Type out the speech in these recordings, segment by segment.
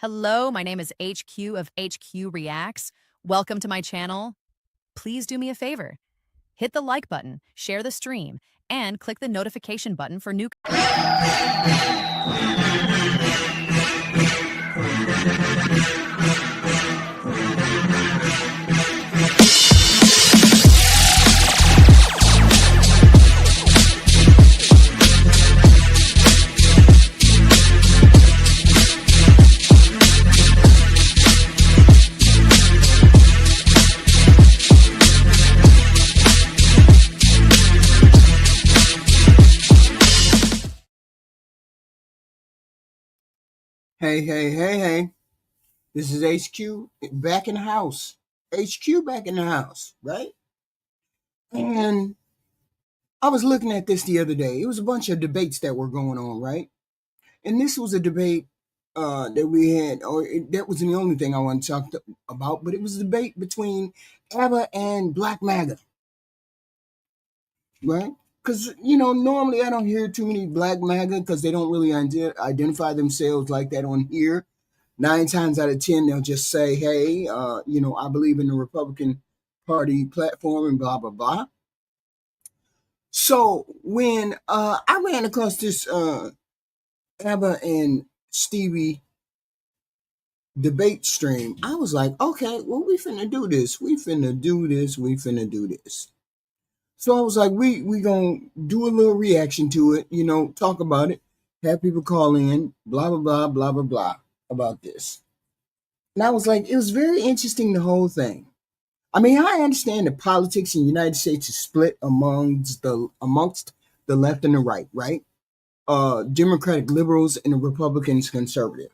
Hello, my name is HQ of HQ Reacts. Welcome to my channel. Please do me a favor. Hit the like button, share the stream, and click the notification button for new. Hey. This is HQ back in the house. HQ back in the house, right? And I was looking at this the other day. It was a bunch of debates that were going on, right? And this was a debate that we had, that wasn't the only thing I wanted to talk about, but it was a debate between ABBA and Black MAGA, right? Because, normally I don't hear too many Black MAGA because they don't really identify themselves like that on here. 9 times out of 10, they'll just say, hey, I believe in the Republican Party platform and blah, blah, blah. So when I ran across this ABBA and Stevie debate stream, I was like, okay, well, we finna do this. We finna do this. So I was like, we gonna do a little reaction to it, talk about it, have people call in, blah, blah, blah, blah, blah, blah about this. And I was like, it was very interesting, the whole thing. I mean, I understand that politics in the United States is split amongst the left and the right, right? Democratic liberals and the Republicans conservative.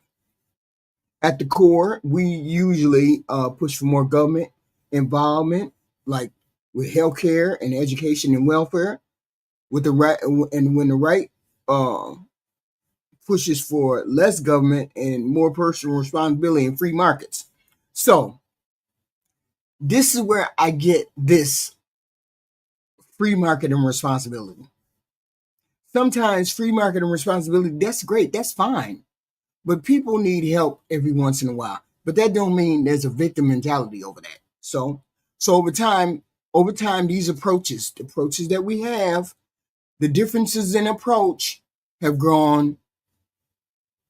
At the core, we usually push for more government involvement, like with healthcare and education and welfare. With the right, and when the right pushes for less government and more personal responsibility and free markets. So this is where I get this free market and responsibility. Sometimes free market and responsibility, that's great, that's fine. But people need help every once in a while. But that don't mean there's a victim mentality over that. So over time, these approaches, the approaches that we have, the differences in approach have gone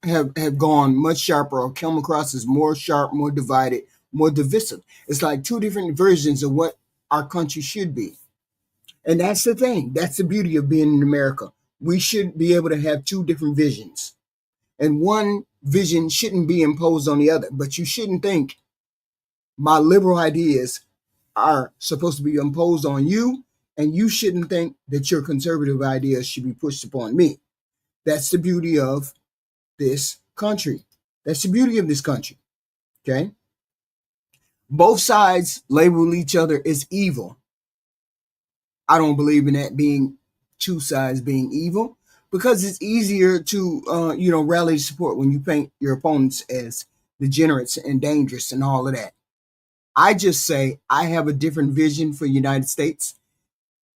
much sharper, or come across as more sharp, more divided, more divisive. It's like two different versions of what our country should be. And that's the thing. That's the beauty of being in America. We should be able to have two different visions. And one vision shouldn't be imposed on the other. But you shouldn't think my liberal ideas are supposed to be imposed on you, and you shouldn't think that your conservative ideas should be pushed upon me. That's the beauty of this country. That's the beauty of this country. Okay? Both sides label each other as evil. I don't believe in that, being two sides being evil, because it's easier to rally support when you paint your opponents as degenerates and dangerous and all of that. I just say I have a different vision for the United States,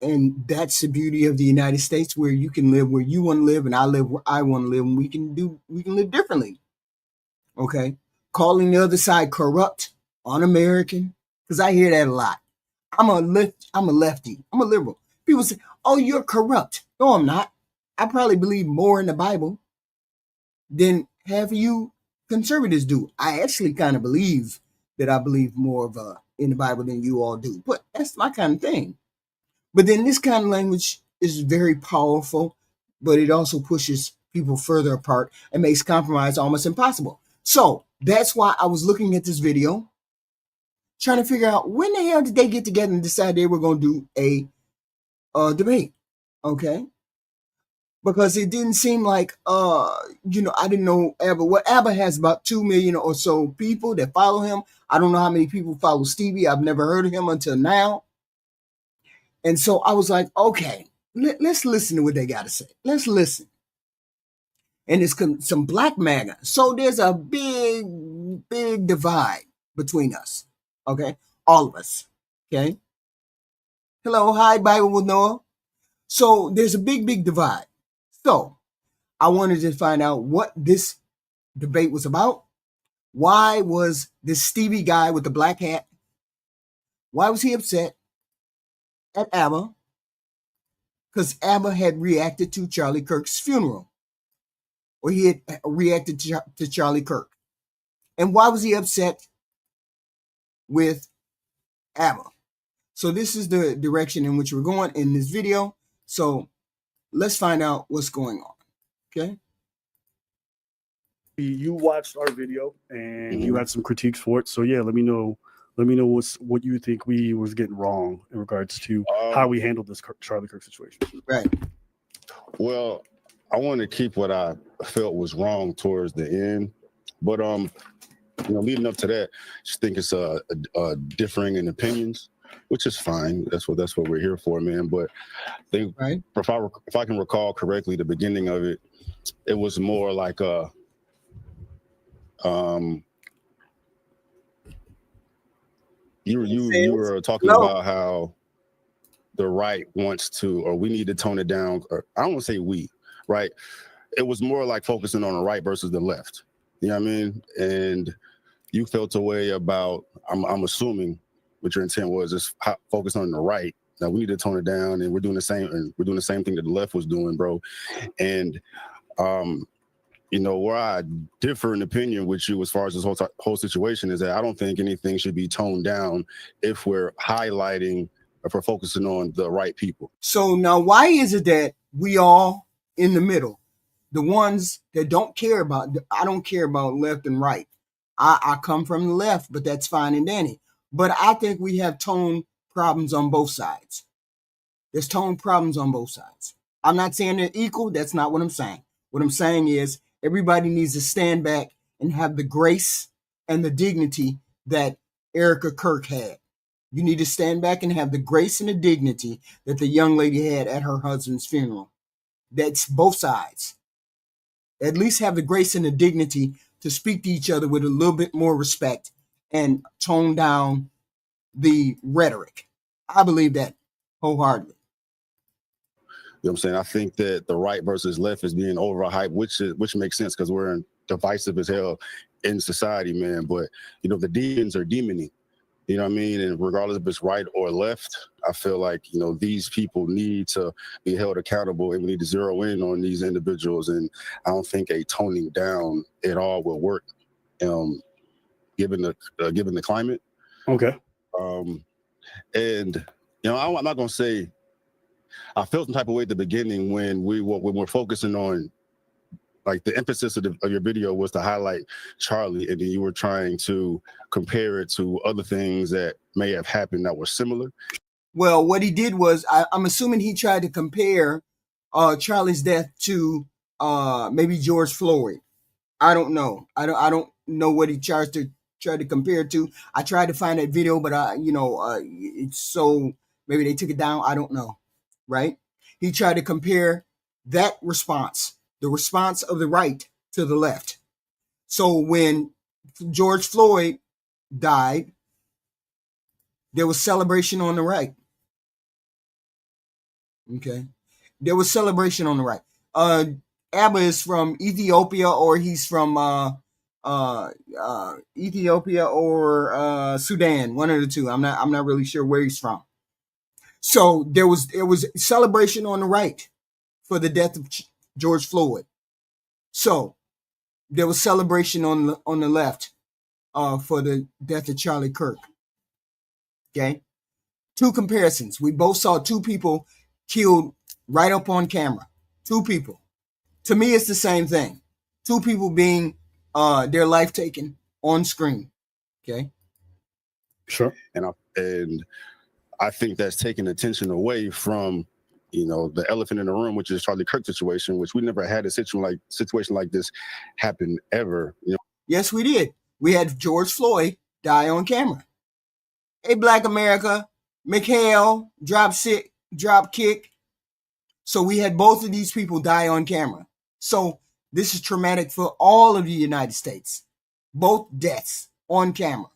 and that's the beauty of the United States, where you can live where you want to live and I live where I want to live, and we can live differently. Okay? Calling the other side corrupt, un-American, because I hear that a lot. I'm a lefty. I'm a liberal. People say, oh, you're corrupt. No, I'm not. I probably believe more in the Bible than half of you conservatives do. I actually kind of believe that I believe more in the Bible than you all do. But that's my kind of thing. But then this kind of language is very powerful, but it also pushes people further apart and makes compromise almost impossible. So that's why I was looking at this video, trying to figure out when the hell did they get together and decide they were going to do a debate, okay? Because it didn't seem like, I didn't know ABBA. What ABBA has about 2 million or so people that follow him. I don't know how many people follow Stevie. I've never heard of him until now. And so I was like, okay, let's listen to what they got to say. Let's listen. And it's some Black MAGA. So there's a big divide between us. Okay? All of us. Okay? Hello, hi, Bible with Noah. So there's a big divide. So I wanted to find out what this debate was about Why was this Stevie guy with the black hat, why was he upset at ABBA? Because ABBA had reacted to Charlie Kirk's funeral, or he had reacted to Charlie Kirk. And why was he upset with ABBA? So this is the direction in which we're going in this video. So let's find out what's going on. Okay. You watched our video and you had some critiques for it. So yeah, let me know what you think we was getting wrong in regards to how we handled this Charlie Kirk situation. Right. Well, I want to keep what I felt was wrong towards the end, but leading up to that, just think it's a differing in opinions, which is fine. That's what we're here for, man. But I think if I can recall correctly, the beginning of it, it was more like you were talking about how the right wants to, or we need to tone it down. Or I don't want to say we, right? It was more like focusing on the right versus the left. You know what I mean? And you felt a way about, I'm assuming what your intent was, is focus on the right. Now we need to tone it down, and we're doing the same thing that the left was doing, bro. And where I differ in opinion with you as far as this whole situation is that I don't think anything should be toned down if we're highlighting, if we're focusing on the right people. So now why is it that we all in the middle, the ones that don't care about, I don't care about left and right. I come from the left, but that's fine and dandy. But I think we have tone problems on both sides. There's tone problems on both sides. I'm not saying they're equal. That's not what I'm saying. What I'm saying is everybody needs to stand back and have the grace and the dignity that Erica Kirk had. You need to stand back and have the grace and the dignity that the young lady had at her husband's funeral. That's both sides. At least have the grace and the dignity to speak to each other with a little bit more respect and tone down the rhetoric. I believe that wholeheartedly. You know what I'm saying? I think that the right versus left is being overhyped, which makes sense because we're divisive as hell in society, man. But, the demons are demoning. You know what I mean? And regardless if it's right or left, I feel like, these people need to be held accountable, and we need to zero in on these individuals. And I don't think a toning down at all will work, given the climate. Okay. And, I'm not going to say I felt some type of way at the beginning when we're focusing on, like, the emphasis of your video was to highlight Charlie, and then you were trying to compare it to other things that may have happened that were similar. Well, what he did was, I'm assuming he tried to compare Charlie's death to maybe George Floyd. I don't know. I don't know what he tried to compare it to. I tried to find that video, but it's so maybe they took it down. I don't know. Right? He tried to compare that response, the response of the right, to the left. So when George Floyd died, there was celebration on the right. Okay. There was celebration on the right. Abba is from Ethiopia, or he's from Ethiopia or Sudan, one of the two. I'm not really sure where he's from. So there was celebration on the right for the death of George Floyd. So there was celebration on the left for the death of Charlie Kirk. Okay, two comparisons. We both saw two people killed right up on camera. Two people. To me, it's the same thing. Two people being their life taken on screen. Okay. Sure. And I think that's taking attention away from, the elephant in the room, which is Charlie Kirk situation, which we never had a situation like this happen ever. Yes, we did. We had George Floyd die on camera. Hey, Black America, McHale, drop kick. So we had both of these people die on camera. So this is traumatic for all of the United States. Both deaths on camera.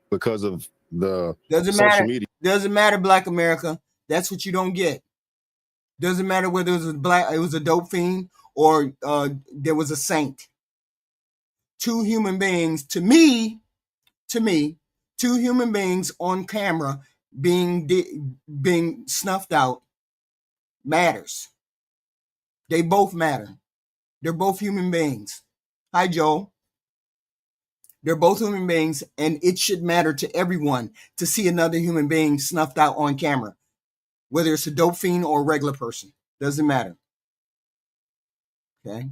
Because of the Doesn't social matter. media. Doesn't matter, Black America. That's what you don't get. Doesn't matter whether it was a dope fiend or there was a saint. two human beings, to me, two human beings on camera being snuffed out matters. They both matter. They're both human beings. Hi, Joel. They're both human beings, and it should matter to everyone to see another human being snuffed out on camera, whether it's a dope fiend or a regular person. Doesn't matter. Okay?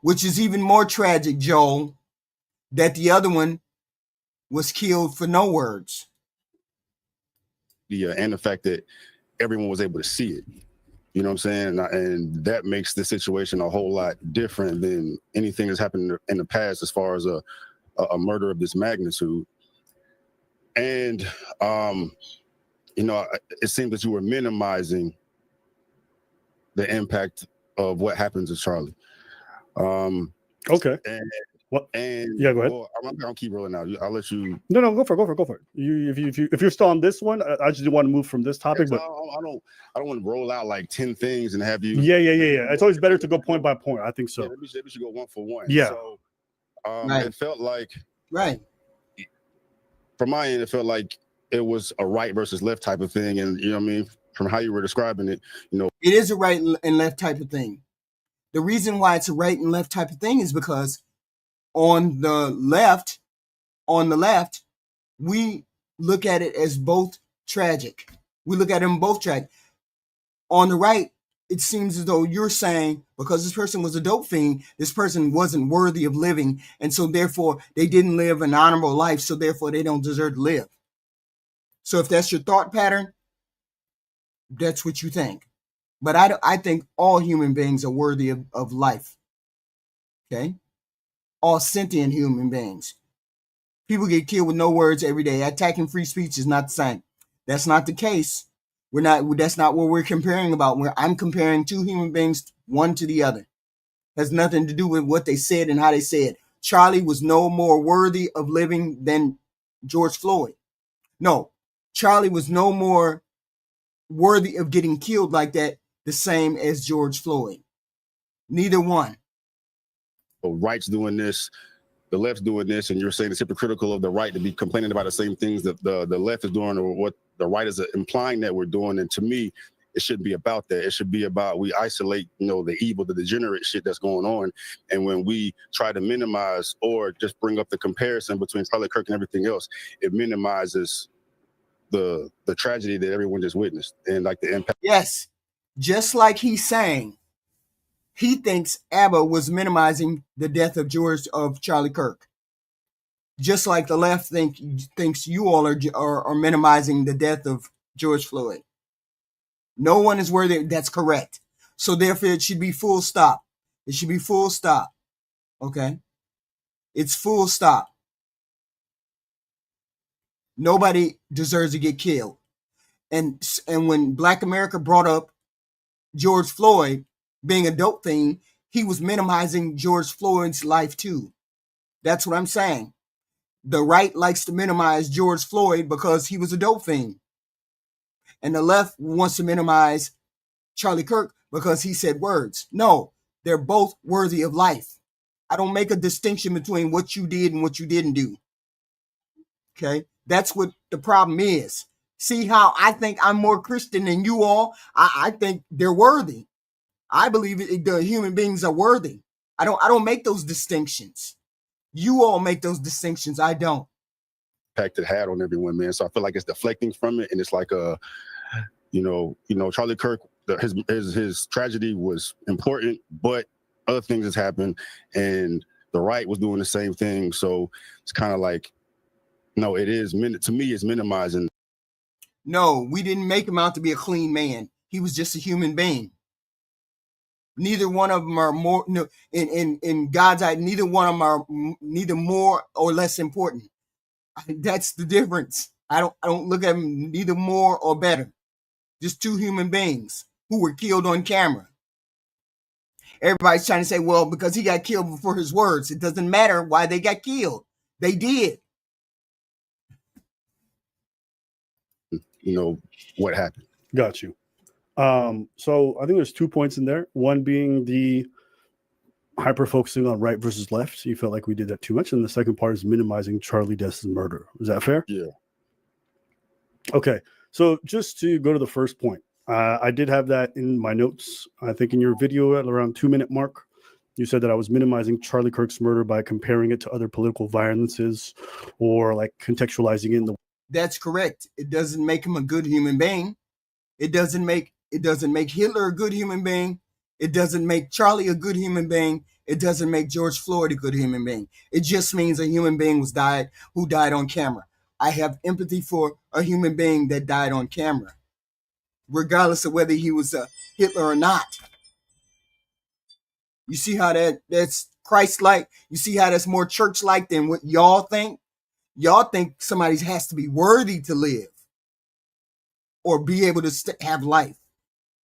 Which is even more tragic, Joel, that the other one was killed for no words. And the fact that everyone was able to see it. You know what I'm saying? And that makes the situation a whole lot different than anything that's happened in the past as far as a murder of this magnitude. And, you know, it seems that you were minimizing the impact of what happened to Charlie. Okay. And what? And yeah, go ahead. Well, I'm gonna keep rolling out. I'll let you. No, go for it. If you're still on this one, I just want to move from this topic. But I don't want to roll out like 10 things and have you. Yeah. It's always better to go point by point. I think so. Yeah, we should go one for one. Yeah. So, Right. It felt like Right. From my end, it felt like it was a right versus left type of thing, and you know what I mean. From how you were describing it, you know, It is a right and left type of thing. The reason why it's a right and left type of thing is because on the left, we look at it as both tragic. We look at them both tragic. On the right, it seems as though you're saying because this person was a dope fiend, this person wasn't worthy of living, and so therefore they didn't live an honorable life, so therefore they don't deserve to live. So if that's your thought pattern, that's what you think. But I think all human beings are worthy of life. Okay? All sentient human beings. People get killed with no words every day. Attacking free speech is not the same. That's not the case. That's not what we're comparing about. I'm comparing two human beings, one to the other. Has nothing to do with what they said and how they said. Charlie was no more worthy of living than George Floyd. No, Charlie was no more worthy of getting killed like that, the same as George Floyd. Neither one. the right's doing this, the left's doing this, and you're saying it's hypocritical of the right to be complaining about the same things that the left is doing, or what the right is implying that we're doing. And to me, it shouldn't be about that. It should be about we isolate, the evil, the degenerate shit that's going on. And when we try to minimize or just bring up the comparison between Charlie Kirk and everything else, it minimizes the tragedy that everyone just witnessed and like the impact. Yes, just like he's saying, he thinks ABBA was minimizing the death of Charlie Kirk. Just like the left thinks you all are minimizing the death of George Floyd. No one is worthy. That's correct. So therefore, it should be full stop. It should be full stop. Okay? It's full stop. Nobody deserves to get killed. And when Black America brought up George Floyd being a dope fiend, he was minimizing George Floyd's life too. That's what I'm saying. The right likes to minimize George Floyd because he was a dope fiend. And the left wants to minimize Charlie Kirk because he said words. No, they're both worthy of life. I don't make a distinction between what you did and what you didn't do. Okay? That's what the problem is. See how I think I'm more Christian than you all? I think they're worthy. I believe the human beings are worthy. I don't make those distinctions. You all make those distinctions. I don't. Impact it had on everyone, man. So I feel like it's deflecting from it, and it's like Charlie Kirk, his tragedy was important, but other things has happened, and the right was doing the same thing. So it's kind of like, no, it is to me, it's minimizing. No, we didn't make him out to be a clean man. He was just a human being. Neither one of them are more. No, in God's eye, neither one of them are neither more or less important. That's the difference. I don't look at them neither more or better. Just two human beings who were killed on camera. Everybody's trying to say, well, because he got killed for his words, it doesn't matter why they got killed. They did. What happened. Got you. So I think there's 2 points in there. One being the hyper focusing on right versus left. You felt like we did that too much. And the second part is minimizing Charlie Death's murder. Is that fair? Yeah. Okay. So just to go to the first point, I did have that in my notes. I think in your video at around 2-minute mark, you said that I was minimizing Charlie Kirk's murder by comparing it to other political violences or like contextualizing it in the. That's correct. It doesn't make him a good human being. It doesn't make Hitler a good human being. It doesn't make Charlie a good human being. It doesn't make George Floyd a good human being. It just means a human being who died on camera. I have empathy for a human being that died on camera, regardless of whether he was a Hitler or not. You see how that's Christ-like? You see how that's more church-like than what y'all think? Y'all think somebody has to be worthy to live or be able to have life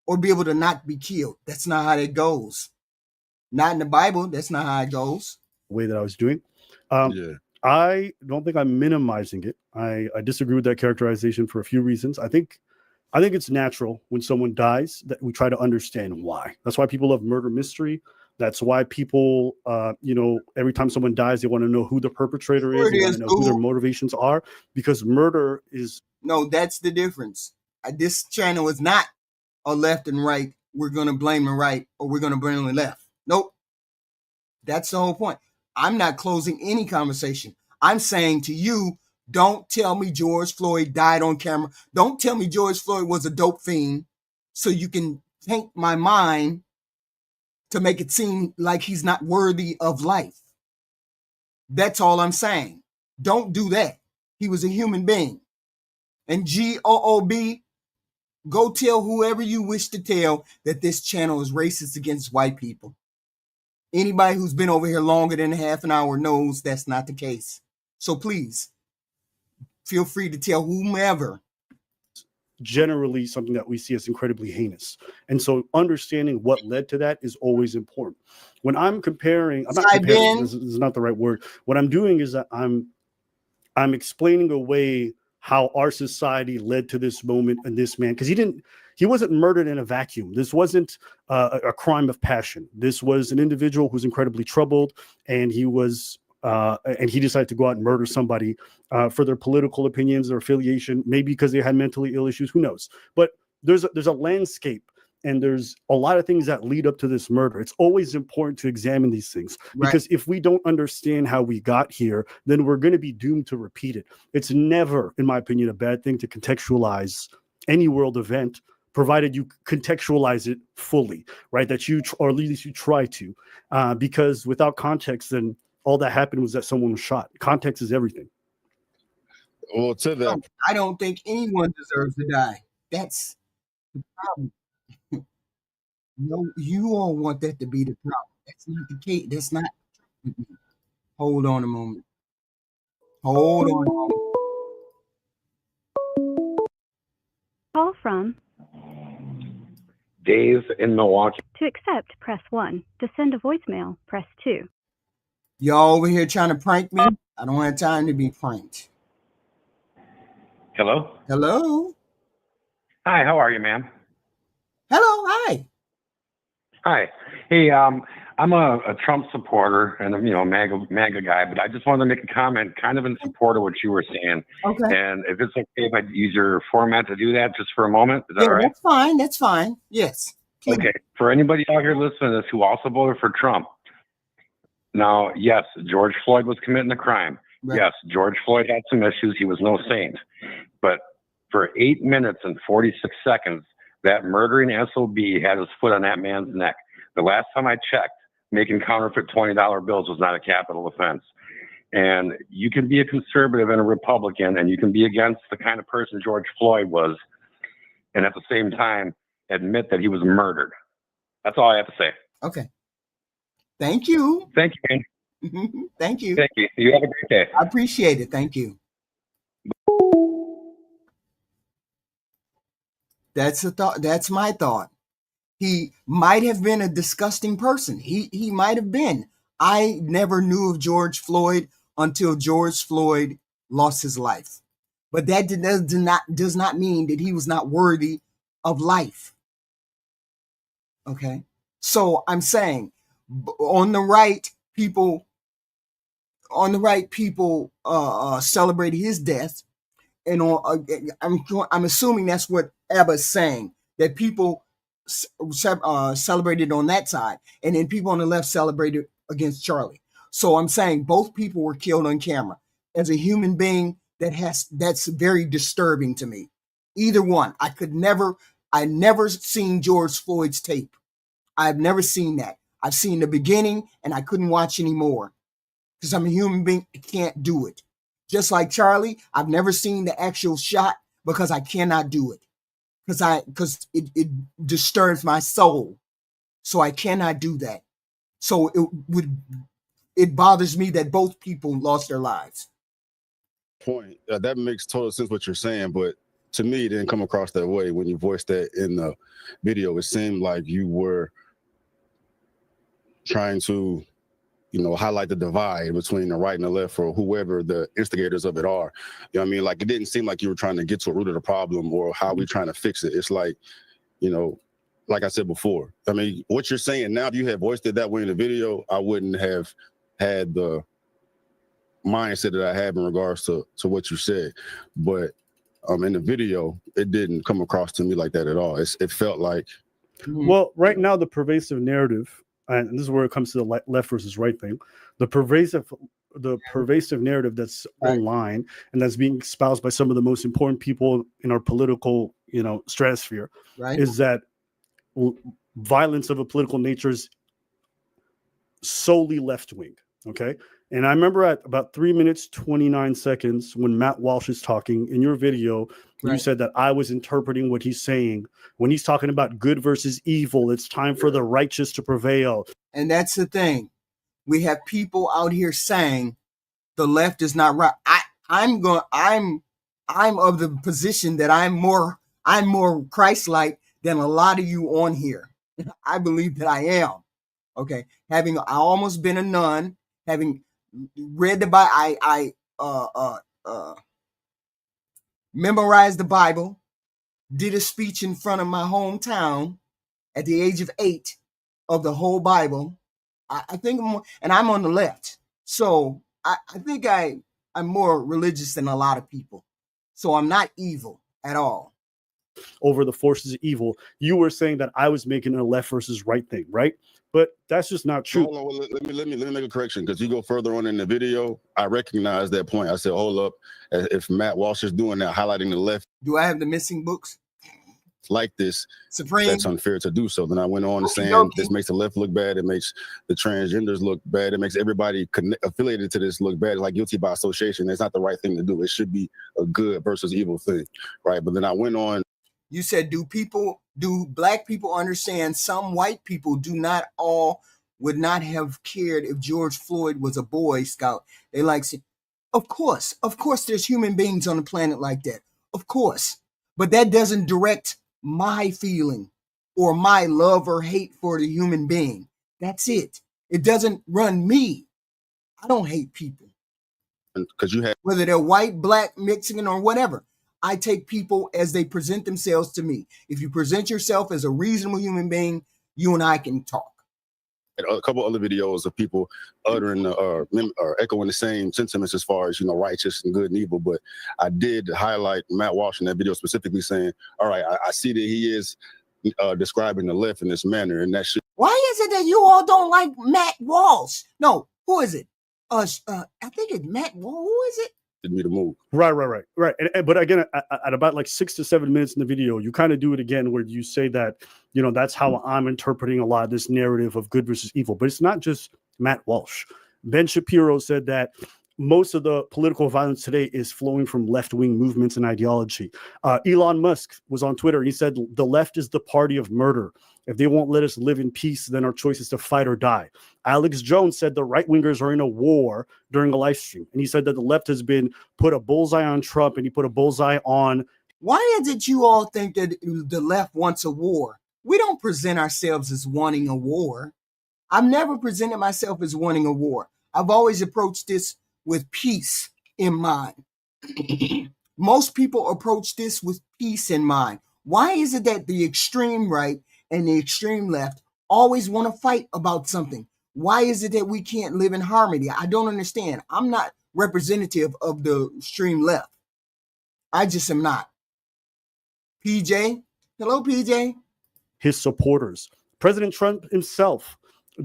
or be able to not be killed. That's not how that goes. Not in the Bible. That's not how it goes. Way that I was doing. Yeah. I don't think I'm minimizing it. I disagree with that characterization for a few reasons. I think it's natural when someone dies that we try to understand why. That's why people love murder mystery. That's why people, every time someone dies, they want to know who the perpetrator is. They want to know who their motivations are, because murder is. No, that's the difference. This channel is not a left and right. We're going to blame the right or we're going to blame the left. Nope. That's the whole point. I'm not closing any conversation. I'm saying to you, don't tell me George Floyd died on camera. Don't tell me George Floyd was a dope fiend so you can paint my mind to make it seem like he's not worthy of life. That's all I'm saying. Don't do that. He was a human being. And GOOB, go tell whoever you wish to tell that this channel is racist against white people. Anybody who's been over here longer than half an hour knows that's not the case. So please, feel free to tell whomever. Generally something that we see as incredibly heinous. And so understanding what led to that is always important. When I'm comparing, this is not the right word. What I'm doing is that I'm explaining away how our society led to this moment and this man, because he wasn't murdered in a vacuum. This wasn't a crime of passion. This was an individual who's incredibly troubled, and he decided to go out and murder somebody for their political opinions or affiliation, maybe because they had mentally ill issues, who knows? But there's a landscape, and there's a lot of things that lead up to this murder. It's always important to examine these things, because if we don't understand how we got here, then we're going to be doomed to repeat it. It's never, in my opinion, a bad thing to contextualize any world event, provided you contextualize it fully, right? That or at least you try to, because without context, then all that happened was that someone was shot. Context is everything. Well, to that, I don't think anyone deserves to die. That's the problem. No, you all want that to be the problem. That's not the case. That's not. Hold on a moment. Hold on a moment. Call from Dave in Milwaukee. To accept, press 1. To send a voicemail, press 2. Y'all over here trying to prank me? I don't have time to be pranked. Hello? Hello? Hi, how are you, ma'am? Hello, hi. Hi. Hey, I'm a Trump supporter and MAGA guy, but I just wanted to make a comment kind of in support of what you were saying. Okay. And if it's okay if I use your format to do that just for a moment, is that all right? That's fine. That's fine. Yes. Please. Okay. For anybody out here listening to this who also voted for Trump, now, yes, George Floyd was committing a crime. Right. Yes, George Floyd had some issues. He was no saint. But for 8 minutes and 46 seconds, that murdering SOB had his foot on that man's neck. The last time I checked, making counterfeit $20 bills was not a capital offense. And you can be a conservative and a Republican, and you can be against the kind of person George Floyd was, and at the same time admit that he was murdered. That's all I have to say. Okay. Thank you. Thank you, man. Thank you. Thank you. You have a great day. I appreciate it. Thank you. That's a thought. That's my thought. He might have been a disgusting person. He might have been. I never knew of George Floyd until George Floyd lost his life. But that does not mean that he was not worthy of life. Okay. So I'm saying On the right, people celebrated his death, and I'm assuming that's what Abba's saying, that people celebrated on that side, and then people on the left celebrated against Charlie. So I'm saying both people were killed on camera. As a human being, that's very disturbing to me. Either one, I never seen George Floyd's tape. I've never seen that. I've seen the beginning, and I couldn't watch anymore because I'm a human being. I can't do it. Just like Charlie, I've never seen the actual shot because I cannot do it. Because it disturbs my soul. So I cannot do that. So it bothers me that both people lost their lives. Point. That makes total sense what you're saying, but to me, it didn't come across that way when you voiced that in the video. It seemed like you were trying to, highlight the divide between the right and the left, or whoever the instigators of it are. You know what I mean? Like, it didn't seem like you were trying to get to a root of the problem or how we're trying to fix it. It's like, like I said before, I mean, what you're saying now, if you had voiced it that way in the video, I wouldn't have had the mindset that I have in regards to what you said. But in the video, it didn't come across to me like that at all. It felt like, well, right now the pervasive narrative, and this is where it comes to the left versus right thing, the pervasive narrative that's online and that's being espoused by some of the most important people in our political stratosphere, is that violence of a political nature is solely left wing. Okay. And I remember at about 3 minutes, 29 seconds, when Matt Walsh is talking in your video, you said that I was interpreting what he's saying. When he's talking about good versus evil, it's time for the righteous to prevail. And that's the thing. We have people out here saying the left is not right. I'm of the position that I'm more Christ-like than a lot of you on here. I believe that I am. Okay. I almost been a nun, having read the Bible, I memorized the Bible, did a speech in front of my hometown at the age of 8 of the whole Bible. I think I'm on the left. So I think I'm more religious than a lot of people. So I'm not evil at all. Over the forces of evil, you were saying that I was making a left versus right thing, right? But that's just not true. Hold on, let me make a correction, because you go further on in the video, I recognize that point. I said, hold up, if Matt Walsh is doing that, highlighting the left. Do I have the missing books? Like this, Supreme. That's unfair to do so. Then I went on saying this makes the left look bad. It makes the transgenders look bad. It makes everybody affiliated to this look bad, like guilty by association. That's not the right thing to do. It should be a good versus evil thing, right? But then I went on. You said, do black people understand some white people would not have cared if George Floyd was a Boy Scout? They like say, of course there's human beings on the planet like that. Of course. But that doesn't direct my feeling or my love or hate for the human being. That's it. It doesn't run me. I don't hate people. Because whether they're white, black, Mexican, or whatever. I take people as they present themselves to me. If you present yourself as a reasonable human being, you and I can talk. A couple other videos of people uttering or echoing the same sentiments as far as, righteous and good and evil. But I did highlight Matt Walsh in that video specifically saying, all right, I see that he is describing the left in this manner. And that shit. Why is it that you all don't like Matt Walsh? No, who is it? I think it's Matt Walsh. Who is it? Me to move. Right. But again, at about like 6 to 7 minutes in the video, you kind of do it again where you say that, that's how I'm interpreting a lot of this narrative of good versus evil. But it's not just Matt Walsh. Ben Shapiro said that most of the political violence today is flowing from left-wing movements and ideology. Elon Musk was on Twitter. He said the left is the party of murder. If they won't let us live in peace, then our choice is to fight or die. Alex Jones said the right-wingers are in a war during a live stream. And he said that the left has been put a bullseye on Trump, and he put a bullseye on. Why is it you all think that the left wants a war? We don't present ourselves as wanting a war. I've never presented myself as wanting a war. I've always approached this with peace in mind. Most people approach this with peace in mind. Why is it that the extreme right and the extreme left always want to fight about something? Why is it that we can't live in harmony? I don't understand. I'm not representative of the extreme left. I just am not. PJ, hello, PJ. His supporters. President Trump himself,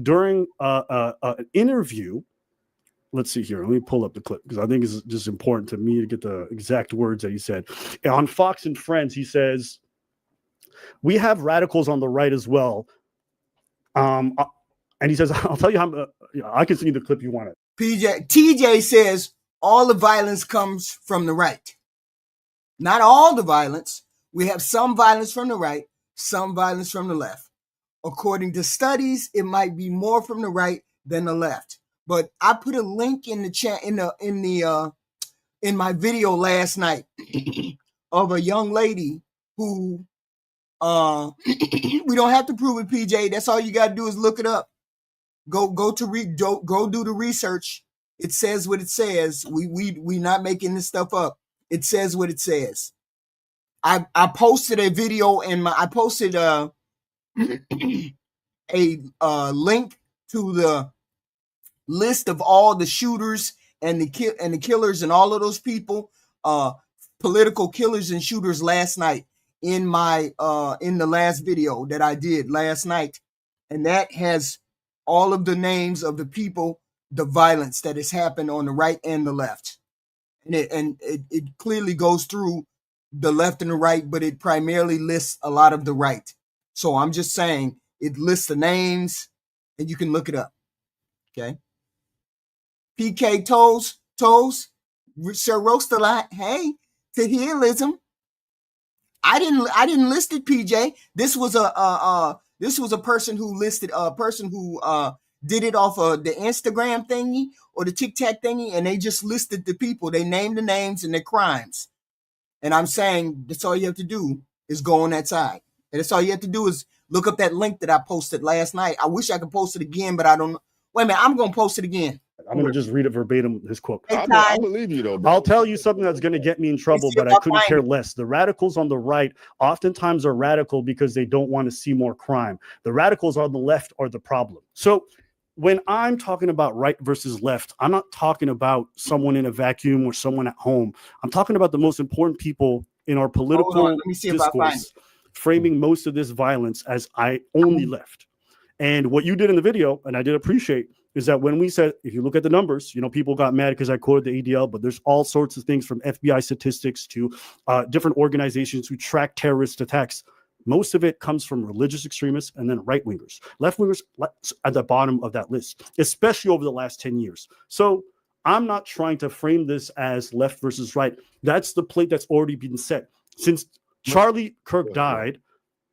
during an interview, let's see here. Let me pull up the clip because I think it's just important to me to get the exact words that he said. On Fox and Friends, he says, "We have radicals on the right as well." And he says, "I'll tell you how. I can send you the clip you wanted." TJ says all the violence comes from the right. Not all the violence. We have some violence from the right, some violence from the left. According to studies, it might be more from the right than the left. But I put a link in the chat in my video last night of a young lady who we don't have to prove it, PJ. That's all you gotta do is look it up. Go do the research. It says what it says. We not making this stuff up. It says what it says. I posted a video I posted a link to the list of all the shooters and the killers and all of those people, political killers and shooters last night in my in the last video that I did last night, and that has all of the names of the people, the violence that has happened on the right and the left, and it clearly goes through the left and the right, but it primarily lists a lot of the right. So I'm just saying it lists the names, and you can look it up. Okay. PK Toes, Sir Roast a lot. Hey, Tahilism. I didn't list it, PJ. This was a person who listed a person who did it off of the Instagram thingy or the TikTok thingy, and they just listed the people. They named the names and their crimes. And I'm saying that's all you have to do is go on that side. And that's all you have to do is look up that link that I posted last night. I wish I could post it again, but I don't know. Wait a minute, I'm going to post it again. I'm going to just read it verbatim, his quote. I believe you, though, bro. I'll tell you something that's going to get me in trouble, but I couldn't care less. The radicals on the right oftentimes are radical because they don't want to see more crime. The radicals on the left are the problem. So when I'm talking about right versus left, I'm not talking about someone in a vacuum or someone at home. I'm talking about the most important people in our political discourse, framing most of this violence as I only left. And what you did in the video, and I did appreciate, is that when we said, if you look at the numbers, people got mad because I quoted the ADL, but there's all sorts of things from FBI statistics to different organizations who track terrorist attacks. Most of it comes from religious extremists and then right-wingers. Left-wingers at the bottom of that list, especially over the last 10 years. So I'm not trying to frame this as left versus right. That's the plate that's already been set. Since Charlie Kirk died,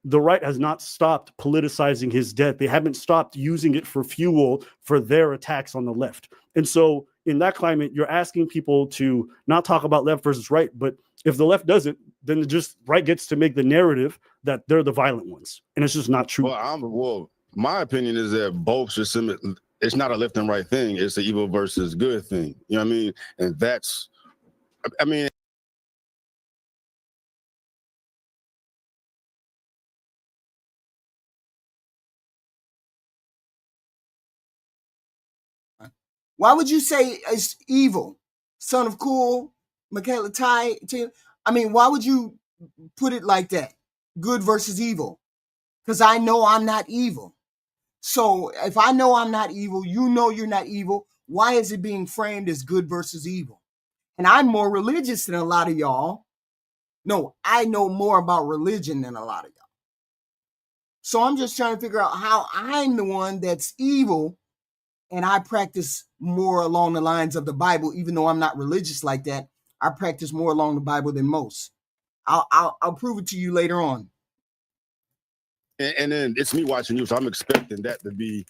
the right has not stopped politicizing his death. They haven't stopped using it for fuel for their attacks on the left. And so in that climate, you're asking people to not talk about left versus right, but if the left doesn't, then just right gets to make the narrative that they're the violent ones. And it's just not true. Well, my opinion is that both should submit. It's not a left and right thing. It's an evil versus good thing. You know what I mean? And that's, I mean, why would you say it's evil? Son of Cool, Michaela Tate. I mean, why would you put it like that? Good versus evil. Because I know I'm not evil. So if I know I'm not evil, you know you're not evil. Why is it being framed as good versus evil? And I'm more religious than a lot of y'all. No, I know more about religion than a lot of y'all. So I'm just trying to figure out how I'm the one that's evil, and I practice more along the lines of the Bible, even though I'm not religious like that. I practice more along the Bible than most. I'll prove it to you later on. And then it's me watching you, so I'm expecting that to be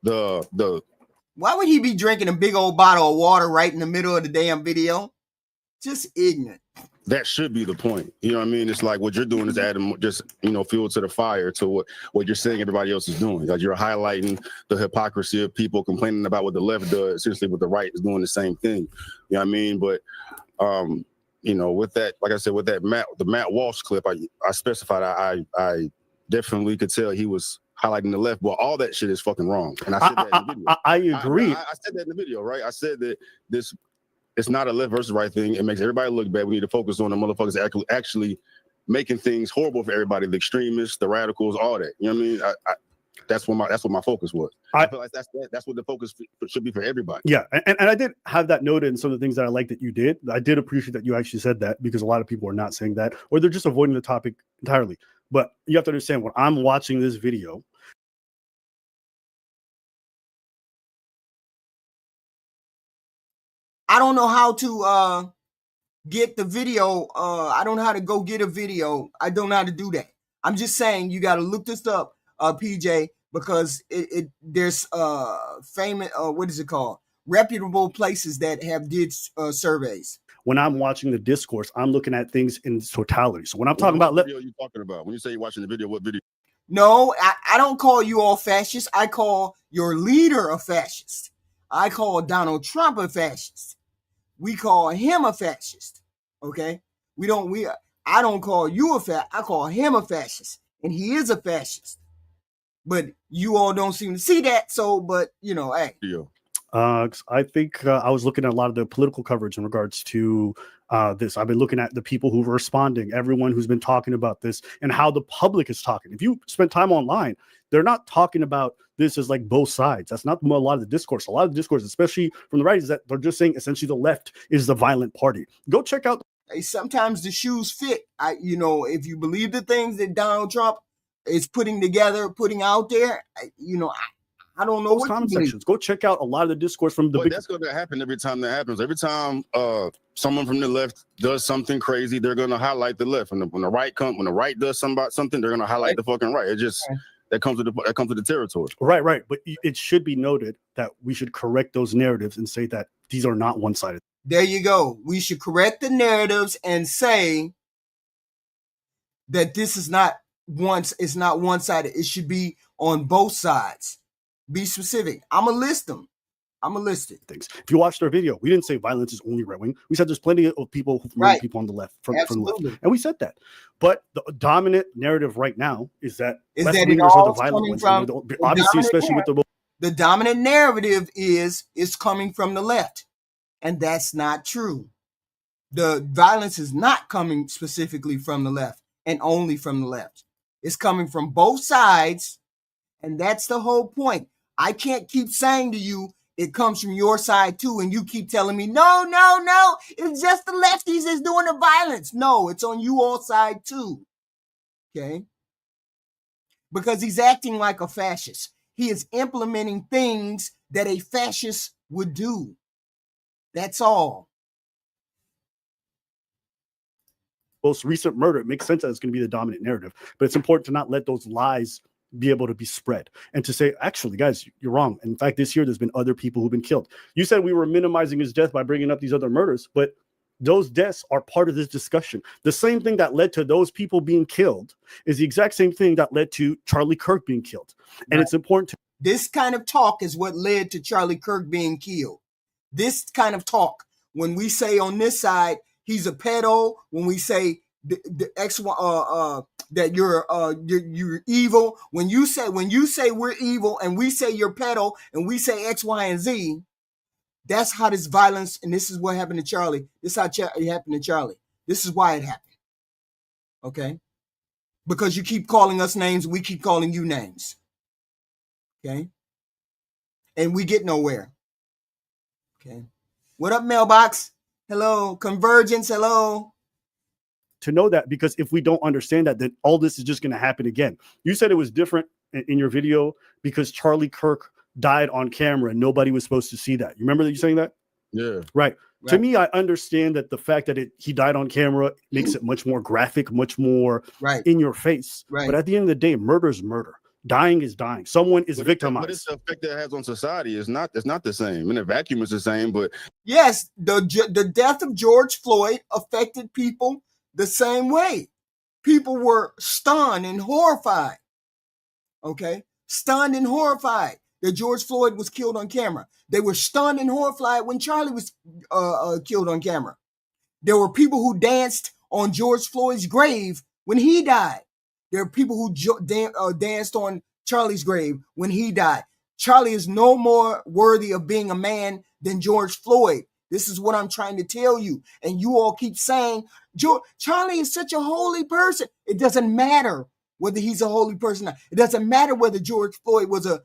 the. Why would he be drinking a big old bottle of water right in the middle of the damn video? Just ignorant. That should be the point. You know what I mean? It's like what you're doing is adding just, fuel to the fire to what you're saying everybody else is doing. Like you're highlighting the hypocrisy of people complaining about what the left does, essentially what the right is doing the same thing. You know what I mean? But with that, like I said, with that the Matt Walsh clip, I specified I definitely could tell he was highlighting the left. Well, all that shit is fucking wrong. And I said that in the video. I agree. I said that in the video, right? I said that it's not a left versus right thing. It makes everybody look bad. We need to focus on the motherfuckers actually making things horrible for everybody, the extremists, the radicals, all that. You know what I mean? That's what my focus was. I feel like that's what the focus should be for everybody. Yeah, and I did have that noted in some of the things that I like that you did. I did appreciate that you actually said that, because a lot of people are not saying that, or they're just avoiding the topic entirely. But you have to understand, when I'm watching this video, I don't know how to get the video. I don't know how to go get a video. I don't know how to do that. I'm just saying you got to look this up, PJ, because there's famous, what is it called? Reputable places that have did surveys. When I'm watching the discourse, I'm looking at things in totality. So when I'm talking about, what video are you talking about? When you say you're watching the video, what video? No, I don't call you all fascists. I call your leader a fascist. I call Donald Trump a fascist. We call him a fascist. Okay? I don't call you a fascist. I call him a fascist. And he is a fascist. But you all don't seem to see that. So, but hey. I think I was looking at a lot of the political coverage in regards to this. I've been looking at the people who are responding, everyone who's been talking about this, and how the public is talking. If you spend time online, they're not talking about this as like both sides. That's not a lot of the discourse. A lot of the discourse, especially from the right, is that they're just saying essentially the left is the violent party. Go check out. Hey, sometimes the shoes fit. If you believe the things that Donald Trump is putting out there, I don't know those what comment sections. Go check out a lot of the discourse from the. But that's going to happen every time that happens. Every time someone from the left does something crazy, they're going to highlight the left. When the right does something, they're going to highlight the fucking right. It just that comes with the territory. Right. But it should be noted that we should correct those narratives and say that these are not one-sided. There you go. We should correct the narratives and say that this is not one-sided. It should be on both sides. Be specific. I'm gonna list them. Things. If you watched our video, we didn't say violence is only right wing. We said there's plenty of people who murder people on the left from the left, and we said that. But the dominant narrative right now is that left wingers are the violent ones. Obviously, especially with the dominant narrative is coming from the left, and that's not true. The violence is not coming specifically from the left and only from the left. It's coming from both sides, and that's the whole point. I can't keep saying to you, it comes from your side too, and you keep telling me, no, it's just the lefties that's doing the violence. No, it's on you all side too. Okay? Because he's acting like a fascist. He is implementing things that a fascist would do. That's all. Most recent murder, it makes sense that it's going to be the dominant narrative, but it's important to not let those lies be able to be spread and to say, actually, guys, you're wrong. In fact, this year, there's been other people who've been killed. You said we were minimizing his death by bringing up these other murders, but those deaths are part of this discussion. The same thing that led to those people being killed is the exact same thing that led to Charlie Kirk being killed. And it's important to. This kind of talk is what led to Charlie Kirk being killed. This kind of talk, when we say on this side, he's a pedo, when we say the X that you're evil, when you say we're evil and we say you're pedo and we say X, Y, and Z, that's how this violence, and this is what happened to Charlie. This is how it happened to Charlie. This is why it happened. Okay? Because you keep calling us names, we keep calling you names. Okay? And we get nowhere. Okay? What up, mailbox? Hello. Convergence, hello. To know that, because if we don't understand that, then all this is just going to happen again. You said it was different in your video because Charlie Kirk died on camera and nobody was supposed to see that. You remember that you saying that? Yeah. Right. To me, I understand that the fact that he died on camera makes it much more graphic, much more in your face. Right. But at the end of the day, murder is murder. Dying is dying. Someone is victimized. But it's the effect that it has on society. It's not the same. In a vacuum, it's the same. But yes, the death of George Floyd affected people the same way. People were stunned and horrified. Okay? Stunned and horrified that George Floyd was killed on camera. They were stunned and horrified when Charlie was killed on camera. There were people who danced on George Floyd's grave when he died. There are people who danced on Charlie's grave when he died. Charlie is no more worthy of being a man than George Floyd. This is what I'm trying to tell you. And you all keep saying, Charlie is such a holy person. It doesn't matter whether he's a holy person or not. It doesn't matter whether George Floyd was a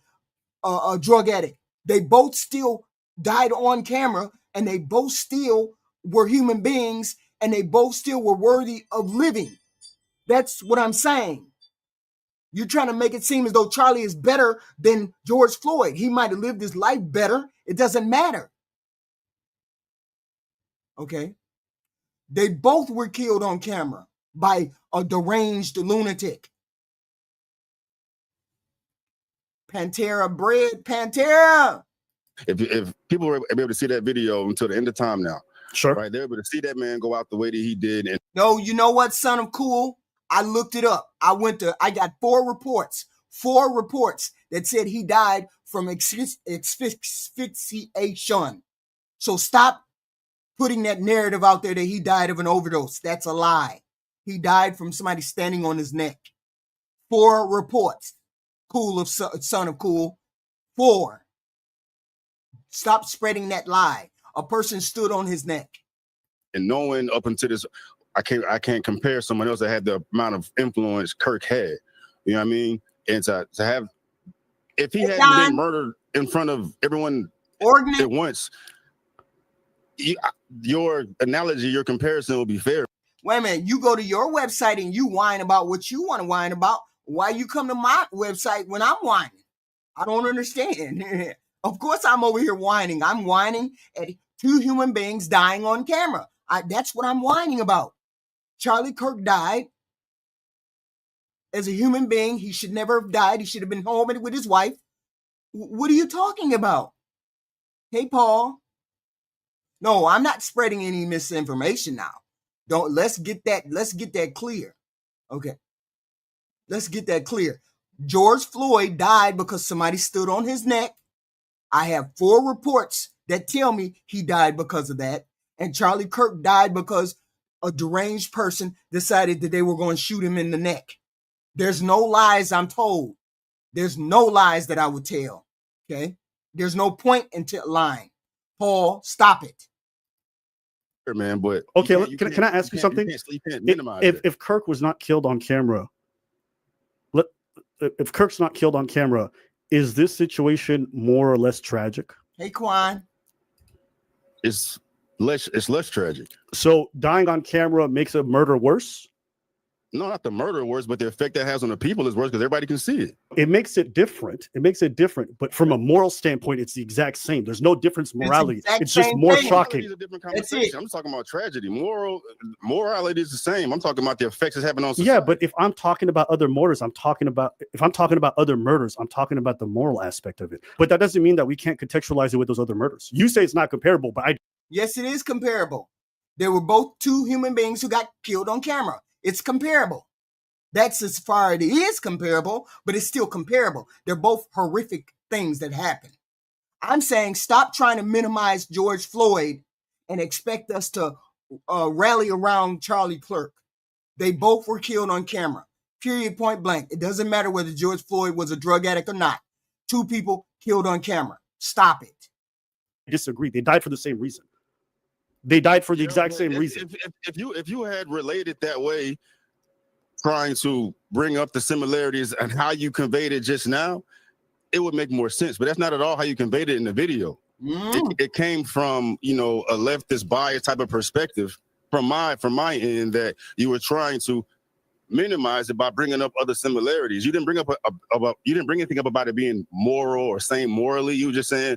drug addict. They both still died on camera, and they both still were human beings, and they both still were worthy of living. That's what I'm saying. You're trying to make it seem as though Charlie is better than George Floyd. He might have lived his life better. It doesn't matter. Okay? They both were killed on camera by a deranged lunatic. Pantera bread, Pantera. If people were able to see that video until the end of time now, Sure. right, they're able to see that man go out the way that he did. And no, you know what, son of cool? I looked it up. I got 4 reports that said he died from asphyxiation. So stop putting that narrative out there that he died of an overdose. That's a lie. He died from somebody standing on his neck. 4 reports. Cool of son of cool. 4. Stop spreading that lie. A person stood on his neck. And knowing up until this, I can't compare someone else that had the amount of influence Kirk had. You know what I mean? And to have, if he hadn't been murdered in front of everyone at once, your analogy, your comparison will be fair. Wait a minute, you go to your website and you whine about what you want to whine about. Why you come to my website when I'm whining? I don't understand. Of course I'm over here whining. I'm whining at 2 human beings dying on camera. That's what I'm whining about. Charlie Kirk died as a human being. He should never have died. He should have been home with his wife. What are you talking about? Hey, Paul. No, I'm not spreading any misinformation now. Let's get that clear. Okay. Let's get that clear. George Floyd died because somebody stood on his neck. I have 4 reports that tell me he died because of that. And Charlie Kirk died because a deranged person decided that they were going to shoot him in the neck. There's no lies I'm told. There's no lies that I would tell. Okay? There's no point in lying. Paul, stop it. Man, but okay, can I ask you something? You can't minimize if Kirk was not killed on camera, if Kirk's not killed on camera, is this situation more or less tragic? Hey, Quan. It's less tragic. So dying on camera makes a murder worse? No, not the murder worse, but the effect that has on the people is worse because everybody can see it. It makes it different. But from a moral standpoint, it's the exact same. There's no difference in morality. It's just more shocking. It's a different conversation. I'm talking about tragedy. Morality is the same. I'm talking about the effects it's having on society. Yeah, but if I'm talking about other murders, I'm talking about the moral aspect of it. But that doesn't mean that we can't contextualize it with those other murders. You say it's not comparable, but Yes, it is comparable. They were both 2 human beings who got killed on camera. It's comparable. That's as far as it is comparable, but it's still comparable. They're both horrific things that happen. I'm saying stop trying to minimize George Floyd and expect us to rally around Charlie Kirk. They both were killed on camera. Period, point blank. It doesn't matter whether George Floyd was a drug addict or not. 2 people killed on camera. Stop it. I disagree. They died for the same reason. They died for the exact same reason. If you had related that way, trying to bring up the similarities and how you conveyed it just now, it would make more sense. But that's not at all how you conveyed it in the video. It came from, a leftist bias type of perspective from my end that you were trying to minimize it by bringing up other similarities. You didn't bring up anything up about it being moral or same morally. You were just saying,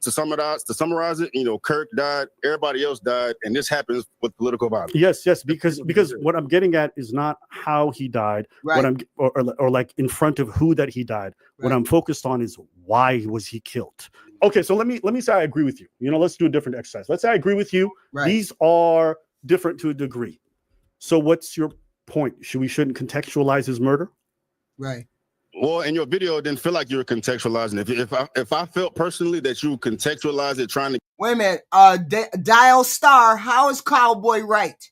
to summarize it, Kirk died, everybody else died, and this happens with political violence. Yes, because what I'm getting at is not how he died, right. or like in front of who that he died. Right. What I'm focused on is why was he killed. Okay, so let me say I agree with you. Let's do a different exercise. Let's say I agree with you. Right. These are different to a degree. So what's your point? Shouldn't contextualize his murder? Right. Well, in your video, it didn't feel like you were contextualizing. If I felt personally that you contextualized it, trying to wait a minute, dial star. How is Cowboy right?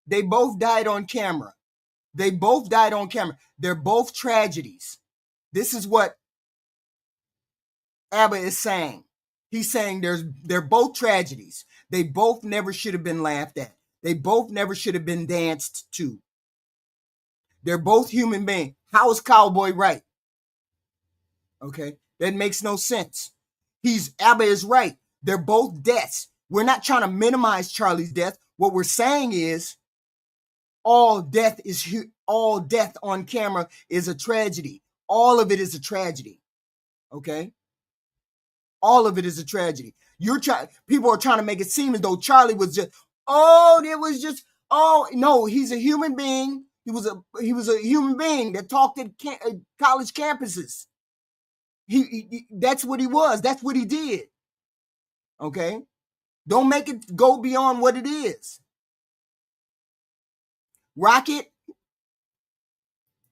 They both died on camera. They're both tragedies. This is what Abba is saying. He's saying they're both tragedies. They both never should have been laughed at. They both never should have been danced to. They're both human beings. How is Cowboy right? Okay, that makes no sense. Abba is right. They're both deaths. We're not trying to minimize Charlie's death. What we're saying is all death on camera is a tragedy. All of it is a tragedy. Okay? All of it is a tragedy. People are trying to make it seem as though Charlie was just, no, he's a human being. He was a human being that talked at college campuses. That's what he was. That's what he did. Okay? Don't make it go beyond what it is. Rocket.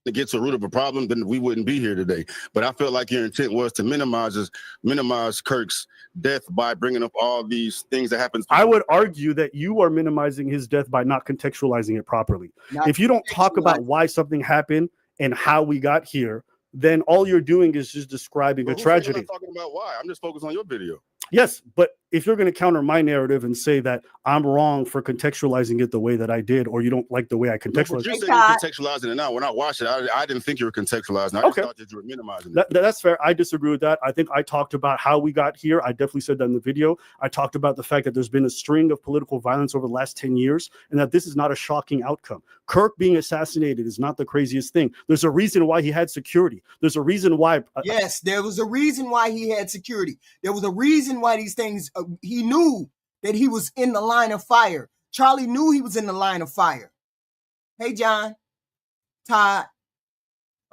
To get to the root of a problem, then we wouldn't be here today. But I felt like your intent was to minimize Kirk's death by bringing up all these things that happened. I would argue that you are minimizing his death by not contextualizing it properly. If you don't talk about why something happened and how we got here, then all you're doing is just describing a tragedy. I'm not talking about why. I'm just focused on your video. Yes, but if you're going to counter my narrative and say that I'm wrong for contextualizing it the way that I did, or you don't like the way I contextualized it. You're saying you're contextualizing it now. When I watched it, I didn't think you were contextualizing. I just thought that you were minimizing it. That's fair. I disagree with that. I think I talked about how we got here. I definitely said that in the video. I talked about the fact that there's been a string of political violence over the last 10 years and that this is not a shocking outcome. Kirk being assassinated is not the craziest thing. There's a reason why he had security. There's a reason why. Yes, there was a reason why he had security. There was a reason why these things, he knew that he was in the line of fire. Charlie knew he was in the line of fire. Hey, John, Todd,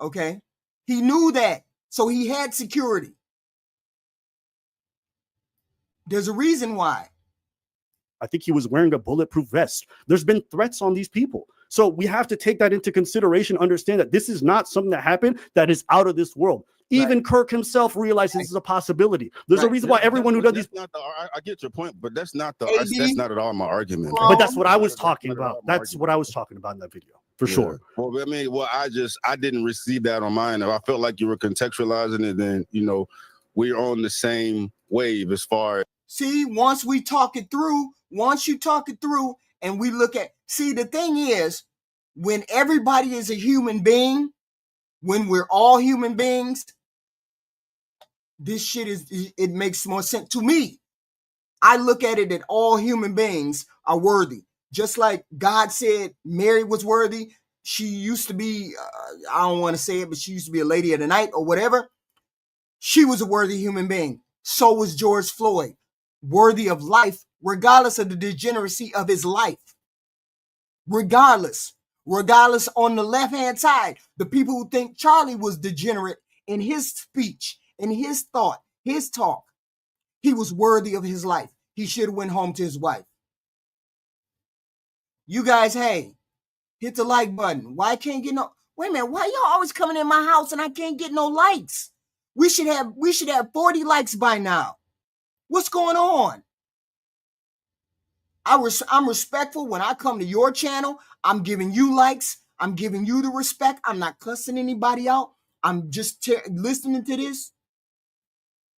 okay? He knew that, so he had security. There's a reason why. I think he was wearing a bulletproof vest. There's been threats on these people. So we have to take that into consideration, understand that this is not something that happened that is out of this world. Even Kirk himself realizes this is a possibility. There's a reason why everyone who does these. I get your point, but that's not at all my argument. But that's what I was talking about. That's what I was talking about in that video, for sure. Well, I mean, I didn't receive that on mine. If I felt like you were contextualizing it, then we're on the same wave as far as. See, once you talk it through, and we look at. See, the thing is, when everybody is a human being, when we're all human beings. This shit it makes more sense to me. I look at it that all human beings are worthy. Just like God said Mary was worthy. She used to be, I don't want to say it, but she used to be a lady of the night or whatever. She was a worthy human being. So was George Floyd. Worthy of life, regardless of the degeneracy of his life. Regardless on the left-hand side, the people who think Charlie was degenerate in his speech, in his thought, his talk, he was worthy of his life. He should have went home to his wife. You guys, hey, hit the like button. Why I can't get no? Wait a minute. Why y'all always coming in my house and I can't get no likes? We should have 40 likes by now. What's going on? I'm respectful when I come to your channel. I'm giving you likes. I'm giving you the respect. I'm not cussing anybody out. I'm just listening to this.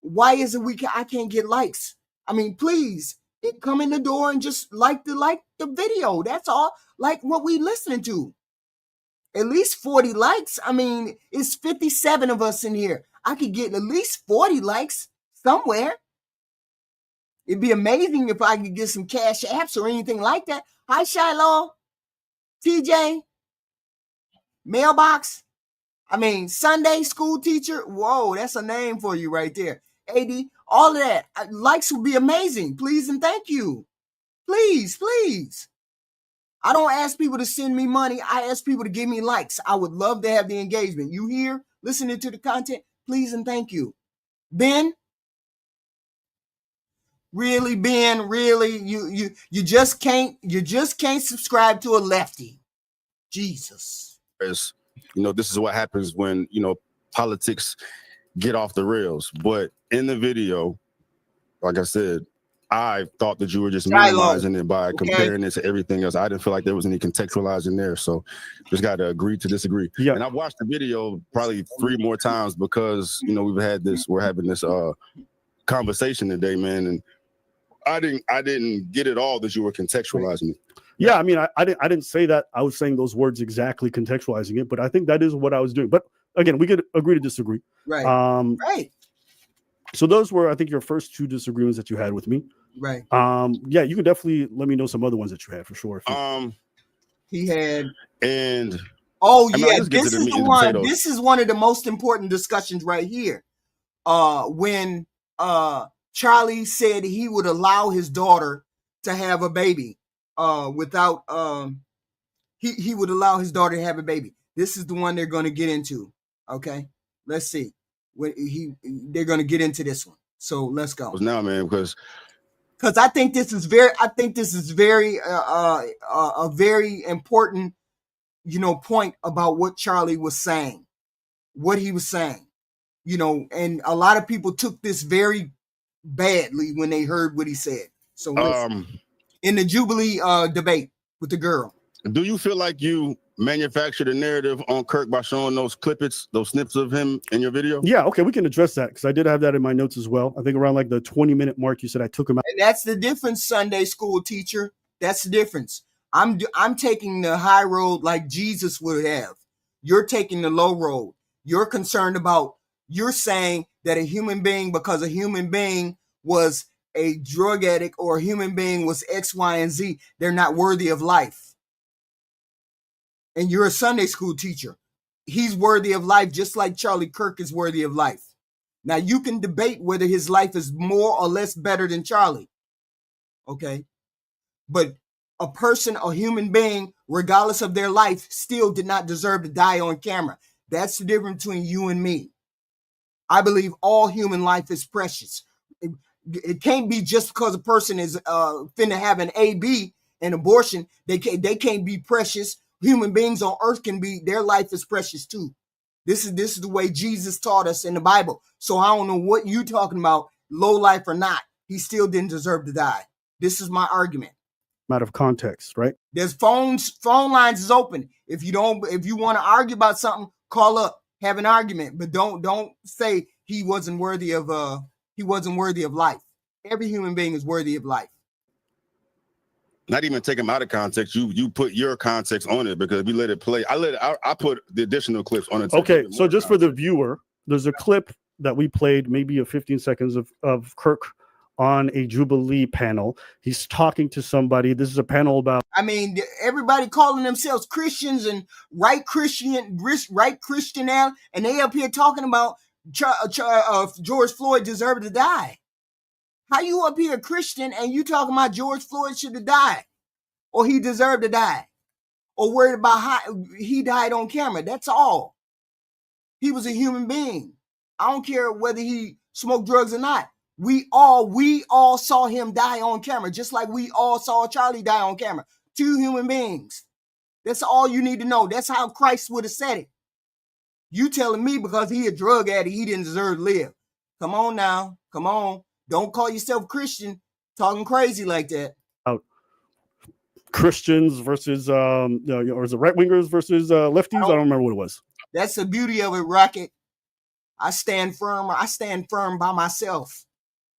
Why is it I can't get likes? I mean, please come in the door and just like the video. That's all. Like what we listening to. At least 40 likes. I mean, it's 57 of us in here. I could get at least 40 likes somewhere. It'd be amazing if I could get some cash apps or anything like that. Hi, Shiloh, TJ, Mailbox. I mean, Sunday school teacher. Whoa, that's a name for you right there. AD, all of that. Likes would be amazing. Please and thank you. Please, please. I don't ask people to send me money. I ask people to give me likes. I would love to have the engagement. You here listening to the content? Please and thank you. Ben? Really, Ben? Really? You just can't subscribe to a lefty. Jesus. This is what happens when, politics get off the rails. But in the video, like I said, I thought that you were just Shiloh. minimizing it by Okay. comparing it to everything else. I didn't feel like there was any contextualizing there. So just got to agree to disagree. Yeah. And I've watched the video probably 3 more times because, you know, we're having this conversation today, man. And I didn't get it all that you were contextualizing it. Yeah, I mean, I didn't say that. I was saying those words exactly, contextualizing it, but I think that is what I was doing. But again, we could agree to disagree. Right. Right. So those were, I think, your first 2 disagreements that you had with me. Right. Yeah, you can definitely let me know some other ones that you had for sure. He had, and oh I mean, yeah, let's get this to the is meat the and one. potatoes. This is one of the most important discussions right here. When Charlie said he would allow his daughter to have a baby, without he would allow his daughter to have a baby. This is the one they're going to get into. Okay, let's see. They're going to get into this one. So let's go. Now, man, because I think this is very a very important, point about what Charlie was saying, what he was saying, and a lot of people took this very badly when they heard what he said. So in the Jubilee debate with the girl. Do you feel like you manufactured a narrative on Kirk by showing those snips of him in your video? Yeah, okay, we can address that because I did have that in my notes as well. I think around like the 20-minute mark, you said I took him out. And that's the difference, Sunday school teacher. That's the difference. I'm taking the high road like Jesus would have. You're taking the low road. You're concerned about, you're saying that a human being, because a human being was a drug addict or a human being was X, Y, and Z, they're not worthy of life. And you're a Sunday school teacher. He's worthy of life just like Charlie Kirk is worthy of life. Now, you can debate whether his life is more or less better than Charlie. Okay? But a person, a human being, regardless of their life, still did not deserve to die on camera. That's the difference between you and me. I believe all human life is precious. It can't be just because a person is finna have an AB, an abortion, they can't be precious. Human beings on earth can be, their life is precious too. This is the way Jesus taught us in the Bible. So I don't know what you talking about, low life or not. He still didn't deserve to die. This is my argument. Out of context, right? There's phone lines is open. If you want to argue about something, call up, have an argument, but don't say he wasn't worthy of life. Every human being is worthy of life. Not even take him out of context. You put your context on it, because if you let it play, I put the additional clips on it. Okay, so just for the viewer, there's a clip that we played, maybe a 15 seconds of Kirk on a Jubilee panel. He's talking to somebody. This is a panel about, I mean, everybody calling themselves Christians and right Christian, and they up here talking about George Floyd deserved to die. How you up here Christian and you talking about George Floyd should have died, or he deserved to die, or worried about how he died on camera? That's all. He was a human being. I don't care whether he smoked drugs or not. We all saw him die on camera, just like we all saw Charlie die on camera. 2 human beings. That's all you need to know. That's how Christ would have said it. You telling me because he a drug addict, he didn't deserve to live. Come on now. Come on. Don't call yourself Christian talking crazy like that. Christians versus or is it right wingers versus lefties? I don't remember what it was. That's the beauty of it, Rocket. I stand firm. I stand firm by myself.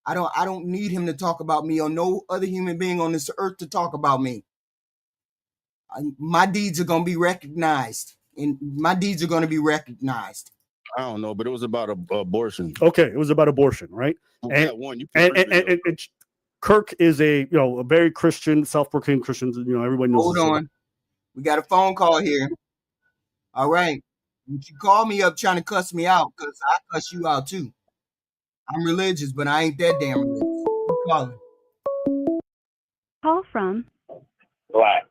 I don't need him to talk about me or no other human being on this earth to talk about me. My deeds are going to be recognized, and my deeds are going to be recognized. I don't know, but it was about abortion. Okay, it was about abortion, right? And Kirk is a very Christian, self-proclaimed Christian. Everybody knows. Hold on, we got a phone call here. All right, you call me up trying to cuss me out, because I cuss you out too. I'm religious, but I ain't that damn religious. Who's calling? Call from Black.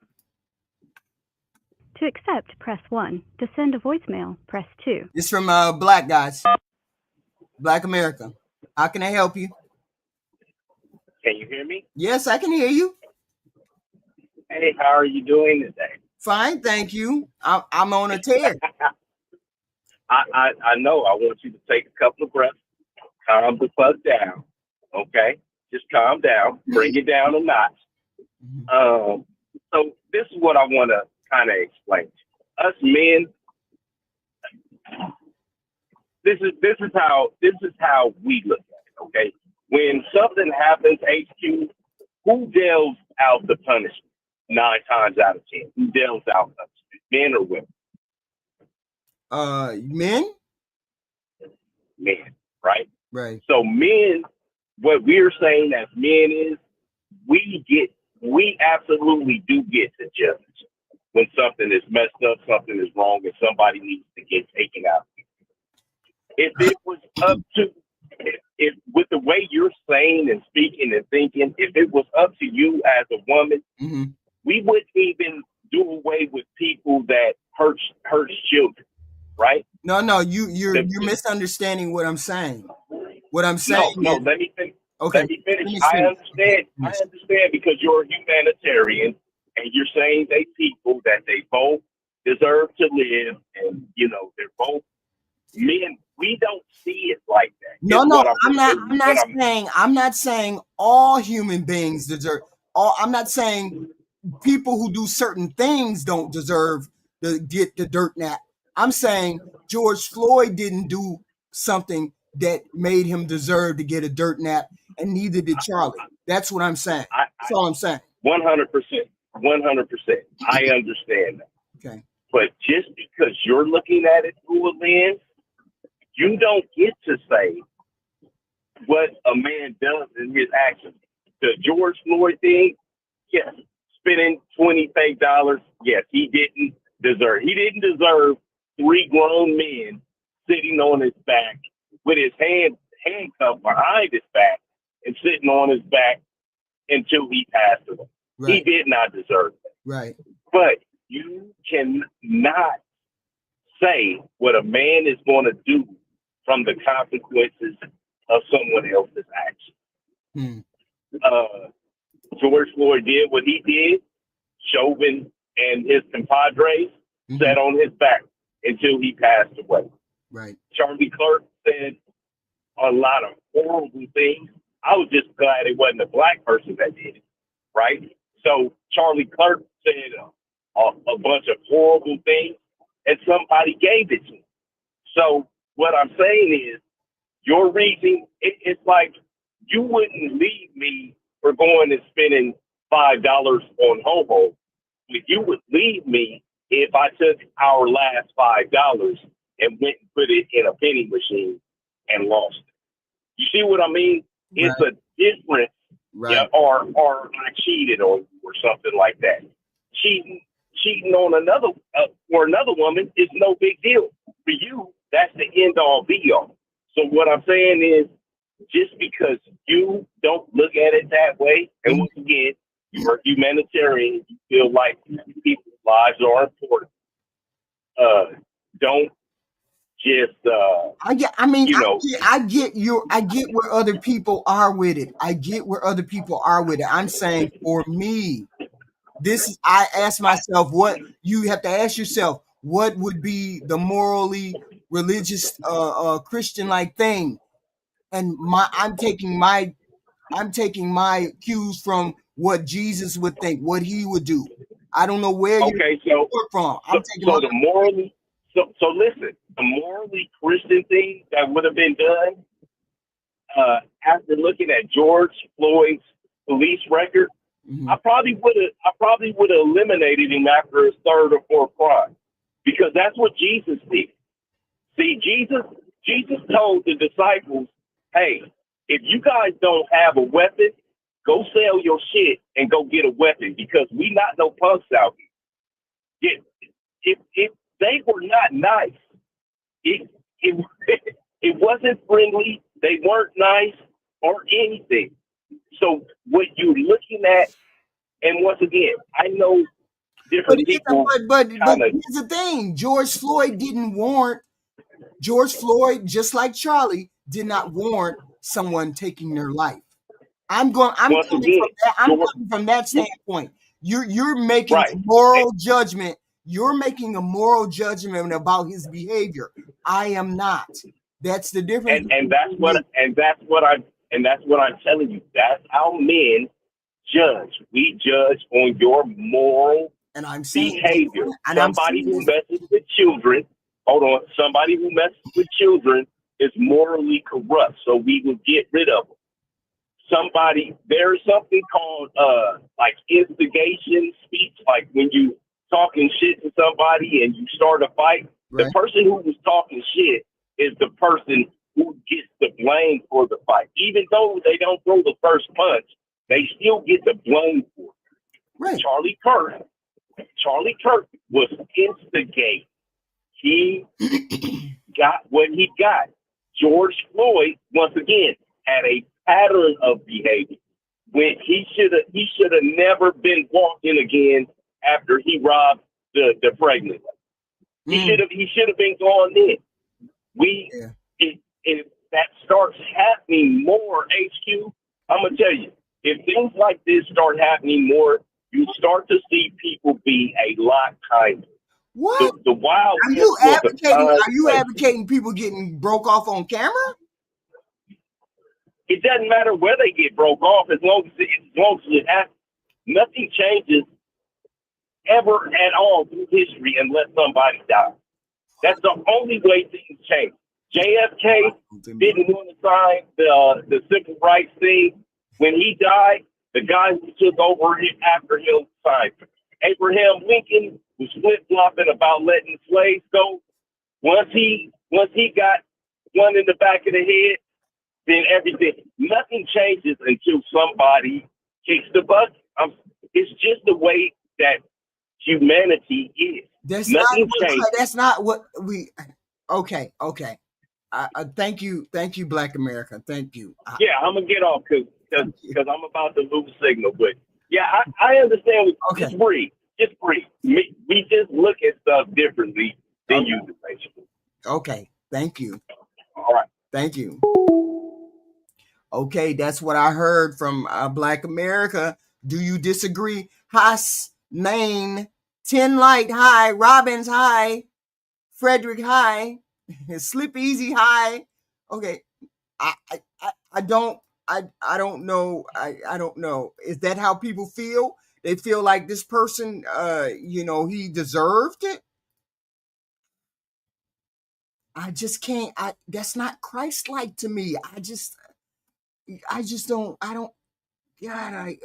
To accept, press 1. To send a voicemail, press 2. It's from Black guys. Black America. How can I help you? Can you hear me? Yes, I can hear you. Hey, how are you doing today? Fine, thank you. I'm on a tear. I know. I want you to take a couple of breaths, calm the fuck down, okay? Just calm down, bring it down a notch. So this is what I want to kind of explain. Us men, this is how we look at it. Okay, when something happens, HQ, who deals out the punishment 9 times out of 10? Who deals out punishment, men or women? Men. Men, right? Right. So men, what we're saying as men is we absolutely do get to judge when something is messed up, something is wrong, and somebody needs to get taken out. If it was up to, if with the way you're saying and speaking and thinking, if it was up to you as a woman, we wouldn't even do away with people that hurts children, right? No, you're misunderstanding what I'm saying. What I'm saying. No, let me finish. Okay. Let me finish. I understand because you're a humanitarian and you're saying they people that they both deserve to live, and they're both men. We don't see it like that. No, I'm not saying all human beings deserve. I'm not saying people who do certain things don't deserve to get the dirt nap. I'm saying George Floyd didn't do something that made him deserve to get a dirt nap, and neither did Charlie. That's what I'm saying. That's all I'm saying. 100%. 100%. I understand that. Okay. But just because you're looking at it through a lens, you don't get to say what a man does in his actions. The George Floyd thing, yes, spending $20 fake, yes, he didn't deserve. He didn't deserve 3 grown men sitting on his back with his handcuffed behind his back and sitting on his back until he passed away. Right. He did not deserve that. Right. But you cannot say what a man is going to do from the consequences of someone else's action. George Floyd did what he did. Chauvin and his compadres sat on his back until he passed away. Right. Charlie Kirk said a lot of horrible things. I was just glad it wasn't a black person that did it, right? So Charlie Kirk said a bunch of horrible things, and somebody gave it to him. So what I'm saying is, your reason, it's like you wouldn't leave me for going and spending $5 on hobo, but you would leave me if I took our last $5 and went and put it in a penny machine and lost it. You see what I mean? It's a difference, or I cheated on you or something like that. Cheating on another woman is no big deal. For you, that's the end all be all. So what I'm saying is, just because you don't look at it that way, and once again, you're a humanitarian, you feel like people's lives are important. Don't just I get where other people are with it. I'm saying for me, I ask myself, what you have to ask yourself, what would be the morally religious Christian like thing? And I'm taking my cues from what Jesus would think, what he would do. I don't know where you're from. So listen, the morally Christian thing that would have been done after looking at George Floyd's police record, I probably would have eliminated him after his 3rd or 4th crime, because that's what Jesus did. See, Jesus told the disciples, "Hey, if you guys don't have a weapon, go sell your shit and go get a weapon, because we not no punks out here." If they were not nice, it wasn't friendly. They weren't nice or anything. So what you're looking at, and once again, I know different people. But here's the thing: George Floyd, just like Charlie, did not warrant someone taking their life. I'm coming from that standpoint. You're making a moral judgment. You're making a moral judgment about his behavior. I am not. That's the difference. And that's what And that's what I'm telling you. That's how men judge. We judge on your moral And I'm seeing behavior. and Somebody who messes with children, hold on, somebody who messes with children is morally corrupt. So we will get rid of them. There's something called like instigation speech, like when you talking shit to somebody and you start a fight. Right. The person who was talking shit is the person who gets the blame for the fight. Even though they don't throw the first punch, they still get the blame for it. Right. Charlie Kirk was instigated. He got what he got. George Floyd, once again, had a pattern of behavior when he should have never been walking again after he robbed the pregnant lady. He should have been gone then. If that starts happening more, HQ, I'm gonna tell you, if things like this start happening more, you start to see people be a lot kinder. What? The wild. Are you advocating people getting broke off on camera? It doesn't matter where they get broke off as long as it happens. Nothing changes ever at all through history unless somebody dies. That's the only way things change. JFK didn't want to sign the civil rights thing. When he died, the guy who took over after him signed. Abraham Lincoln was flip-flopping about letting slaves go. Once he got one in the back of the head, then nothing changes until somebody kicks the bucket. It's just the way that humanity is. That's not what we. Okay. Thank you, Black America. Thank you. Yeah, I'm gonna get off because I'm about to lose signal. But yeah, I understand. Okay. Just breathe. We just look at stuff differently than you do, basically. Okay. Thank you. All right. Thank you. Okay, that's what I heard from Black America. Do you disagree? Haas, Nain, 10 Light, hi. Robbins, hi. Frederick, hi. Slip Easy, hi. Okay, I don't know. I don't know. Is that how people feel? They feel like this person, he deserved it. I just can't. That's not Christ-like to me. I just don't. God,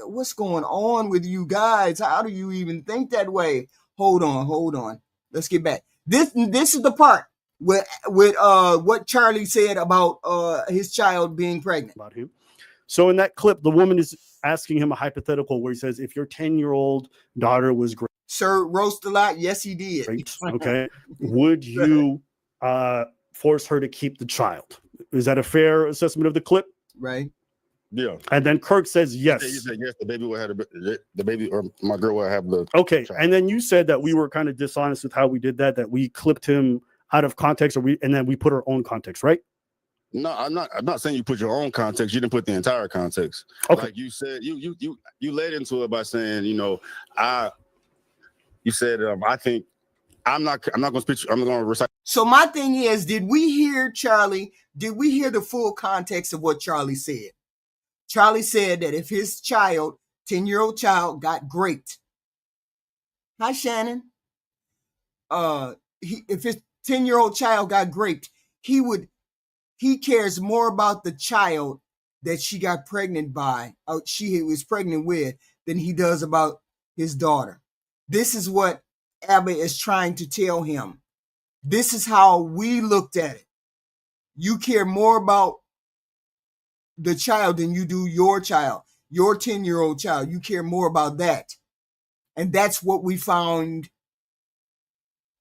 what's going on with you guys? How do you even think that way? Hold on. Let's get back. This is the part with what Charlie said about his child being pregnant. About him. So in that clip, the woman is asking him a hypothetical where he says, if your 10-year-old daughter was great. Sir roast a lot. Yes, he did. Great. Okay. Would you force her to keep the child? Is that a fair assessment of the clip? Right. Yeah. And then Kirk says yes. He said yes, the baby will have the baby, or my girl will have the okay. child. And then you said that we were kind of dishonest with how we did that we clipped him out of context, and then we put our own context, right? No, I'm not saying you put your own context. You didn't put the entire context. Okay. Like you said, you led into it by saying, I think I'm not going to speak. I'm going to recite. So my thing is, did we hear Charlie? Did we hear the full context of what Charlie said? Charlie said that if his 10-year-old child got raped. Hi, Shannon. If his 10-year-old child got raped, he cares more about the child that she got pregnant by, she was pregnant with, than he does about his daughter. This is what Abba is trying to tell him. This is how we looked at it. You care more about the child than you do your child, your 10-year-old child. You care more about that. And that's what we found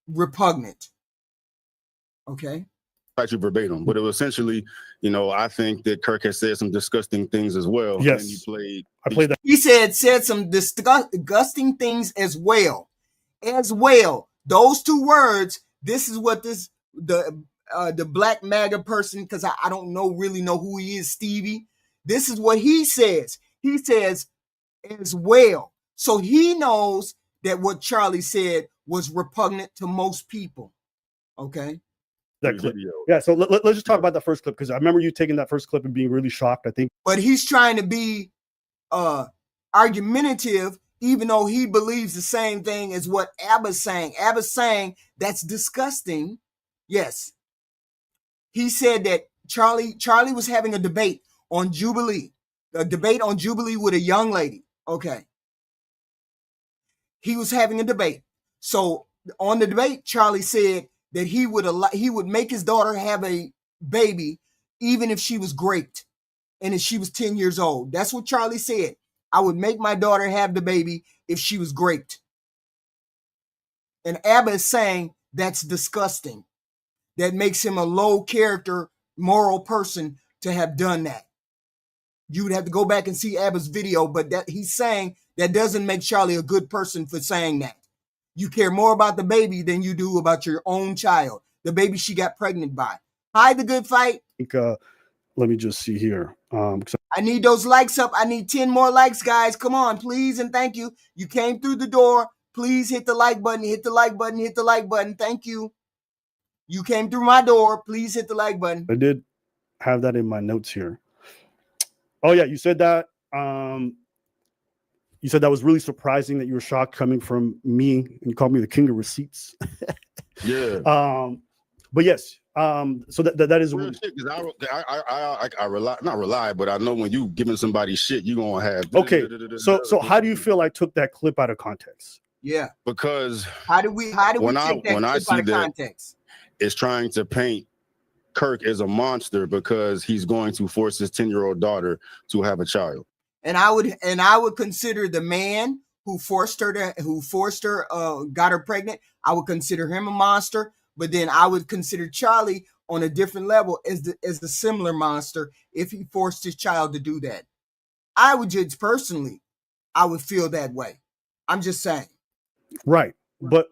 repugnant. Okay. You verbatim, but it was essentially, I think that Kirk has said some disgusting things as well. Yes. And I played that. He said some disgusting things as well. Those two words, this is what the Black MAGA person, because I don't really know who he is, Stevie. This is what he says. He says as well. So he knows that what Charlie said was repugnant to most people. Okay. that clip. Video. Yeah, so let's just talk about that first clip, because I remember you taking that first clip and being really shocked, I think. But he's trying to be argumentative, even though he believes the same thing as what Abba's saying. Abba's saying that's disgusting. Yes. He said that Charlie was having a debate on Jubilee with a young lady. Okay. He was having a debate. So on the debate, Charlie said that he would make his daughter have a baby even if she was raped and if she was 10 years old. That's what Charlie said. I would make my daughter have the baby if she was raped. And Abba is saying that's disgusting. That makes him a low character, moral person to have done that. You would have to go back and see Abba's video, but that he's saying that doesn't make Charlie a good person for saying that. You care more about the baby than you do about your own child, the baby she got pregnant by. Hi, The Good Fight. Let me just see here. I need those likes up. I need 10 more likes, guys. Come on, please, and thank you. You came through the door. Please hit the like button, hit the like button, hit the like button. Thank you. You came through my door. Please hit the like button. I did have that in my notes here. Oh, yeah, you said that. You said that was really surprising that you were shocked coming from me, and you called me the king of receipts. Yeah. But yes, so that is real shit, because I rely, but I know when you giving somebody shit, you gonna have. Okay. So how do you feel I took that clip out of context? Yeah. Because how do we take that clip out of context? It's trying to paint Kirk as a monster because he's going to force his 10-year-old daughter to have a child. And I would consider the man who got her pregnant. I would consider him a monster, but then I would consider Charlie on a different level as the similar monster if he forced his child to do that. I would judge personally. I would feel that way. I'm just saying. Right, but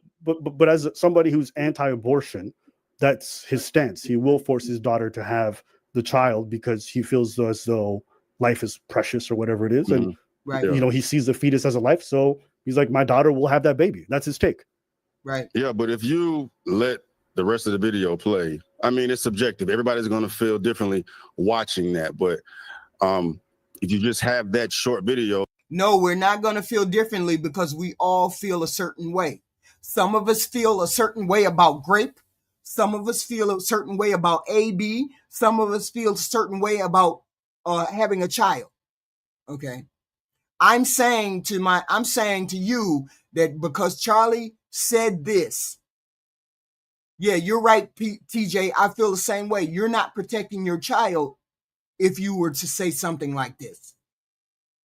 as somebody who's anti-abortion, that's his stance. He will force his daughter to have the child because he feels as though life is precious or whatever it is. Mm-hmm. And, right. You know, he sees the fetus as a life. So he's like, my daughter will have that baby. That's his take. Right. Yeah. But if you let the rest of the video play, I mean, it's subjective. Everybody's going to feel differently watching that. But if you just have that short video. No, we're not going to feel differently because we all feel a certain way. Some of us feel a certain way about grape. Some of us feel a certain way about AB. Some of us feel a certain way about having a child. Okay. I'm saying to you that because Charlie said this, yeah, you're right, TJ. I feel the same way. You're not protecting your child if you were to say something like this.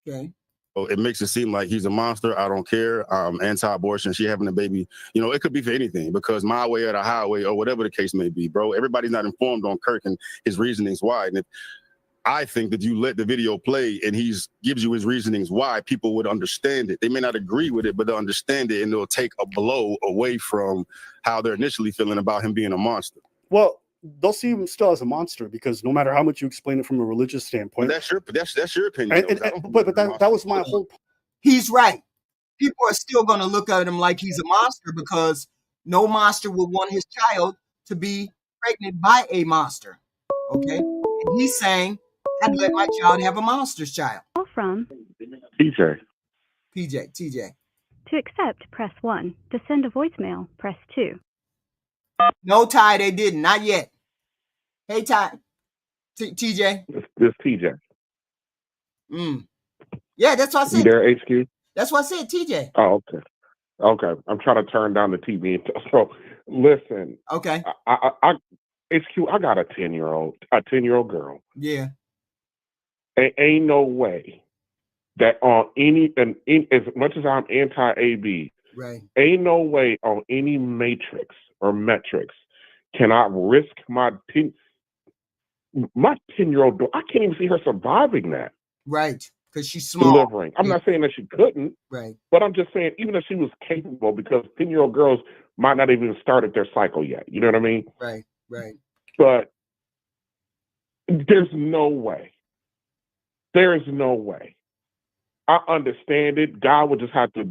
Okay. It makes it seem like he's a monster. I don't care. Anti-abortion. She having a baby. You know, it could be for anything because my way or the highway or whatever the case may be, bro. Everybody's not informed on Kirk and his reasonings why. And if I think that you let the video play and gives you his reasonings why, people would understand it. They may not agree with it, but they'll understand it and they'll take a blow away from how they're initially feeling about him being a monster. Well, they'll see him still as a monster because no matter how much you explain it from a religious standpoint, that's your opinion. But that was my whole. He's right. People are still going to look at him like he's a monster because no monster would want his child to be pregnant by a monster. Okay, and he's saying, "I'd let my child have a monster's child." From TJ. TJ. To accept, press 1. To send a voicemail, press 2. No, Ty, they didn't. Not yet. Hey, Ty. TJ. This TJ. Yeah, that's what I said. You there, HQ? That's what I said, TJ. Oh, okay. Okay. I'm trying to turn down the TV. So, listen. Okay. I HQ, I got a 10-year-old girl. Yeah. Ain't no way that on as much as I'm anti-AB, right? Ain't no way on any matrix or metrics can I risk my 10-year-old daughter. I can't even see her surviving that. Right, because she's small. Delivering. I'm not saying that she couldn't. Right. But I'm just saying, even if she was capable, because 10-year-old girls might not even started their cycle yet. You know what I mean? Right. But there's no way. There is no way. I understand it. God would just have to.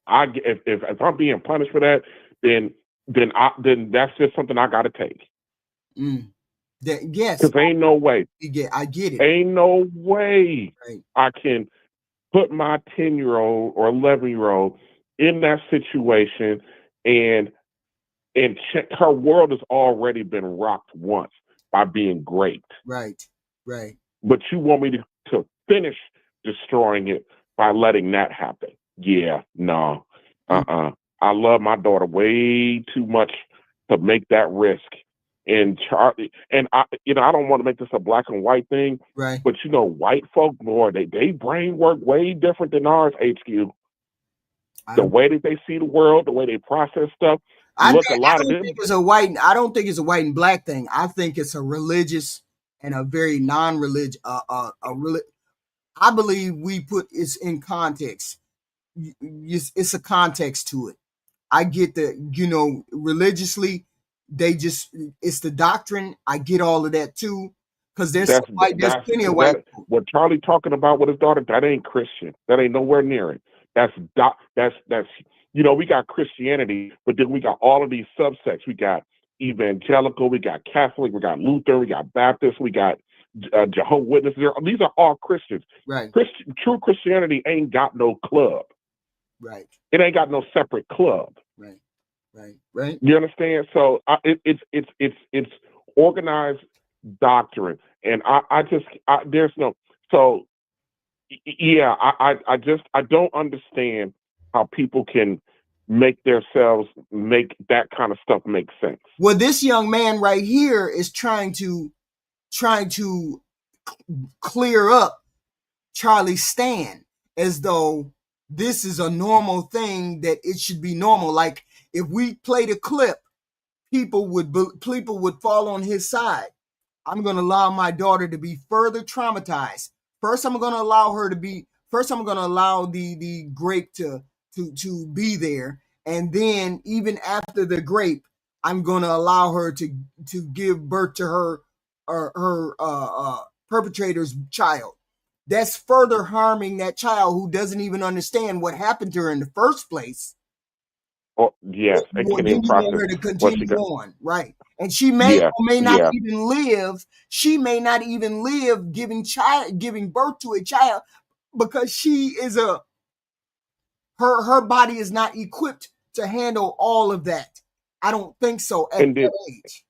If I'm being punished for that, then that's just something I got to take. Yes, Because ain't no way, I get it. ain't no way Right. I can put my 10-year-old or 11-year-old in that situation and her world has already been rocked once by being great. Right. Right. But you want me to finish destroying it by letting that happen. Yeah, no. I love my daughter way too much to make that risk. And Charlie, and I don't want to make this a black and white thing, Right. but white folk, boy, they brain work way different than ours, HQ. The way that they see the world, the way they process stuff. I Look, a lot of don't them. think it's a white. I don't think it's a white and black thing. I think it's a religious and a very non-religious. I believe we put it's in context. It's a context to it. I get that, religiously, it's the doctrine. I get all of that too, because there's plenty of white people. What Charlie talking about with his daughter. That ain't Christian. That ain't nowhere near it. That's we got Christianity, but then we got all of these subsects. We got evangelical, we got Catholic, we got Lutheran, we got Baptist, we got Jehovah's Witnesses. These are all Christians. Right. True Christianity ain't got no club. Right. It ain't got no separate club. Right. Right. Right. You understand? So it's organized doctrine, and there's no. So yeah, I don't understand how people can make that kind of stuff make sense. Well, this young man right here is trying to clear up Charlie's stand as though this is a normal thing, that it should be normal. Like if we played a clip, people would fall on his side. I'm going to allow my daughter to be further traumatized. First, I'm going to allow the grape to be there, and then even after the grape, I'm going to allow her to give birth to her perpetrator's child. That's further harming that child who doesn't even understand what happened to her in the first place. Oh, yes, and Then you want her to continue on, right? And she may or may not even live. She may not even live giving birth to a child, because she is her body is not equipped to handle all of that. I don't think so at that age.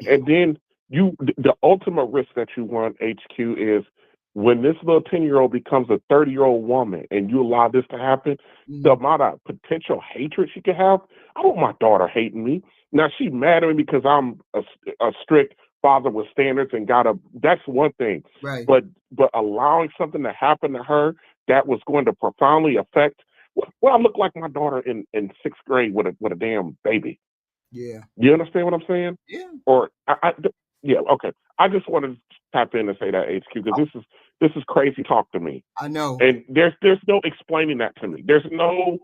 And then the ultimate risk that you run, HQ, is when this little 10-year-old becomes a 30-year-old woman and you allow this to happen, the amount of potential hatred she could have. I don't want my daughter hating me. Now, she's mad at me because I'm a strict father with standards and that's one thing. Right. But allowing something to happen to her that was going to profoundly affect, I look like my daughter in 6th grade with a damn baby. Yeah. You understand what I'm saying? Yeah. Or yeah, okay. I just wanted to tap in and say that, HQ, because this is crazy talk to me. I know. And there's no explaining that to me. There's no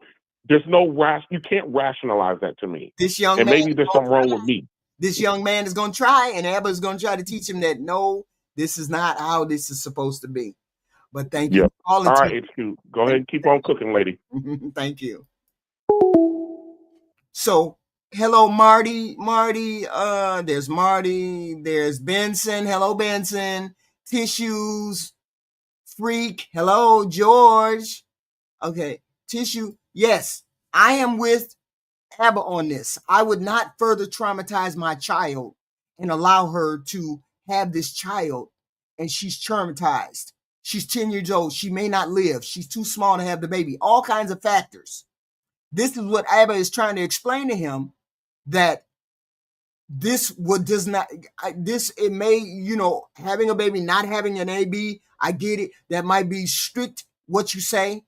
you can't rationalize that to me. This young and man, maybe there's something wrong with me. This young man is going to try, and Abba's going to try to teach him that no, this is not how this is supposed to be. But thank you. All right, HQ. Go ahead and keep on cooking, lady. Thank you. So, hello, Marty. There's Marty. There's Benson. Hello, Benson. Tissues. Freak. Hello, George. Okay. Tissue. Yes, I am with Abba on this. I would not further traumatize my child and allow her to have this child, and she's traumatized. She's 10 years old. She may not live. She's too small to have the baby. All kinds of factors. This is what Abba is trying to explain to him, that it may, having a baby, not having an AB, I get it. That might be strict what you say,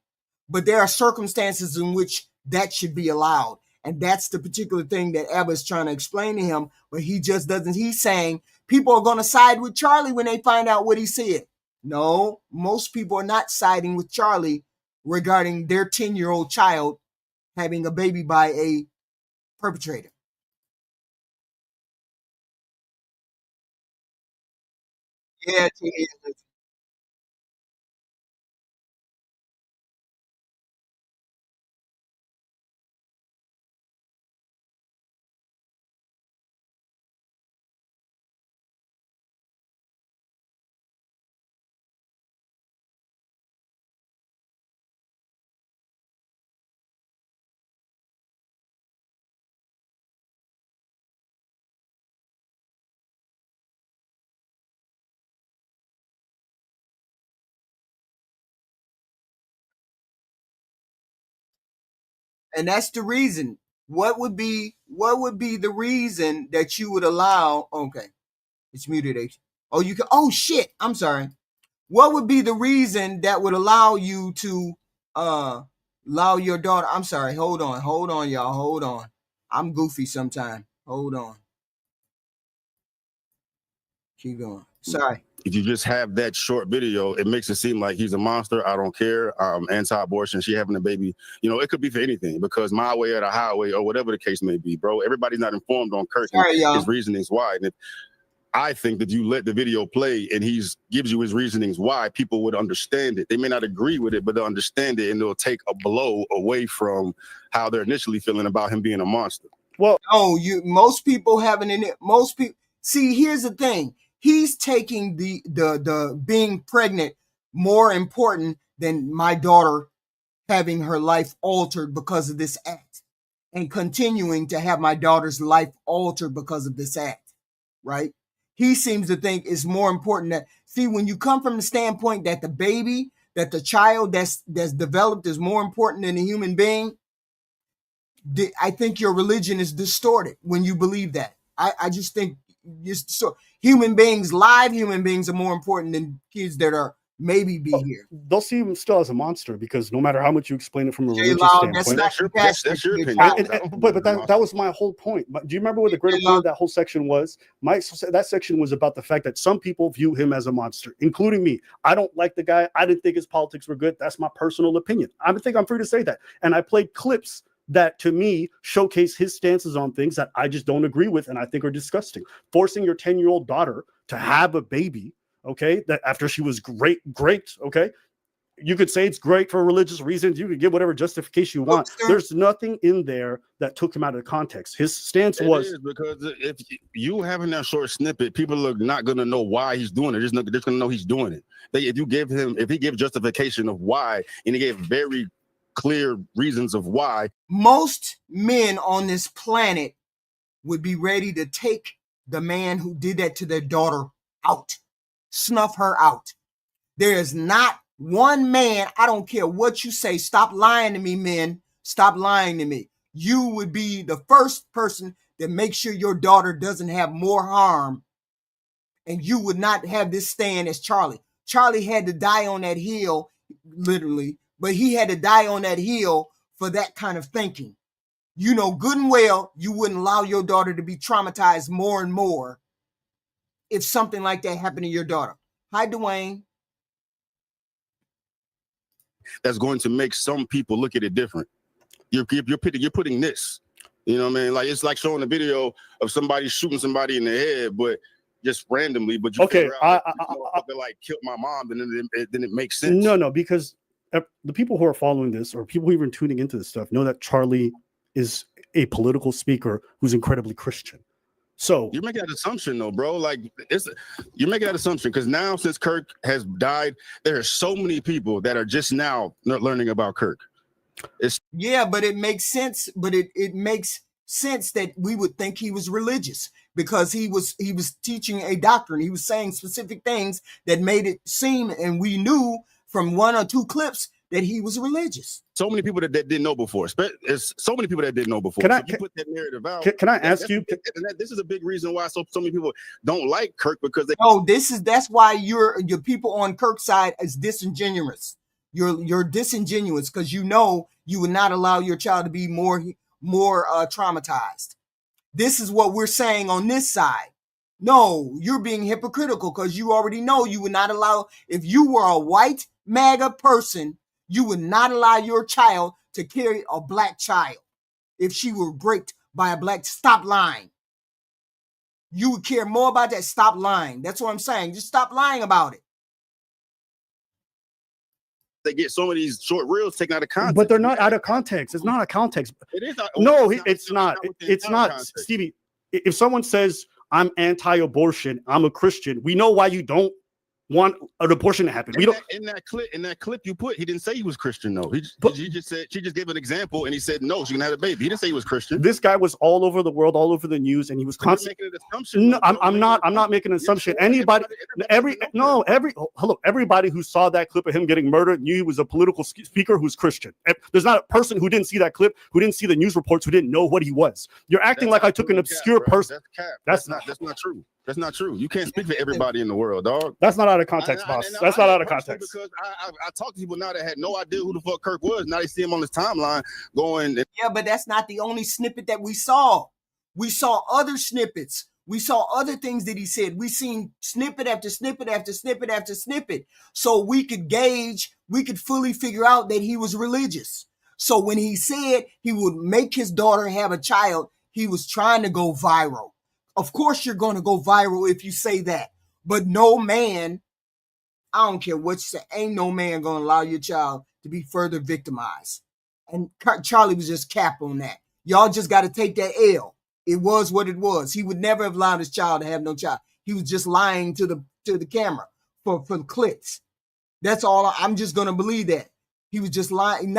but there are circumstances in which that should be allowed. And that's the particular thing that Abba is trying to explain to him, but he just doesn't. He's saying people are going to side with Charlie when they find out what he said. No, most people are not siding with Charlie regarding their 10-year-old child having a baby by a perpetrator. Yeah, And that's the reason. What would be the reason that you would allow? Okay, it's muted. Oh, you can. Oh shit! I'm sorry. What would be the reason that would allow you to allow your daughter? I'm sorry. Hold on, y'all. Hold on. I'm goofy sometimes. Hold on. Keep going. Sorry. If you just have that short video, it makes it seem like he's a monster. I don't care. Anti-abortion. She having a baby. You know, it could be for anything because my way or the highway or whatever the case may be, bro. Everybody's not informed on Kirk and his reasonings why. And I think that you let the video play and gives you his reasonings why, people would understand it. They may not agree with it, but they'll understand it and they'll take a blow away from how they're initially feeling about him being a monster. Well, no, most people haven't in it. Most people see, here's the thing. He's taking the being pregnant more important than my daughter having her life altered because of this act and continuing to have my daughter's life altered because of this act, right? He seems to think it's more important that, see, when you come from the standpoint that the baby, that the child that's developed is more important than a human being, I think your religion is distorted when you believe that. I just think human beings, live human beings are more important than kids that are maybe here. They'll see him still as a monster because no matter how much you explain it from a religious standpoint, that's your opinion. But that was my whole point. But do you remember what the greater point of that whole section was? That section was about the fact that some people view him as a monster, including me. I don't like the guy. I didn't think his politics were good. That's my personal opinion. I think I'm free to say that. And I played clips that to me showcase his stances on things that I just don't agree with and I think are disgusting. Forcing your 10-year-old daughter to have a baby, okay, that after she was great, okay, you could say it's great for religious reasons. You could give whatever justification you want. There's nothing in there that took him out of context. His stance was because if you having that short snippet, people are not going to know why he's doing it. They're just going to know he's doing it. If he gives justification of why, and he gave very clear reasons of why, most men on this planet would be ready to take the man who did that to their daughter out, snuff her out. There is not one man, I don't care what you say, stop lying to me, men, stop lying to me. You would be the first person that makes sure your daughter doesn't have more harm, and you would not have this stand as Charlie. Charlie had to die on that hill, literally, but he had to die on that hill for that kind of thinking. You know good and well you wouldn't allow your daughter to be traumatized more and more if something like that happened to your daughter. Hi, Dwayne. That's going to make some people look at it different. You're putting this, you know what I mean? Like, it's like showing a video of somebody shooting somebody in the head, but just randomly. But you okay, I like killed my mom, then it makes sense. No, because the people who are following this or people even tuning into this stuff know that Charlie is a political speaker who's incredibly Christian. So you're making that assumption though, bro. Like you're making that assumption because now since Kirk has died, there are so many people that are just now learning about Kirk. But it makes sense. But it makes sense that we would think he was religious because he was teaching a doctrine. He was saying specific things that made it seem, and we knew from one or two clips that he was religious. So many people that didn't know before. It's so many people that didn't know before. You put that narrative out. Can I ask you? This is a big reason why so many people don't like Kirk because they. No, that's why your people on Kirk's side is disingenuous. You're disingenuous because you know you would not allow your child to be more traumatized. This is what we're saying on this side. No, you're being hypocritical because you already know you would not allow, if you were a white MAGA person, you would not allow your child to carry a black child. If she were raped by a black, stop lying. You would care more about that. Stop lying. That's what I'm saying. Just stop lying about it. They get some of these short reels taken out of context. But they're not out of context. It's not out of context. It is. No, it's not. It's not. Stevie, if someone says, I'm anti-abortion, I'm a Christian, we know why you don't want an abortion to happen. In that clip you put, he didn't say he was Christian though. He just said, she just gave an example and he said no, she can have a baby. He didn't say he was Christian. This guy was all over the world, all over the news, and he was constantly making an assumption. No, I'm not making an assumption. Everybody who saw that clip of him getting murdered knew he was a political speaker who's Christian. There's not a person who didn't see that clip, who didn't see the news reports, who didn't know what he was. You're acting like I took an obscure person. That's not true. That's not true. You can't speak for everybody in the world, dog. That's not out of context, boss. That's not out of context. Because I talk to people now that had no idea who the fuck Kirk was. Now they see him on his timeline going. Yeah, but that's not the only snippet that we saw. We saw other snippets. We saw other things that he said. We seen snippet after snippet after snippet after snippet. So we could gauge, we could fully figure out that he was religious. So when he said he would make his daughter have a child, he was trying to go viral. Of course you're going to go viral if you say that. But no man, I don't care what you say, ain't no man going to allow your child to be further victimized. And Charlie was just cap on that. Y'all just got to take that L. It was what it was. He would never have allowed his child to have no child. He was just lying to the camera for the clicks. That's all. I'm just going to believe that. He was just lying.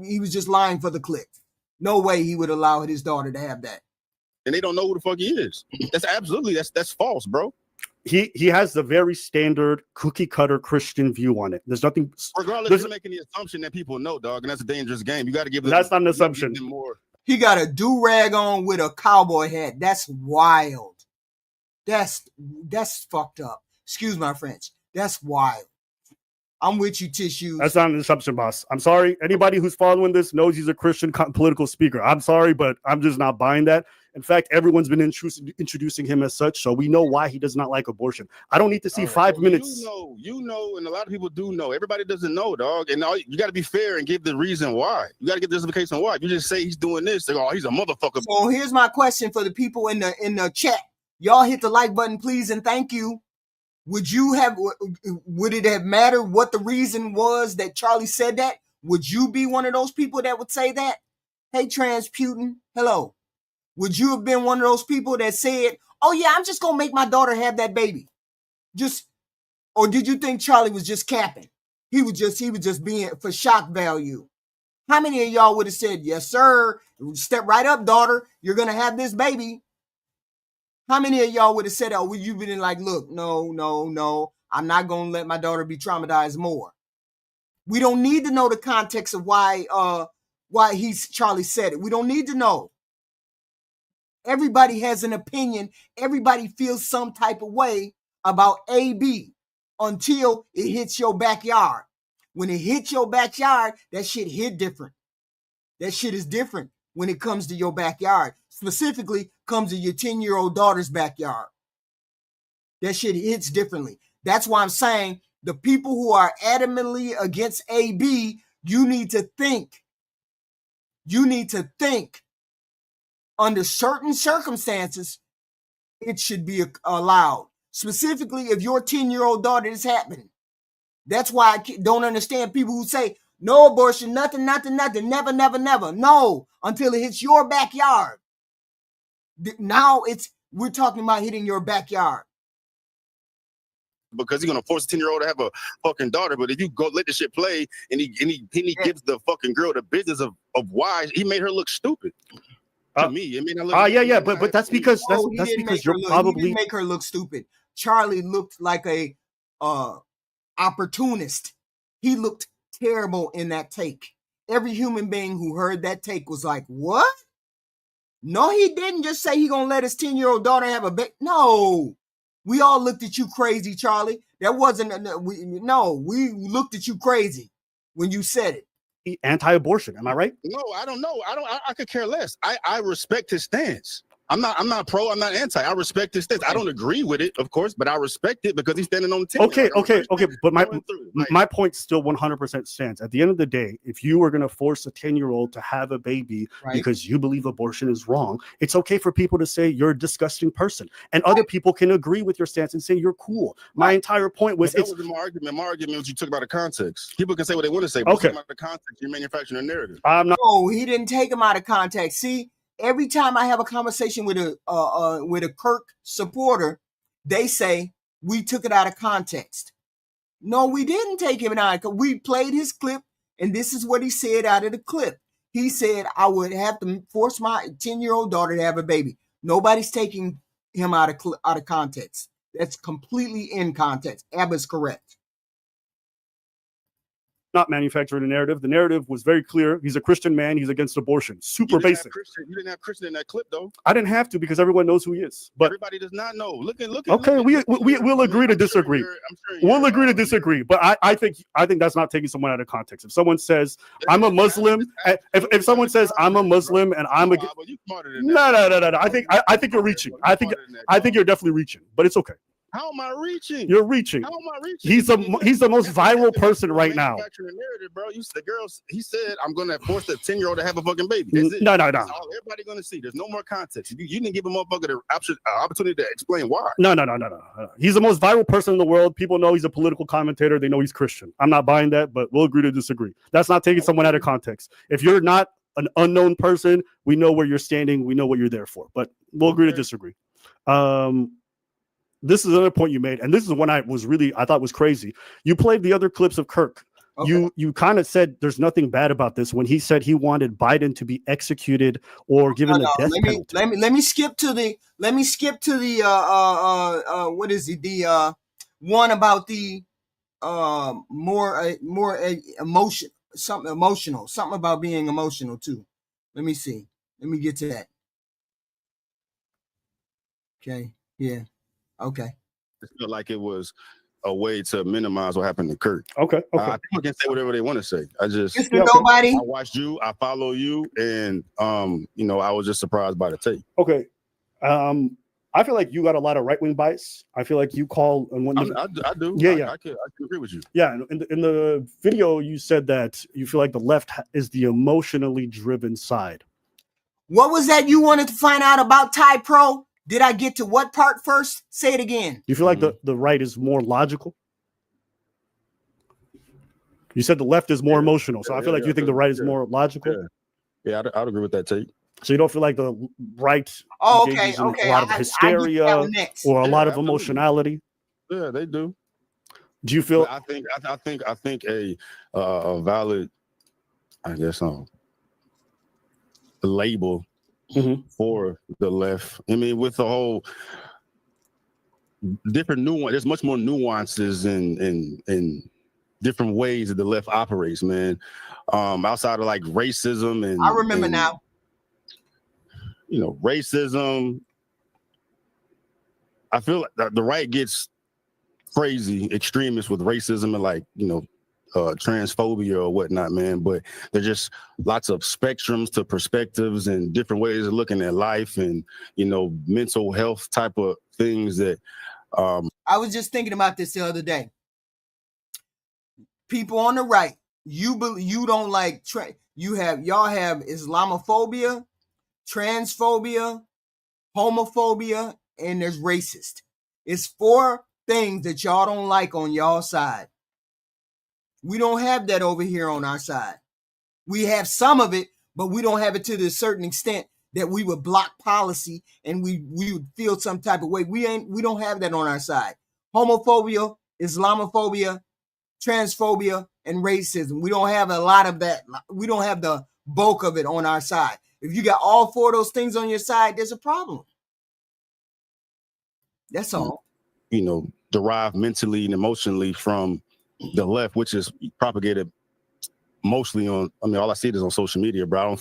He was just lying for the clicks. No way he would allow his daughter to have that. And they don't know who the fuck he is. That's false, bro. He has the very standard cookie cutter Christian view on it. There's nothing. Regardless, you're making the assumption that people know, dog, and that's a dangerous game. You got to give them. That's not an assumption. He got a do-rag on with a cowboy hat. That's wild. That's fucked up. Excuse my French. That's wild. I'm with you, Tissues. That's not an assumption, boss. I'm sorry. Anybody who's following this knows he's a Christian political speaker. I'm sorry, but I'm just not buying that. In fact, everyone's been introducing him as such, so we know why he does not like abortion. I don't need to see 5 minutes. You know, and a lot of people do know. Everybody doesn't know, dog. And you got to be fair and give the reason why. You got to get the justification why. If you just say he's doing this, they go, oh, he's a motherfucker. So here's my question for the people in the chat. Y'all hit the like button, please, and thank you. Would it have mattered what the reason was that Charlie said that? Would you be one of those people that would say that? Hey, Transputin, hello. Would you have been one of those people that said, oh yeah, I'm just going to make my daughter have that baby? Or did you think Charlie was just capping? He was just being for shock value. How many of y'all would have said, yes, sir, step right up, daughter, you're going to have this baby? How many of y'all would have said, oh, would you been like, look, no, I'm not going to let my daughter be traumatized more. We don't need to know the context of why Charlie said it. We don't need to know. Everybody has an opinion. Everybody feels some type of way about AB until it hits your backyard. When it hits your backyard, that shit hit different. That shit is different when it comes to your backyard. Specifically, comes to your 10-year-old daughter's backyard. That shit hits differently. That's why I'm saying the people who are adamantly against AB, you need to think. You need to think. Under certain circumstances, it should be allowed. Specifically, if your 10-year-old daughter is happening. That's why I don't understand people who say, no abortion, nothing, never. No, until it hits your backyard. Now we're talking about hitting your backyard. Because he's gonna force a 10-year-old to have a fucking daughter. But if you go let the shit play and he gives the fucking girl the business of why he made her look stupid. To me, I mean, but that's because that's because you're probably he didn't make her look stupid. Charlie looked like a opportunist. He looked terrible in that take. Every human being who heard that take was like, what? No, he didn't just say he gonna let his 10-year-old daughter have a baby. No, we all looked at you crazy, Charlie. That wasn't we looked at you crazy when you said it. Anti-abortion, am I right? No, I don't know. I could care less. I respect his stance. I'm not pro, I'm not anti. I respect his stance. I don't agree with it, of course, but I respect it because he's standing on the team. Okay. But my point still 100% stands. At the end of the day, if you are going to force a 10-year-old to have a baby because you believe abortion is wrong, it's okay for people to say you're a disgusting person. And other people can agree with your stance and say you're cool. My entire point was... That wasn't my argument. My argument was you took about the context. People can say what they want to say, but okay. Out of the context, you're manufacturing a narrative. No, he didn't take him out of context. See? Every time I have a conversation with a Kirk supporter, they say we took it out of context. No, we didn't take him out. We played his clip, and this is what he said out of the clip. He said, I would have to force my 10-year-old daughter to have a baby. Nobody's taking him out of context. That's completely in context. Abba's correct. Not manufacturing a narrative. The narrative was very clear. He's a Christian man. He's against abortion. Super basic. You didn't have Christian in that clip, though. I didn't have to because everyone knows who he is. But everybody does not know. Look. Okay, we'll agree to disagree. We'll agree to disagree. But I think that's not taking someone out of context. If someone says I'm a Muslim, if someone says I'm a Muslim and I'm a no. I think you're reaching. I think you're definitely reaching. But it's okay. How am I reaching? You're reaching. How am I reaching? He's the most viral person right now. Narrative, bro. The girls. He said, "I'm going to force the 10-year-old to have a fucking baby." That's it. No. That's all everybody going to see. There's no more context. You didn't give a motherfucker the opportunity to explain why. No. He's the most viral person in the world. People know he's a political commentator. They know he's Christian. I'm not buying that, but we'll agree to disagree. That's not taking someone out of context. If you're not an unknown person, we know where you're standing. We know what you're there for. But we'll agree to disagree. This is another point you made, and this is one I thought was crazy. You played the other clips of Kirk. Okay. You kind of said there's nothing bad about this when he said he wanted Biden to be executed or given the death penalty. Let me skip to the what is it? The one about the more emotion, something about being emotional too. Let me see. Let me get to that. Okay. Yeah. Okay. It felt like it was a way to minimize what happened to Kurt. Okay. People can say whatever they want to say. Nobody. I watched you. I follow you, and I was just surprised by the tape. Okay. I feel like you got a lot of right-wing bias. I feel like you call and when I do. Yeah. I can agree with you. Yeah. In the video, you said that you feel like the left is the emotionally driven side. What was that you wanted to find out about Tate Pro? Did I get to what part first? Say it again. You feel like the right is more logical? You said the left is more emotional, so I feel like you think the right is more logical. Yeah, I'd agree with that take. So you don't feel like the right engages in a lot of hysteria or a lot of emotionality? Yeah, they do. Do you feel? I think a valid, I guess, label. Mm-hmm. For the left, I mean, with the whole different nuance, there's much more nuances and different ways that the left operates, man. Outside of like racism and I remember now. Racism. I feel like the right gets crazy, extremist with racism and like transphobia or whatnot, man. But there's just lots of spectrums to perspectives and different ways of looking at life and mental health type of things that I was just thinking about this the other day. People on the right, you don't like y'all have Islamophobia, transphobia, homophobia, and there's racist. It's 4 things that y'all don't like on y'all side. We don't have that over here on our side. We have some of it, but we don't have it to the certain extent that we would block policy and we would feel some type of way. We don't have that on our side. Homophobia, Islamophobia, transphobia, and racism. We don't have a lot of that. We don't have the bulk of it on our side. If you got all 4 of those things on your side, there's a problem. That's all. Derived mentally and emotionally from the left, which is propagated mostly on, all I see is on social media, bro.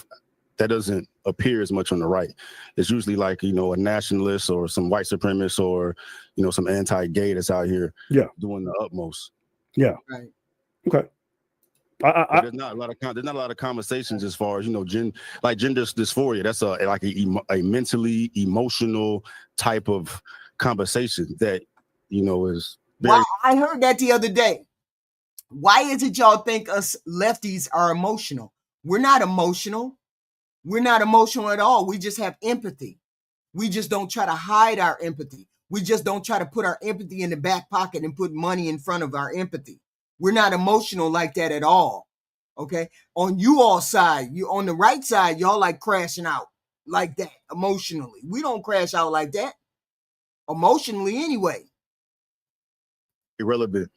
That doesn't appear as much on the right. It's usually like, a nationalist or some white supremacist or, some anti-gay that's out here doing the utmost. Yeah. Right. Okay. There's not a lot of conversations as far as, gender dysphoria. That's a mentally emotional type of conversation that, is very... Well, I heard that the other day. Why is it y'all think us lefties are emotional? We're not emotional. We're not emotional at all. We just have empathy. We just don't try to hide our empathy. We just don't try to put our empathy in the back pocket and put money in front of our empathy. We're not emotional like that at all. Okay? On you all side, on the right side, y'all like crashing out like that emotionally. We don't crash out like that emotionally anyway. Irrelevant.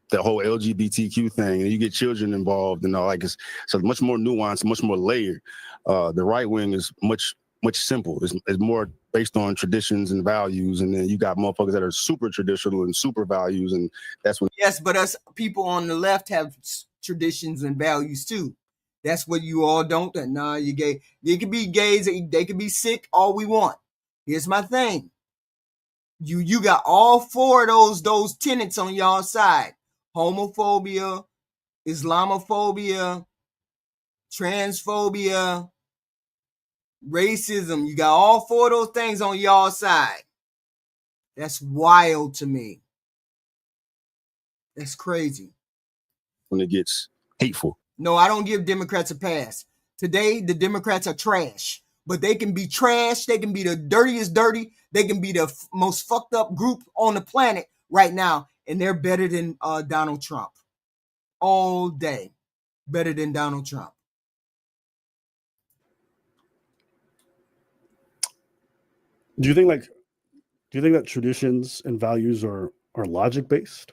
the whole LGBTQ thing, and you get children involved and all, like it's much more nuanced, much more layered. The right wing is much simple. It's more based on traditions and values, and then you got motherfuckers that are super traditional and super values, and that's when. Yes, but us people on the left have traditions and values too. That's what you all don't. Nah, you gay. They could be gays. They could be sick. All we want. Here's my thing. You got all four of those tenets on y'all side: homophobia, Islamophobia, transphobia, racism. You got all four of those things on y'all side. That's wild to me. That's crazy. When it gets hateful. No, I don't give Democrats a pass. Today, the Democrats are trash. But they can be trash. They can be the dirtiest dirty. They can be the most fucked up group on the planet right now. And they're better than Donald Trump. All day. Better than Donald Trump. Do you think that traditions and values are logic based?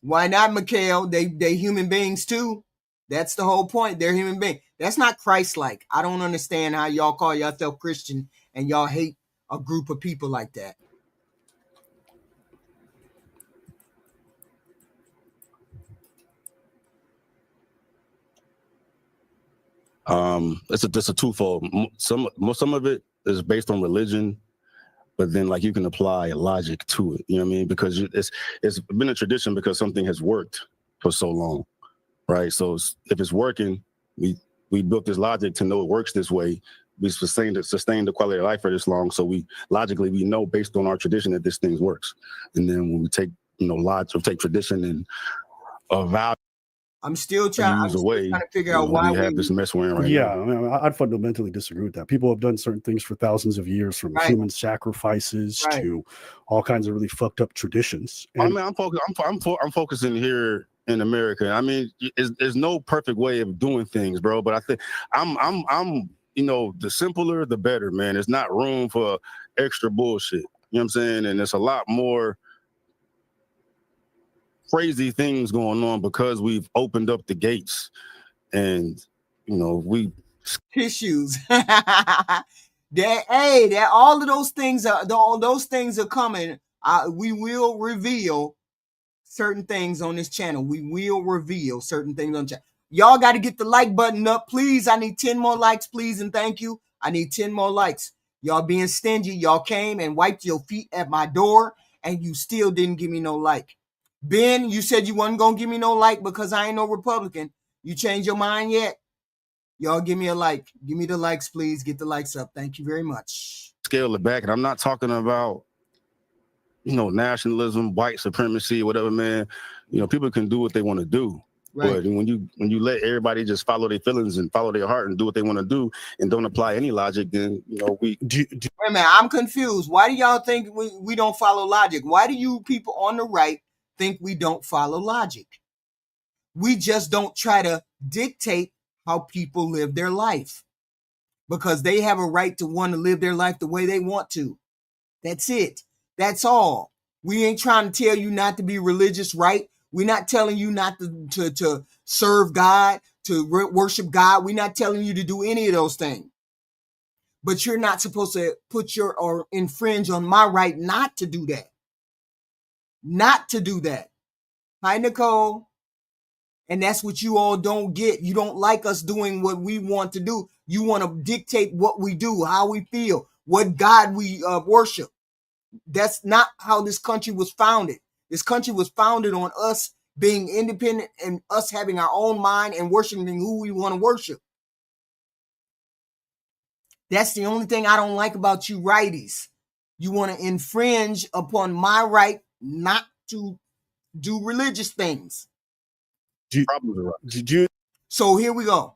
Why not, Mikhail? They human beings too. That's the whole point. They're human beings. That's not Christ-like. I don't understand how y'all call yourself Christian and y'all hate a group of people like that. It's a twofold. Some of it is based on religion, but then like you can apply logic to it. You know what I mean? Because it's been a tradition because something has worked for so long, right? So if it's working, we built this logic to know it works this way. We sustained the quality of life for this long, so we know based on our tradition that this thing works. And then when we take take tradition and value. I'm still trying to figure out why we have this mess we're in right now. Yeah, I mean, I'd fundamentally disagree with that. People have done certain things for thousands of years, from human sacrifices to all kinds of really fucked up traditions. And I'm focusing here in America. I mean, there's no perfect way of doing things, bro. But I think I'm the simpler, the better, man. There's not room for extra bullshit. You know what I'm saying? And there's a lot more crazy things going on because we've opened up the gates, and we tissues. that all of those things are coming. We will reveal certain things on this channel. We will reveal certain things on the channel. Y'all got to get the like button up, please. I need 10 more likes, please, and thank you. I need 10 more likes. Y'all being stingy. Y'all came and wiped your feet at my door, and you still didn't give me no like. Ben, you said you wasn't going to give me no like because I ain't no Republican. You changed your mind yet? Y'all give me a like. Give me the likes, please. Get the likes up. Thank you very much. Scale it back. And I'm not talking about, nationalism, white supremacy, whatever, man. People can do what they want to do. Right. But when you let everybody just follow their feelings and follow their heart and do what they want to do and don't apply any logic, then, Wait a minute. I'm confused. Why do y'all think we don't follow logic? Why do you people on the right think we don't follow logic? We just don't try to dictate how people live their life because they have a right to want to live their life the way they want to. That's it. That's all. We ain't trying to tell you not to be religious, right? We're not telling you not to serve God, to worship God. We're not telling you to do any of those things. But you're not supposed to or infringe on my right not to do that. Not to do that. Hi, Nicole. And that's what you all don't get. You don't like us doing what we want to do. You want to dictate what we do, how we feel, what God we worship. That's not how this country was founded. This country was founded on us being independent and us having our own mind and worshiping who we want to worship. That's the only thing I don't like about you righties. You want to infringe upon my right not to do religious things. So here we go.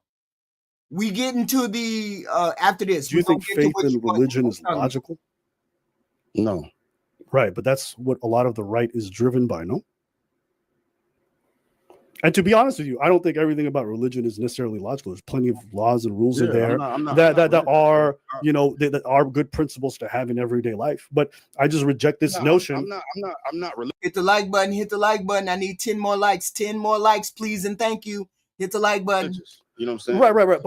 We get into the after this. Do you think faith in religion is logical? No. Right, but that's what a lot of the right is driven by, no? And to be honest with you, I don't think everything about religion is necessarily logical. There's plenty of laws and rules in there that are, you know, that are good principles to have in everyday life. But I just reject this notion. I'm not religious. Hit the like button. Hit the like button. I need 10 more likes. 10 more likes, please, and thank you. Hit the like button. You know what I'm saying? Right.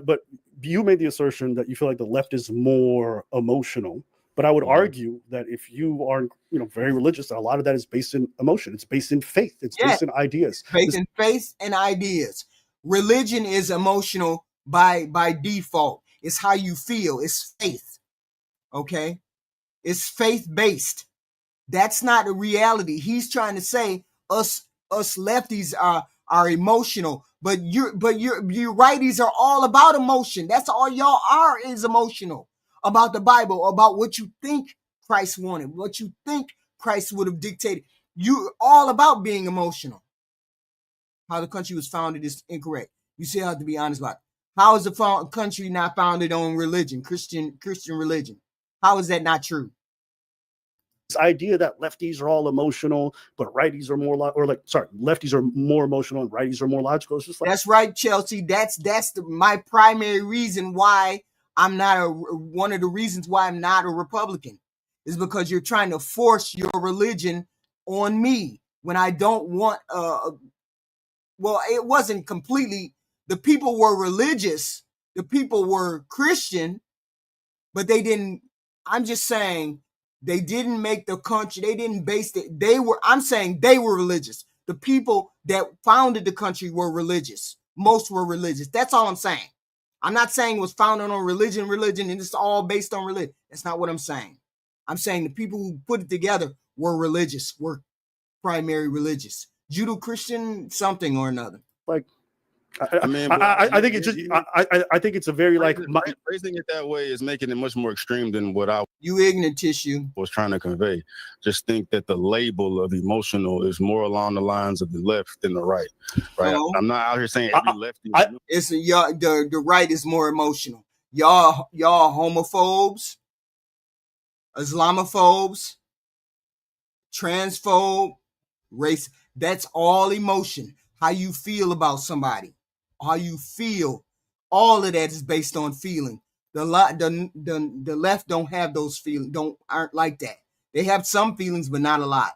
But you made the assertion that you feel like the left is more emotional. But I would argue that if you are, you know, very religious, a lot of that is based in emotion. It's based in faith. It's based in ideas. Based in faith and ideas. Religion is emotional by default. It's how you feel. It's faith. Okay? It's faith-based. That's not a reality. He's trying to say us lefties are emotional, but you righties are all about emotion. That's all y'all are, is emotional. About the Bible, about what you think Christ wanted, what you think Christ would have dictated. You're all about being emotional. How the country was founded is incorrect. You still have to be honest about it. How is the country not founded on religion, Christian religion? How is that not true? This idea that lefties are all emotional, but righties are more lefties are more emotional and righties are more logical. It's just like, that's right, Chelsea. That's my primary reason why I'm not one of the reasons why I'm not a Republican is because you're trying to force your religion on me when I don't want. Well, it wasn't completely. The people were religious. The people were Christian, but they didn't. I'm just saying they didn't make the country. They didn't base it. I'm saying they were religious. The people that founded the country were religious. Most were religious. That's all I'm saying. I'm not saying it was founded on religion, and it's all based on religion. That's not what I'm saying. I'm saying the people who put it together were religious, were primary religious. Judo-Christian something or another. Like, I think it's just I think it's a very phrasing it that way is making it much more extreme than what you ignorant tissue was trying to convey. Just think that the label of emotional is more along the lines of the left than the right. Right? No. I'm not out here saying every lefty. It's the right is more emotional. Y'all homophobes, Islamophobes, transphobe, race. That's all emotion. How you feel about somebody. How you feel, all of that is based on feeling. The left don't have those feelings, aren't like that. They have some feelings, but not a lot.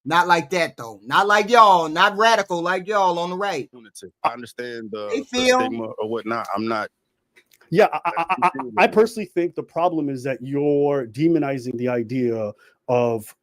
Not like that though. Not like y'all. Not radical like y'all on the right. I understand the stigma or whatnot. I'm not. Yeah, I personally think the problem is that you're demonizing the idea of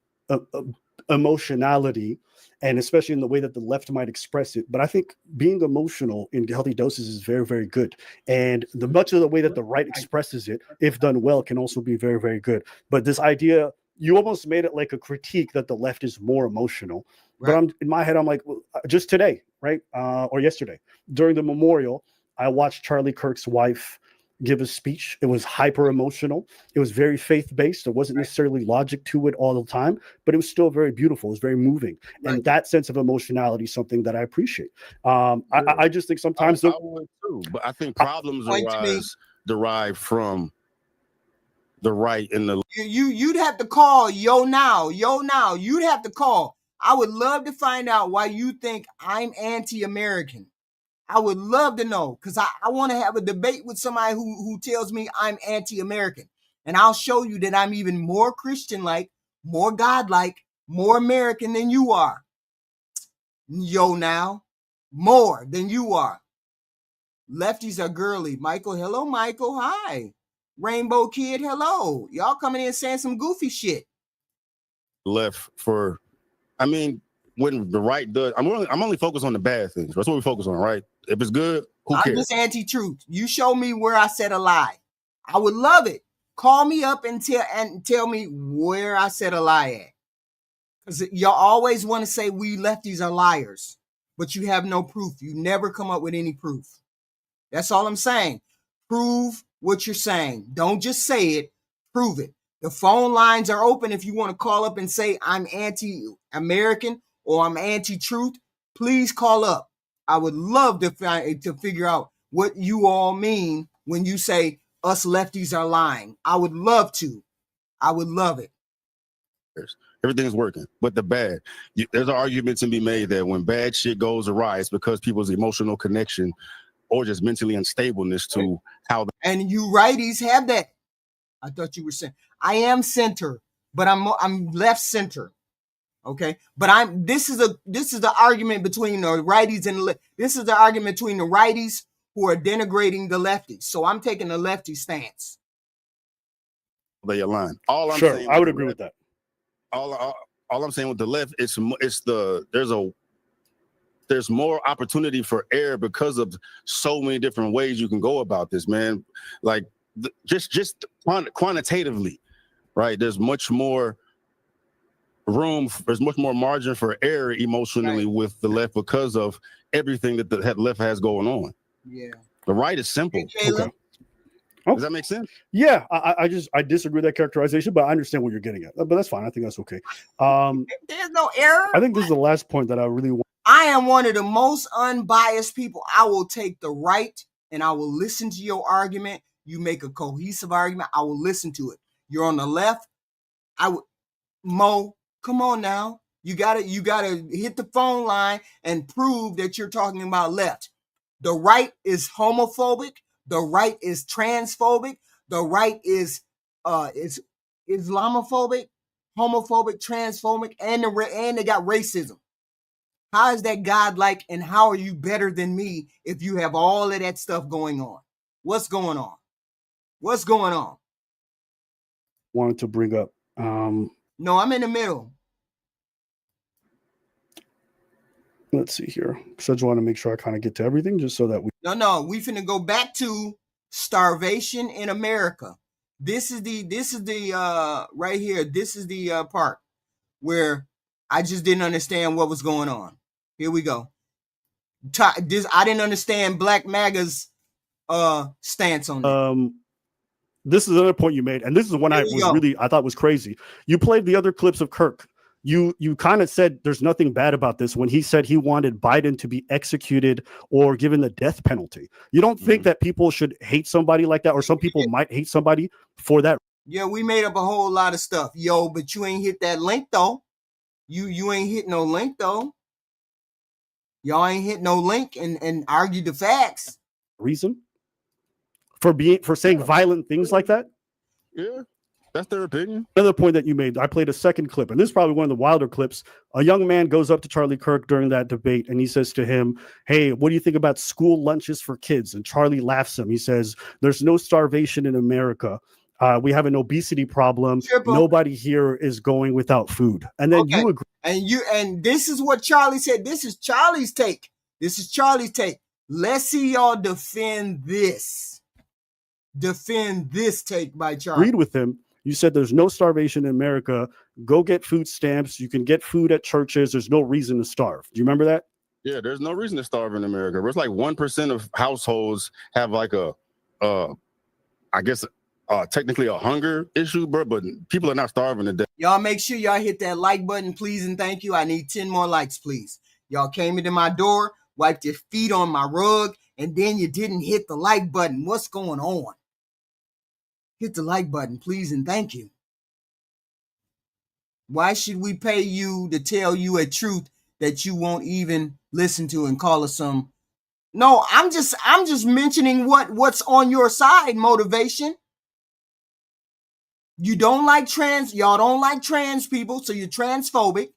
emotionality, and especially in the way that the left might express it. But I think being emotional in healthy doses is very, very good. And much of the way that the right expresses it, if done well, can also be very, very good. But this idea, you almost made it like a critique that the left is more emotional. Right. But in my head, I'm like, well, just today, right? Or yesterday, during the memorial, I watched Charlie Kirk's wife give a speech. It was hyper emotional. It was very faith-based. There wasn't necessarily logic to it all the time, but it was still very beautiful. It was very moving. Right. And that sense of emotionality is something that I appreciate. I just think sometimes I would too, but I think problems derive from the right and the you'd have to call yo now. You'd have to call. I would love to find out why you think I'm anti-American. I would love to know, because I want to have a debate with somebody who tells me I'm anti-American. And I'll show you that I'm even more Christian-like, more God-like, more American than you are. Yo now, more than you are. Lefties are girly. Michael, hello, Michael. Hi. Rainbow Kid, hello. Y'all coming in saying some goofy shit. Left for, I mean, when the right does, I'm only focused on the bad things. That's what we focus on, right? If it's good, who cares? I'm just anti-truth. You show me where I said a lie. I would love it. Call me up and tell me where I said a lie at. Because y'all always want to say we lefties are liars, but you have no proof. You never come up with any proof. That's all I'm saying. Prove what you're saying. Don't just say it. Prove it. The phone lines are open if you want to call up and say I'm anti-American or I'm anti-truth. Please call up. I would love to figure out what you all mean when you say us lefties are lying. I would love to. I would love it. Everything's working, but the bad. There's an argument to be made that when bad shit goes awry, it's because people's emotional connection or just mentally unstableness to how. And you righties have that. I thought you were saying I am center, but I'm left center. Okay, but this is the argument between the righties and this is the argument between the righties who are denigrating the lefties. So I'm taking a lefty stance. They align. All I'm sure, saying I would agree with that. All I'm saying with the left, there's more opportunity for error because of so many different ways you can go about this, man. Like just quantitatively, right? There's much more room. There's much more margin for error emotionally with the left because of everything that the left has going on. Yeah. The right is simple. Hey, Okay. Does that make sense? Yeah, I disagree with that characterization, but I understand what you're getting at. But that's fine. I think that's okay. There's no error. I think this is the last point that I really want. I am one of the most unbiased people. I will take the right and I will listen to your argument. You make a cohesive argument. I will listen to it. You're on the left. Mo, come on now. You gotta hit the phone line and prove that you're talking about left. The right is homophobic. The right is transphobic. The right is Islamophobic, homophobic, transphobic, and they got racism. How is that godlike, and how are you better than me if you have all of that stuff going on? What's going on? What's going on? Wanted to bring up. No, I'm in the middle. Let's see here. So I just want to make sure I kind of get to everything just so that we. No, we finna go back to starvation in America. This is the right here. This is the part where I just didn't understand what was going on. Here we go. I didn't understand Black MAGA's stance on that. This is another point you made, and this is the one I thought was crazy. You played the other clips of Kirk. You kind of said there's nothing bad about this when he said he wanted Biden to be executed or given the death penalty. You don't think that people should hate somebody like that, or some people might hate somebody for that? Yeah, we made up a whole lot of stuff, but you ain't hit that link though. You ain't hit no link though. Y'all ain't hit no link and argue the facts. Reason for saying violent things like that? Yeah. That's their opinion. Another point that you made, I played a second clip, and this is probably one of the wilder clips. A young man goes up to Charlie Kirk during that debate, and he says to him, "Hey, what do you think about school lunches for kids?" And Charlie laughs him. He says, "There's no starvation in America. We have an obesity problem. Triple. Nobody here is going without food." And then you agree. And this is what Charlie said. This is Charlie's take. Let's see y'all defend this. Defend this take by Charlie. Agreed with him. You said there's no starvation in America. Go get food stamps. You can get food at churches. There's no reason to starve. Do you remember that? Yeah, there's no reason to starve in America. It's like 1% of households have like technically a hunger issue, bro, but people are not starving to death. Y'all make sure y'all hit that like button, please, and thank you. I need 10 more likes, please. Y'all came into my door, wiped your feet on my rug, and then you didn't hit the like button. What's going on? Hit the like button, please, and thank you. Why should we pay you to tell you a truth that you won't even listen to and call us some? No, I'm just mentioning what's on your side, motivation. You don't like y'all don't like trans people, so you're transphobic.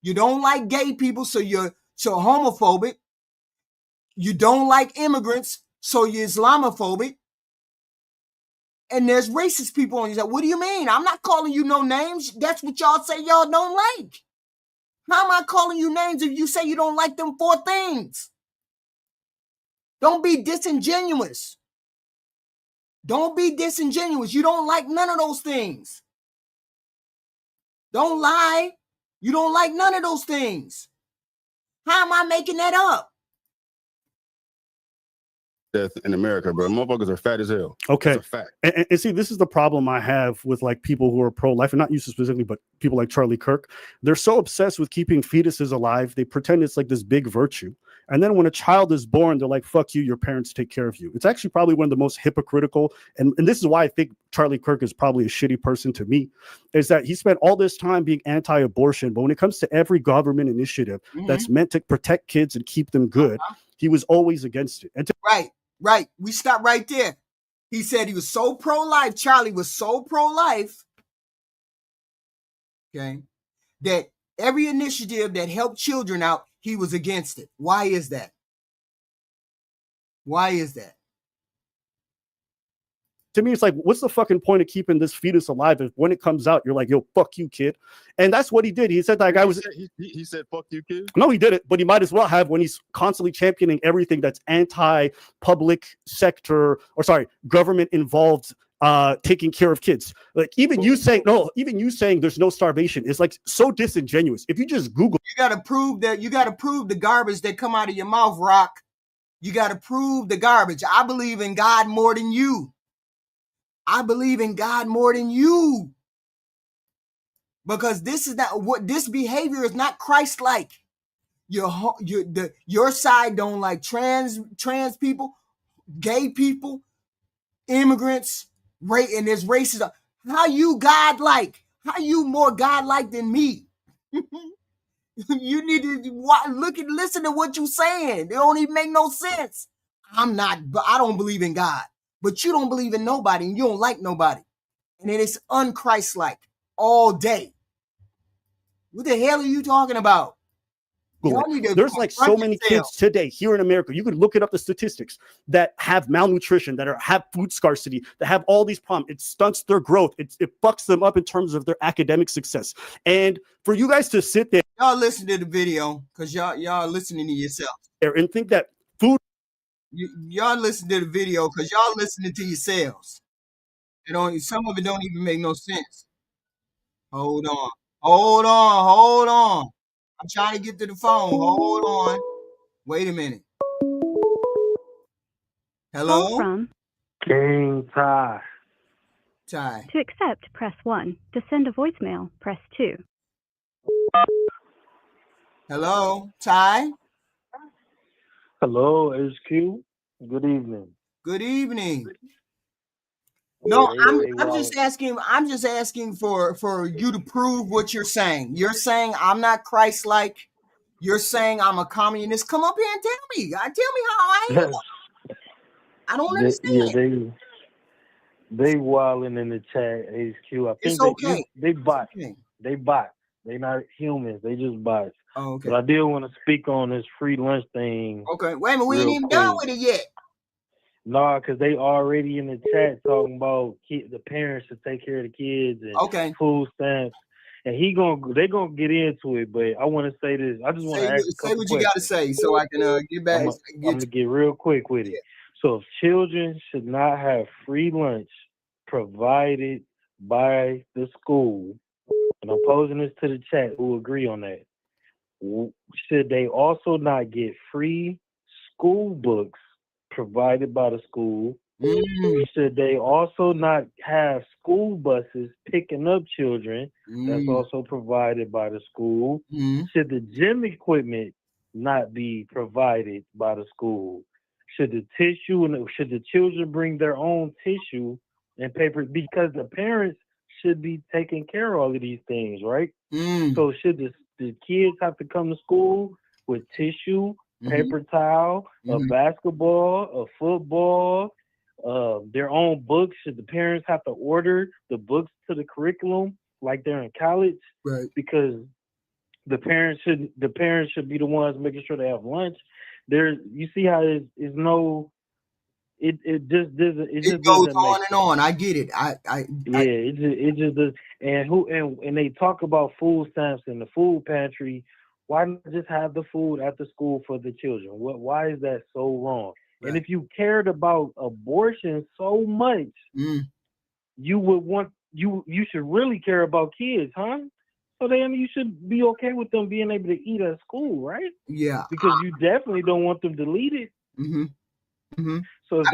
You don't like gay people, so you're homophobic. You don't like immigrants, so you're Islamophobic. And there's racist people on your side. What do you mean? I'm not calling you no names. That's what y'all say y'all don't like. How am I calling you names if you say you don't like them 4 things? Don't be disingenuous. Don't be disingenuous. You don't like none of those things. Don't lie. You don't like none of those things. How am I making that up? Death in America, bro. Motherfuckers are fat as hell. Okay. That's a fact. And see, this is the problem I have with like people who are pro-life, and not you specifically, but people like Charlie Kirk. They're so obsessed with keeping fetuses alive. They pretend it's like this big virtue. And then when a child is born, they're like, fuck you, your parents take care of you. It's actually probably one of the most hypocritical. And this is why I think Charlie Kirk is probably a shitty person to me, is that he spent all this time being anti-abortion. But when it comes to every government initiative that's meant to protect kids and keep them good, he was always against it. And Right. We stop right there. He said he was so pro-life. Charlie was so pro-life. Okay. That every initiative that helped children out, he was against it. Why is that? Why is that? To me, it's like, what's the fucking point of keeping this fetus alive if when it comes out, you're like, yo, fuck you, kid. And that's what he did. He said that guy was... He said, fuck you, kid? No, he didn't, but he might as well have when he's constantly championing everything that's anti-public sector, or sorry, government-involved taking care of kids. Like even you saying there's no starvation is like so disingenuous. If you just Google, you got to prove the garbage that come out of your mouth, Rock. You got to prove the garbage. I believe in God more than you. I believe in God more than you. Because this is not what this behavior is not Christ-like. Your side don't like trans people, gay people, immigrants, and there's racism. How you God-like? How you more God-like than me? You need to listen to what you're saying. It don't even make no sense. I don't believe in God, but you don't believe in nobody, and you don't like nobody, and then it's un-Christ-like all day. What the hell are you talking about? There's like so many kids today here in America. You could look it up, the statistics that have malnutrition, that have food scarcity, that have all these problems. It stunts their growth. It fucks them up in terms of their academic success. And for you guys to sit there, y'all listen to the video because y'all listening to yourself and think that food. Y'all listen to the video because y'all listening to yourselves. Some of it don't even make no sense. Hold on. I'm trying to get to the phone. Hold on. Wait a minute. Hello? Call from King Ty. Ty. To accept, press 1. To send a voicemail, press 2. Hello, Ty? Hello, HQ. Good evening. Good evening. No, I'm just asking for you to prove what you're saying. You're saying I'm not Christ-like. You're saying I'm a communist. Come up here and tell me. Tell me how I am. I don't understand. They wilding in the chat, HQ. I think it's okay. They bots. Okay. They bots. They not humans. They just bots. Oh, okay. But I did want to speak on this free lunch thing. Okay. Wait a minute. We ain't even done with it yet. No, because they already in the chat talking about the parents to take care of the kids and food stamps. And they gonna get into it, but I want to say this. I just want to say what you got to say so I can get back. I'm gonna get real quick with it. Yeah. So, if children should not have free lunch provided by the school, and I'm posing this to the chat, who agree on that? Should they also not get free school books provided by the school? Should they also not have school buses picking up children? That's also provided by the school. Should the gym equipment not be provided by the school? Should the children bring their own tissue and paper? Because the parents should be taking care of all of these things, right? So should the kids have to come to school with tissue, paper towel, a basketball, a football, their own books? Should the parents have to order the books to the curriculum like they're in college? Right. Because the parents should be the ones making sure they have lunch. You see how it just goes on and on. I get it. It just does. And they talk about food stamps and the food pantry. Why not just have the food at the school for the children? Why is that so wrong? Right. And if you cared about abortion so much, you should really care about kids, huh? So then you should be okay with them being able to eat at school, right? Yeah. Because you definitely don't want them deleted. So if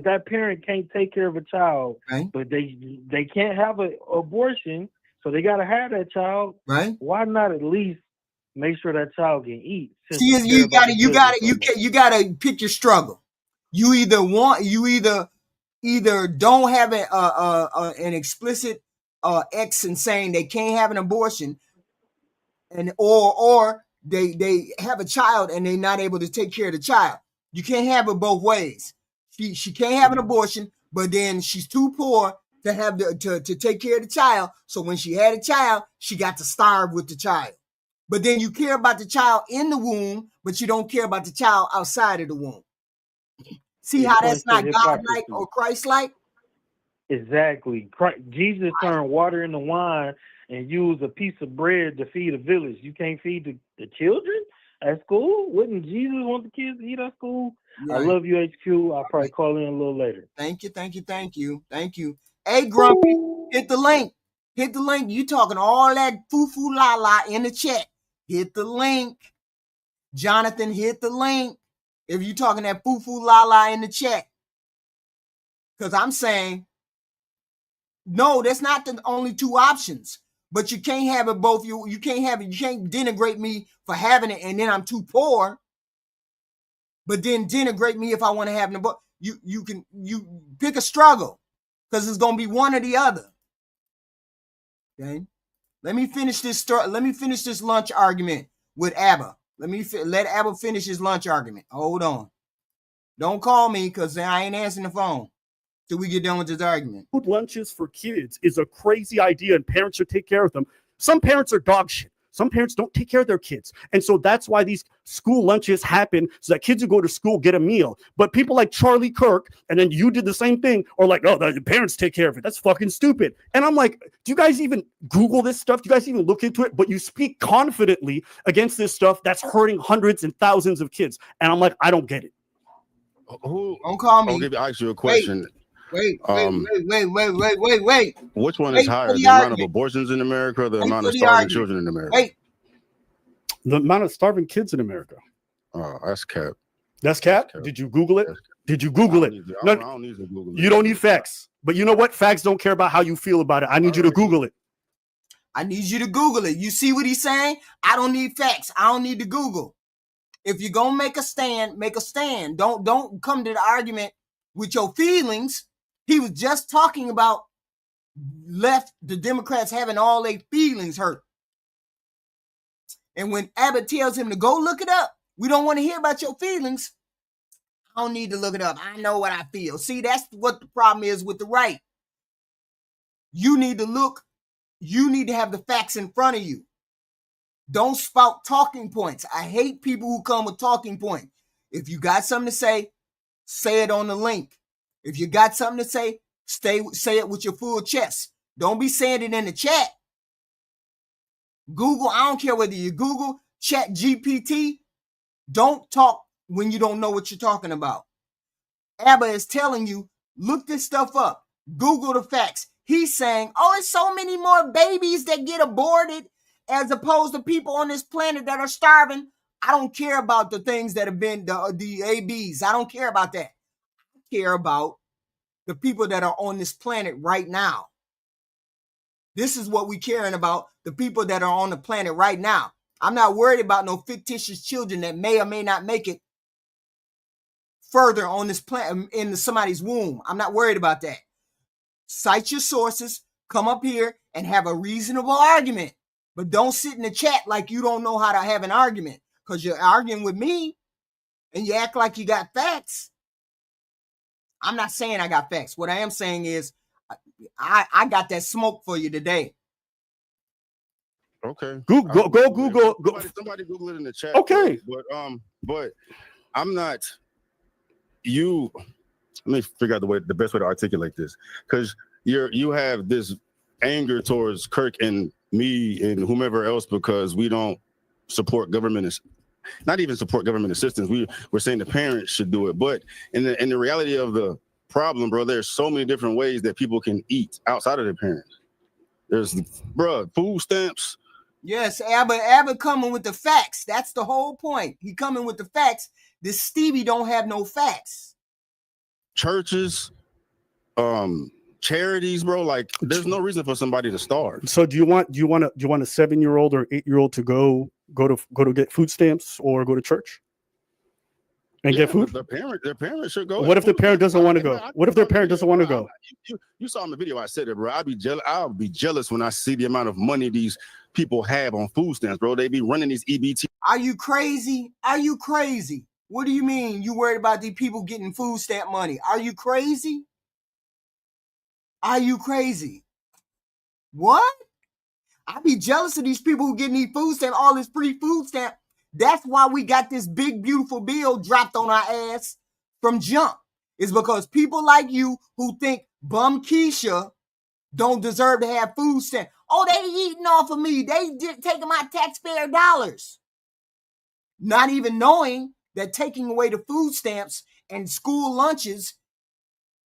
that parent can't take care of a child, right, but they can't have an abortion, so they gotta have that child, right? Why not at least make sure that child can eat. See, you gotta pick your struggle. You either don't have an explicit X in saying they can't have an abortion, and or they have a child and they're not able to take care of the child. You can't have it both ways. She can't have an abortion, but then she's too poor to have to take care of the child. So when she had a child, she got to starve with the child. But then you care about the child in the womb, but you don't care about the child outside of the womb. See how that's not God-like or Christ-like? Exactly. Jesus turned water into wine and used a piece of bread to feed a village. You can't feed the children at school? Wouldn't Jesus want the kids to eat at school? Right. I love you, HQ. I'll probably call in a little later. Thank you. Hey, Grumpy, hit the link. You talking all that foo-foo la-la in the chat. Hit the link. Jonathan, hit the link. If you talking that foo-foo la-la in the chat. Because I'm saying, no, that's not the only two options. But you can't have it both. You can't have it. You can't denigrate me for having it and then I'm too poor. But then denigrate me if I want to have an abortion. You pick a struggle. Because it's gonna be one or the other. Okay. Let me finish this lunch argument with Abba. Let Abba finish his lunch argument. Hold on. Don't call me because I ain't answering the phone till we get done with this argument. Food lunches for kids is a crazy idea, and parents should take care of them. Some parents are dog shit. Some parents don't take care of their kids. And so that's why these school lunches happen, so that kids who go to school get a meal. But people like Charlie Kirk, and then you did the same thing, or like, oh, the parents take care of it. That's fucking stupid. And I'm like, do you guys even Google this stuff? Do you guys even look into it? But you speak confidently against this stuff that's hurting hundreds and thousands of kids. And I'm like, I don't get it. Don't call me. I'll ask you a question. Wait. Which one is higher, the amount of abortions in America or the amount of starving children in America? Wait. The amount of starving kids in America. Oh, that's cap. That's cap? Did you Google it? Did you Google it? I don't need to Google it. You don't need facts. But you know what? Facts don't care about how you feel about it. I need you to Google it. I need you to Google it. You see what he's saying? I don't need facts. I don't need to Google. If you're going to make a stand, make a stand. Don't come to the argument with your feelings. He was just talking about the Democrats having all their feelings hurt. And when Abbott tells him to go look it up, we don't want to hear about your feelings. I don't need to look it up. I know what I feel. See, that's what the problem is with the right. You need to look. You need to have the facts in front of you. Don't spout talking points. I hate people who come with talking points. If you got something to say it on the link. If you got something to say, say it with your full chest. Don't be saying it in the chat. Google, I don't care whether you Google, Chat GPT. Don't talk when you don't know what you're talking about. Abba is telling you, look this stuff up. Google the facts. He's saying, oh, it's so many more babies that get aborted as opposed to people on this planet that are starving. I don't care about the things that have been the ABs. I don't care about that. I care about the people that are on this planet right now. This is what we're caring about, the people that are on the planet right now. I'm not worried about no fictitious children that may or may not make it further on this planet in somebody's womb. I'm not worried about that. Cite your sources, come up here and have a reasonable argument. But don't sit in the chat like you don't know how to have an argument because you're arguing with me and you act like you got facts. I'm not saying I got facts. What I am saying is I got that smoke for you today. Okay. Go Google. Somebody Google it in the chat. Okay. But I'm not you. Let me figure out the best way to articulate this, because you have this anger towards Kirk and me and whomever else because we don't support government, not even support government assistance. We're saying the parents should do it, but in the reality of the problem, bro, there's so many different ways that people can eat outside of their parents. There's food stamps. Yes, Abba coming with the facts. That's the whole point. He coming with the facts. This Stevie don't have no facts. Churches, charities, bro. Like, there's no reason for somebody to starve. So do you want a 7-year-old or 8-year-old to go to get food stamps or go to church and get food? Their parents should go. What if the parent doesn't want to go? What if their parent doesn't want to go? You saw in the video I said it, bro. I'll be jealous when I see the amount of money these people have on food stamps, bro. They be running these EBT. Are you crazy? Are you crazy? What do you mean you worried about these people getting food stamp money? Are you crazy? Are you crazy? What? I be jealous of these people who getting these food stamps, all this free food stamp. That's why we got this big, beautiful bill dropped on our ass from jump. It's because people like you who think bum Keisha don't deserve to have food stamps. Oh, they eating off of me. They taking my taxpayer dollars. Not even knowing that taking away the food stamps and school lunches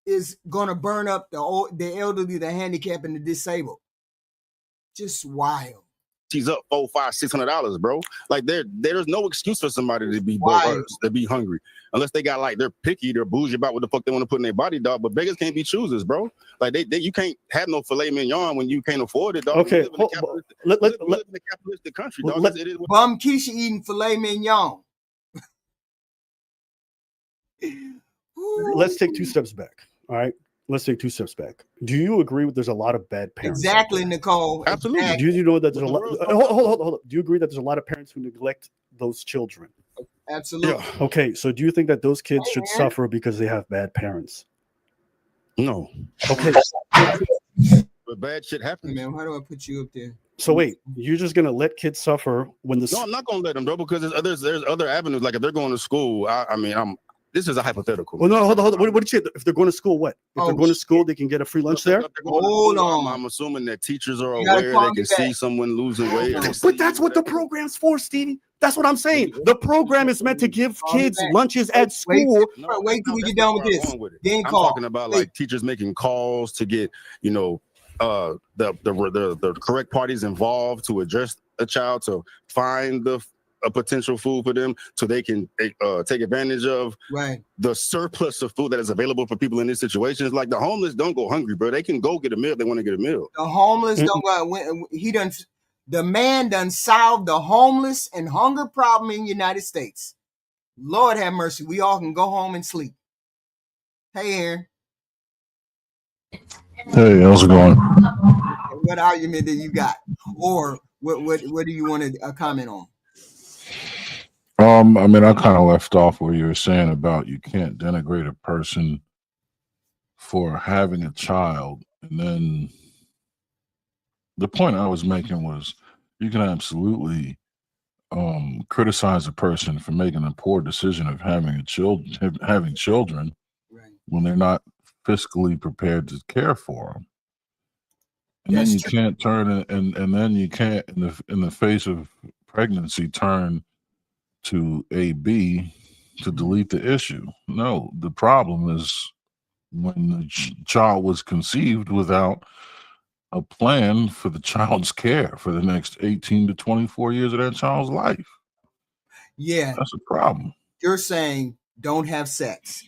is going to burn up the elderly, the handicapped, and the disabled. Just wild. She's up $400, $500, $600, bro. Like there's no excuse for somebody to be to be hungry, unless they got like they're picky, they're bougie about what the fuck they want to put in their body, dog. But beggars can't be choosers, bro. Like you can't have no filet mignon when you can't afford it, dog. Okay, we live in a capitalistic country, dog. Bum Keisha eating filet mignon. Let's take 2 steps back. All right. Let's take 2 steps back. Do you agree with there's a lot of bad parents? Exactly, Nicole. Absolutely. Exactly. Do you know that there's a lot? Hold up. Do you agree that there's a lot of parents who neglect those children? Absolutely. Yeah. Okay. So do you think that those kids should suffer because they have bad parents? No. Okay. But bad shit happens. Man, how do I put you up there? So wait, you're just gonna let kids suffer when the? No, I'm not gonna let them, bro, because there's other avenues. Like if they're going to school, this is a hypothetical. Well, no, hold on. What did you say? If they're going to school, what? If they're going to school, they can get a free lunch there? Hold on. I'm assuming that teachers are aware they can see someone losing weight. But that's what the program's for, Stevie. That's what I'm saying. The program is meant to give kids lunches at school. Wait till we get done with this. I'm talking about like teachers making calls to get, the correct parties involved to address a child, to find a potential food for them so they can take advantage of the surplus of food that is available for people in these situations. Like the homeless don't go hungry, bro. They can go get a meal if they want to get a meal. The homeless don't go. The man done solved the homeless and hunger problem in the United States. Lord have mercy. We all can go home and sleep. Hey, Aaron. Hey, how's it going? What argument do you got? Or what do you want to comment on? I kind of left off where you were saying about you can't denigrate a person for having a child. And then the point I was making was you can absolutely criticize a person for making a poor decision of having children when they're not fiscally prepared to care for them. And then you can't turn and then you can't in the face of pregnancy turn to AB to delete the issue. No, the problem is when the child was conceived without a plan for the child's care for the next 18 to 24 years of that child's life. Yeah. That's a problem. You're saying don't have sex.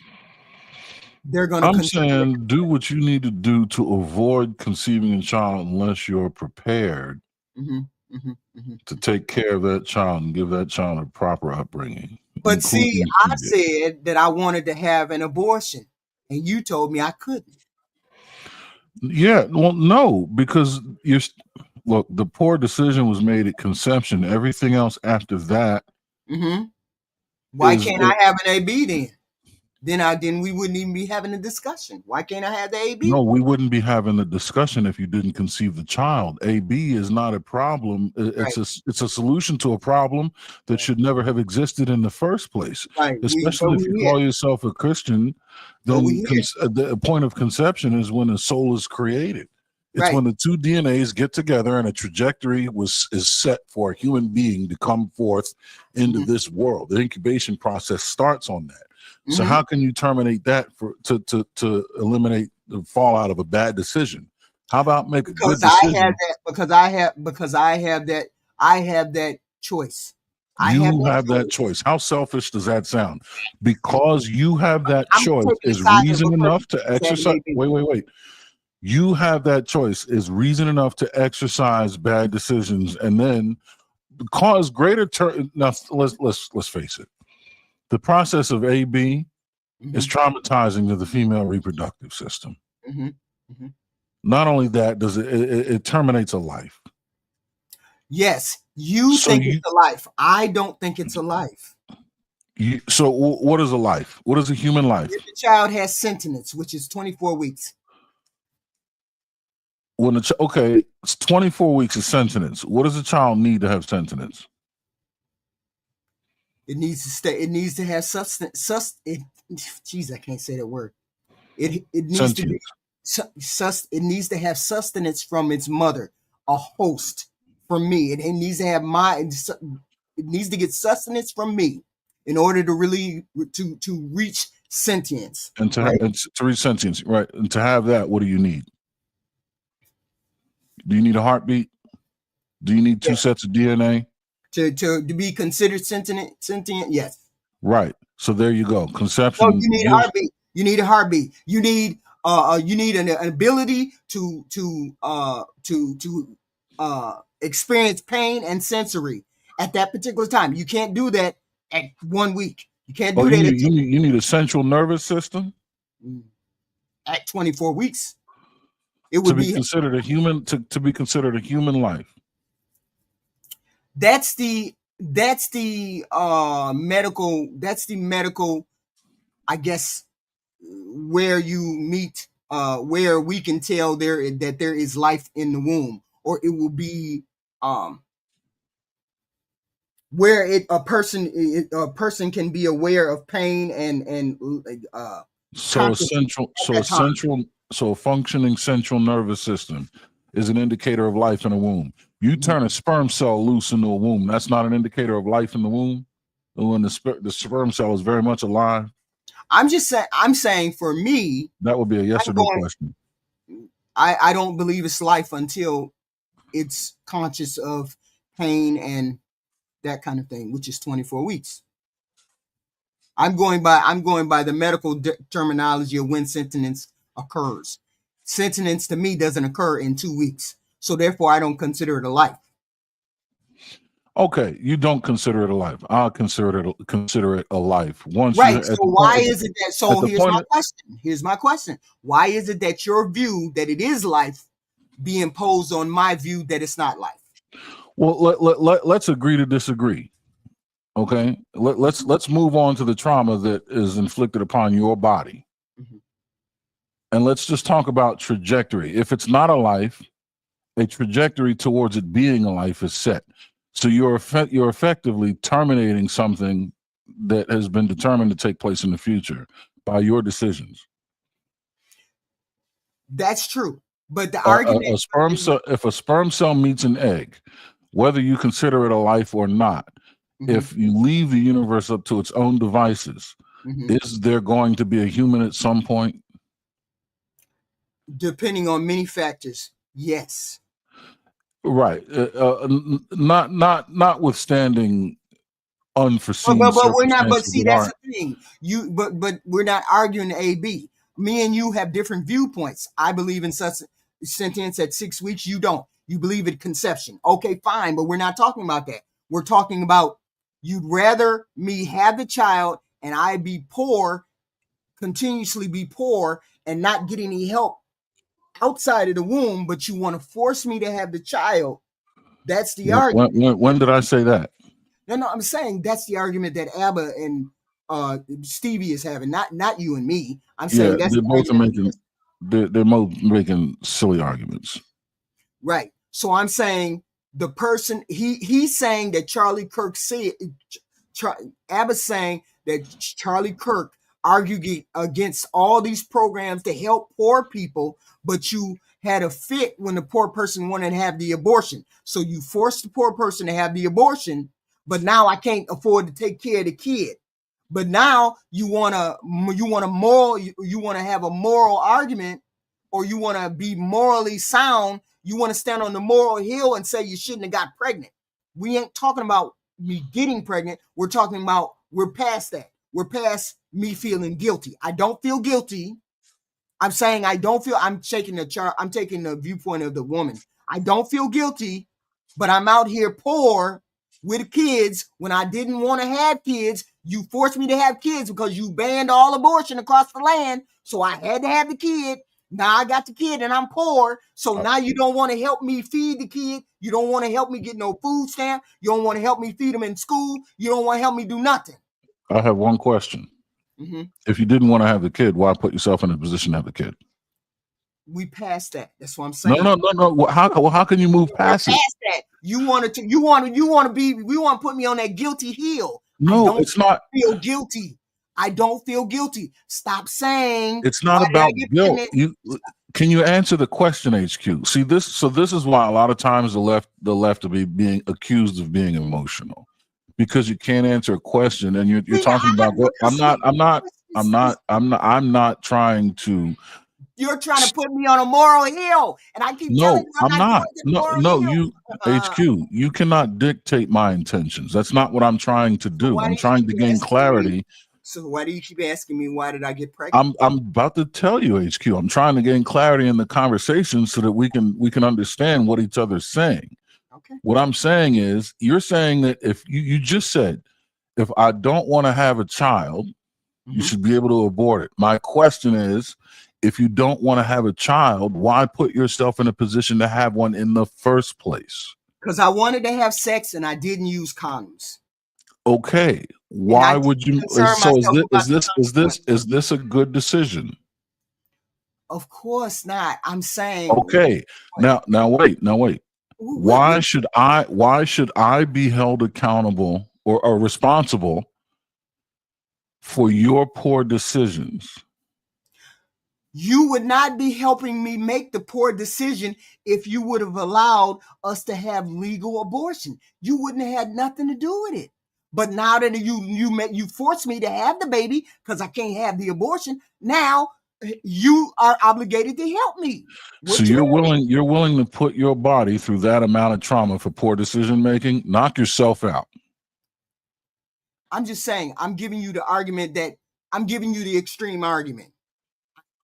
I'm saying do what you need to do to avoid conceiving a child unless you're prepared to take care of that child and give that child a proper upbringing. But see, I said that I wanted to have an abortion, and you told me I couldn't. Yeah, well, no, because look, the poor decision was made at conception. Everything else after that. Why can't I have an AB then? Then we wouldn't even be having a discussion. Why can't I have the AB? No, we wouldn't be having the discussion if you didn't conceive the child. AB is not a problem. It's a solution to a problem that should never have existed in the first place. Especially if you call yourself a Christian, then the point of conception is when a soul is created. It's when the two DNAs get together and a trajectory is set for a human being to come forth into this world. The incubation process starts on that. So how can you terminate that to eliminate the fallout of a bad decision? How about make a good decision? Because I have that choice. You have that choice. How selfish does that sound? Because you have that choice is reason enough to exercise. Wait. You have that choice is reason enough to exercise bad decisions and then cause greater now let's face it. The process of AB is traumatizing to the female reproductive system. Not only that, does it terminates a life. Yes, you think it's a life. I don't think it's a life. So what is a life? What is a human life? If the child has sentience, which is 24 weeks. When okay, it's 24 weeks of sentience. What does a child need to have sentience? It needs to stay. It needs to have sustenance. Jeez, I can't say that word. It needs to be it needs to have sustenance from its mother, a host from me. It needs to have it needs to get sustenance from me in order to really to reach sentience. And to, and to reach sentience, right? And to have that, what do you need? Do you need a heartbeat? Do you need two sets of DNA? To be considered sentient, yes. Right. So there you go. Conception. So you need a heartbeat. You need a heartbeat. You need an ability to experience pain and sensory at that particular time. You can't do that at 1 week. You can't do that. You need a central nervous system at 24 weeks. It would be considered a human to be considered a human life. That's the medical, I guess, where you meet, where we can tell that there is life in the womb, or it will be where a person can be aware of pain and a functioning central nervous system is an indicator of life in a womb. You turn a sperm cell loose into a womb, that's not an indicator of life in the womb. When the sperm cell is very much alive. I'm saying for me, that would be a yes or no question. I don't believe it's life until it's conscious of pain and that kind of thing, which is 24 weeks. I'm going by the medical terminology of when sentience occurs. Sentience to me doesn't occur in 2 weeks. So therefore I don't consider it a life. Okay, you don't consider it a life. I'll consider it a life. Once right. So why is it that? So here's my question. Why is it that your view that it is life be imposed on my view that it's not life? Well, let's agree to disagree. Okay, let's move on to the trauma that is inflicted upon your body, and let's just talk about trajectory. If it's not a life, a trajectory towards it being a life is set. So you're effectively terminating something that has been determined to take place in the future by your decisions. That's true, but the argument if a sperm cell meets an egg, whether you consider it a life or not, if you leave the universe up to its own devices, is there going to be a human at some point? Depending on many factors, yes. Right. Notwithstanding unforeseen but we're not. But circumstances see, that's the thing. But we're not arguing A/B. Me and you have different viewpoints. I believe in such sentience at 6 weeks. You don't. You believe in conception. Okay, fine. But we're not talking about that. We're talking about you'd rather me have the child and I be poor, continuously be poor, and not get any help outside of the womb, but you want to force me to have the child. That's the argument. When did I say that? No, I'm saying that's the argument that Abba and Stevie is having, not you and me. I'm saying that's they're both making silly arguments. Right. So I'm saying the person he's saying that Charlie Kirk said. Abba's saying that Charlie Kirk argued against all these programs to help poor people, but you had a fit when the poor person wanted to have the abortion. So you forced the poor person to have the abortion, but now I can't afford to take care of the kid. But now you want to have a moral argument, or you want to be morally sound. You want to stand on the moral hill and say you shouldn't have got pregnant. We ain't talking about me getting pregnant. We're talking about we're past that. We're past me feeling guilty. I don't feel guilty. I'm saying I don't feel. I'm taking the viewpoint of the woman. I don't feel guilty, but I'm out here poor with kids when I didn't want to have kids. You forced me to have kids because you banned all abortion across the land. So I had to have the kid. Now I got the kid and I'm poor. So now you don't want to help me feed the kid. You don't want to help me get no food stamp. You don't want to help me feed them in school. You don't want to help me do nothing. I have one question. Mm-hmm. If you didn't want to have the kid, why put yourself in a position to have the kid? We passed that. That's what I'm saying. No. How can you move past it? That. We want to put me on that guilty heel. No, it's not. Feel guilty. I don't feel guilty. Stop saying it's not about guilt. Can you answer the question, HQ? See this. So this is why a lot of times the left will be being accused of being emotional, because you can't answer a question and you're talking about. I'm not trying to. You're trying to put me on a moral hill, and I keep telling you I'm not. You HQ. You cannot dictate my intentions. That's not what I'm trying to do. I'm trying to gain clarity. So why do you keep asking me why did I get pregnant? I'm about to tell you, HQ. I'm trying to gain clarity in the conversation so that we can understand what each other's saying. Okay. What I'm saying is, you're saying that if you just said, if I don't want to have a child, you should be able to abort it. My question is, if you don't want to have a child, why put yourself in a position to have one in the first place? Because I wanted to have sex and I didn't use condoms. Okay. Why would you? So is this a good decision? Of course not. I'm saying. Okay. Now wait. Why should I be held accountable or responsible for your poor decisions? You would not be helping me make the poor decision if you would have allowed us to have legal abortion. You wouldn't have had nothing to do with it. But now that you forced me to have the baby because I can't have the abortion, now you are obligated to help me. So you're willing to put your body through that amount of trauma for poor decision making? Knock yourself out. I'm just saying, I'm giving you the argument that I'm giving you the extreme argument.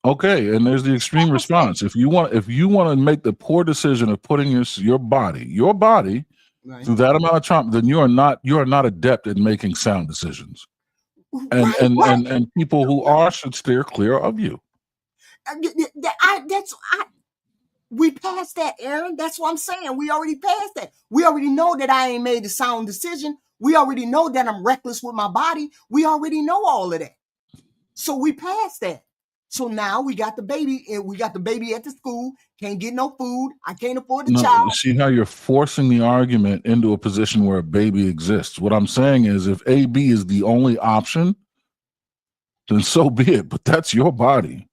Okay, and there's the extreme response. If you want to make the poor decision of putting your body right through that amount of trauma, then you are not adept at making sound decisions. And people who are should steer clear of you. We passed that, Aaron. That's what I'm saying. We already passed that. We already know that I ain't made a sound decision. We already know that I'm reckless with my body. We already know all of that. So we passed that. So now we got the baby, and we got the baby at the school. Can't get no food. I can't afford the child. See how you're forcing the argument into a position where a baby exists. What I'm saying is, if AB is the only option, then so be it. But that's your body.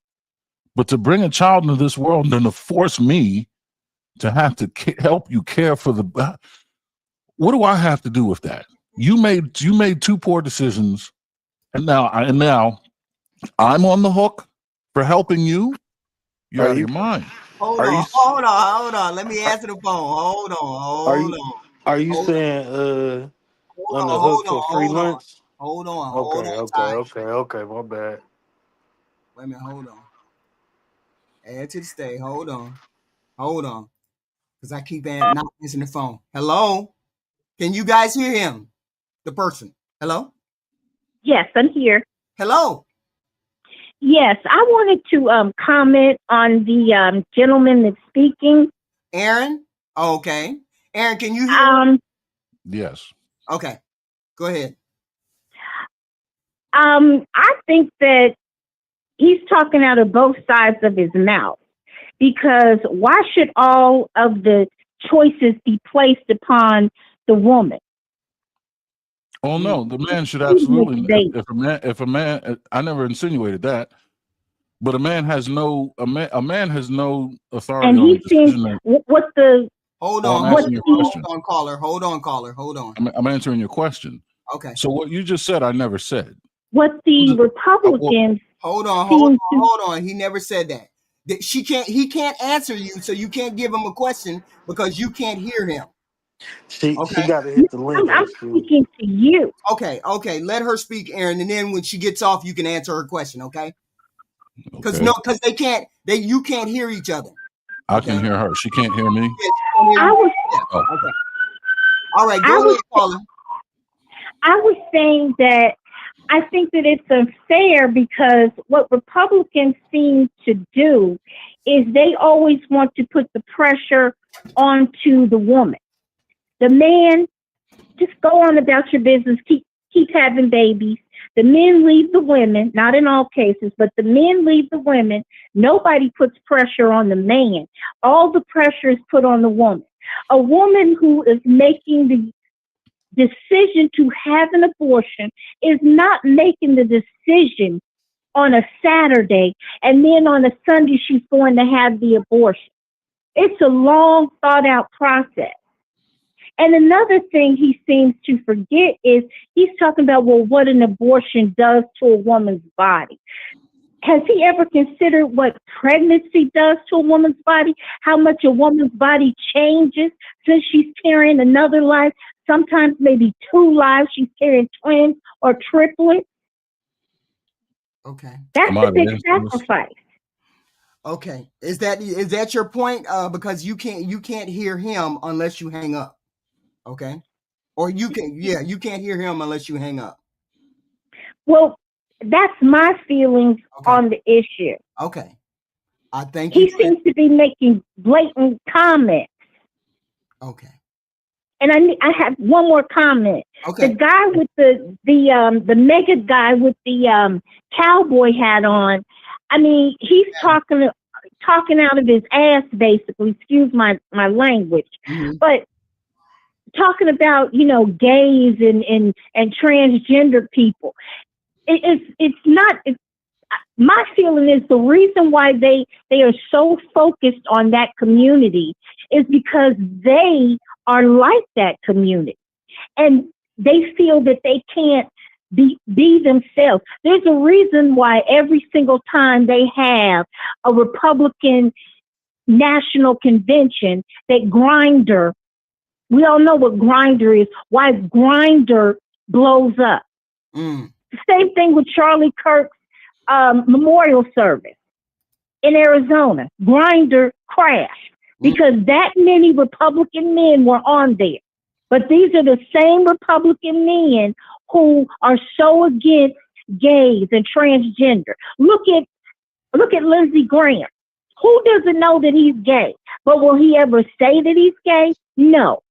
But to bring a child into this world, then to force me to have to help you care for the, what do I have to do with that? You made two poor decisions, and now I'm on the hook for helping you. You're out of your mind. Hold on. Let me answer the phone. Hold on. Are you saying on the hook for free lunch? Hold on. Okay. My bad. Wait a minute. Hold on. Add to the stay. Hold on. Because I keep not answering the phone. Hello? Can you guys hear him? The person. Hello? Yes, I'm here. Hello? Yes, I wanted to comment on the gentleman that's speaking. Aaron? Oh, okay. Aaron, can you hear me? Yes. Okay. Go ahead. I think that he's talking out of both sides of his mouth, because why should all of the choices be placed upon the woman? Oh no, the man should absolutely. If a man, I never insinuated that, but a man has no authority. And he seems what the. Hold on, caller. I'm answering your question. Okay. So what you just said, I never said. What the Republicans. Hold on. He never said that. He can't answer you, so you can't give him a question because you can't hear him. She got to hit the link. I'm speaking to you. Okay. Let her speak, Aaron, and then when she gets off, you can answer her question. Okay. Because Okay. you can't hear each other. I can hear her. She can't hear me. Yeah, she can't hear I you. was Yeah. Oh. Okay. All right, I go was ahead, caller. I was saying that I think that it's unfair because what Republicans seem to do is they always want to put the pressure onto the woman. The man, just go on about your business, keep having babies. The men leave the women, not in all cases, but the men leave the women. Nobody puts pressure on the man. All the pressure is put on the woman. A woman who is making the decision to have an abortion is not making the decision on a Saturday and then on a Sunday she's going to have the abortion. It's a long thought out process. And another thing he seems to forget is he's talking about, well, what an abortion does to a woman's body. Has he ever considered what pregnancy does to a woman's body? How much a woman's body changes since she's carrying another life? Sometimes maybe 2 lives. She's carrying twins or triplets. Okay. That's a big sacrifice. Okay. Is that your point? Because you can't hear him unless you hang up. Okay. Or you can't hear him unless you hang up. Well, that's my feelings on the issue. Okay. I think he seems to be making blatant comments. Okay. And I have one more comment. Okay. The guy with the mega guy with the cowboy hat on, I mean, he's talking out of his ass, basically. Excuse my language, but talking about gays and transgender people. It's not. My feeling is the reason why they are so focused on that community is because they are like that community, and they feel that they can't be themselves. There's a reason why every single time they have a Republican national convention, that Grindr, we all know what Grindr is, why Grindr blows up. The same thing with Charlie Kirk's memorial service in Arizona. Grindr crashed because that many Republican men were on there. But these are the same Republican men who are so against gays and transgender. Look at Lindsey Graham. Who doesn't know that he's gay? But will he ever say that he's gay? No.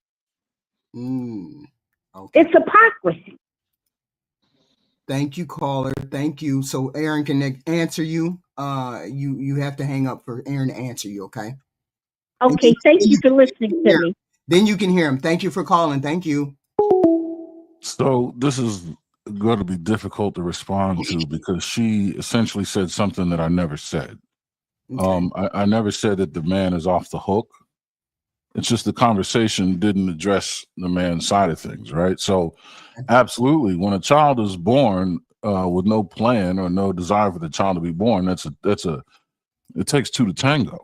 Okay. It's hypocrisy. Thank you, caller. Thank you. So Aaron can answer you. You have to hang up for Aaron to answer you, okay? Okay, thank you for listening to me. Then you can hear him. Thank you for calling. Thank you. So this is going to be difficult to respond to because she essentially said something that I never said. Okay. I never said that the man is off the hook. It's just the conversation didn't address the man's side of things, right? So absolutely, when a child is born with no plan or no desire for the child to be born, it takes 2 to tango.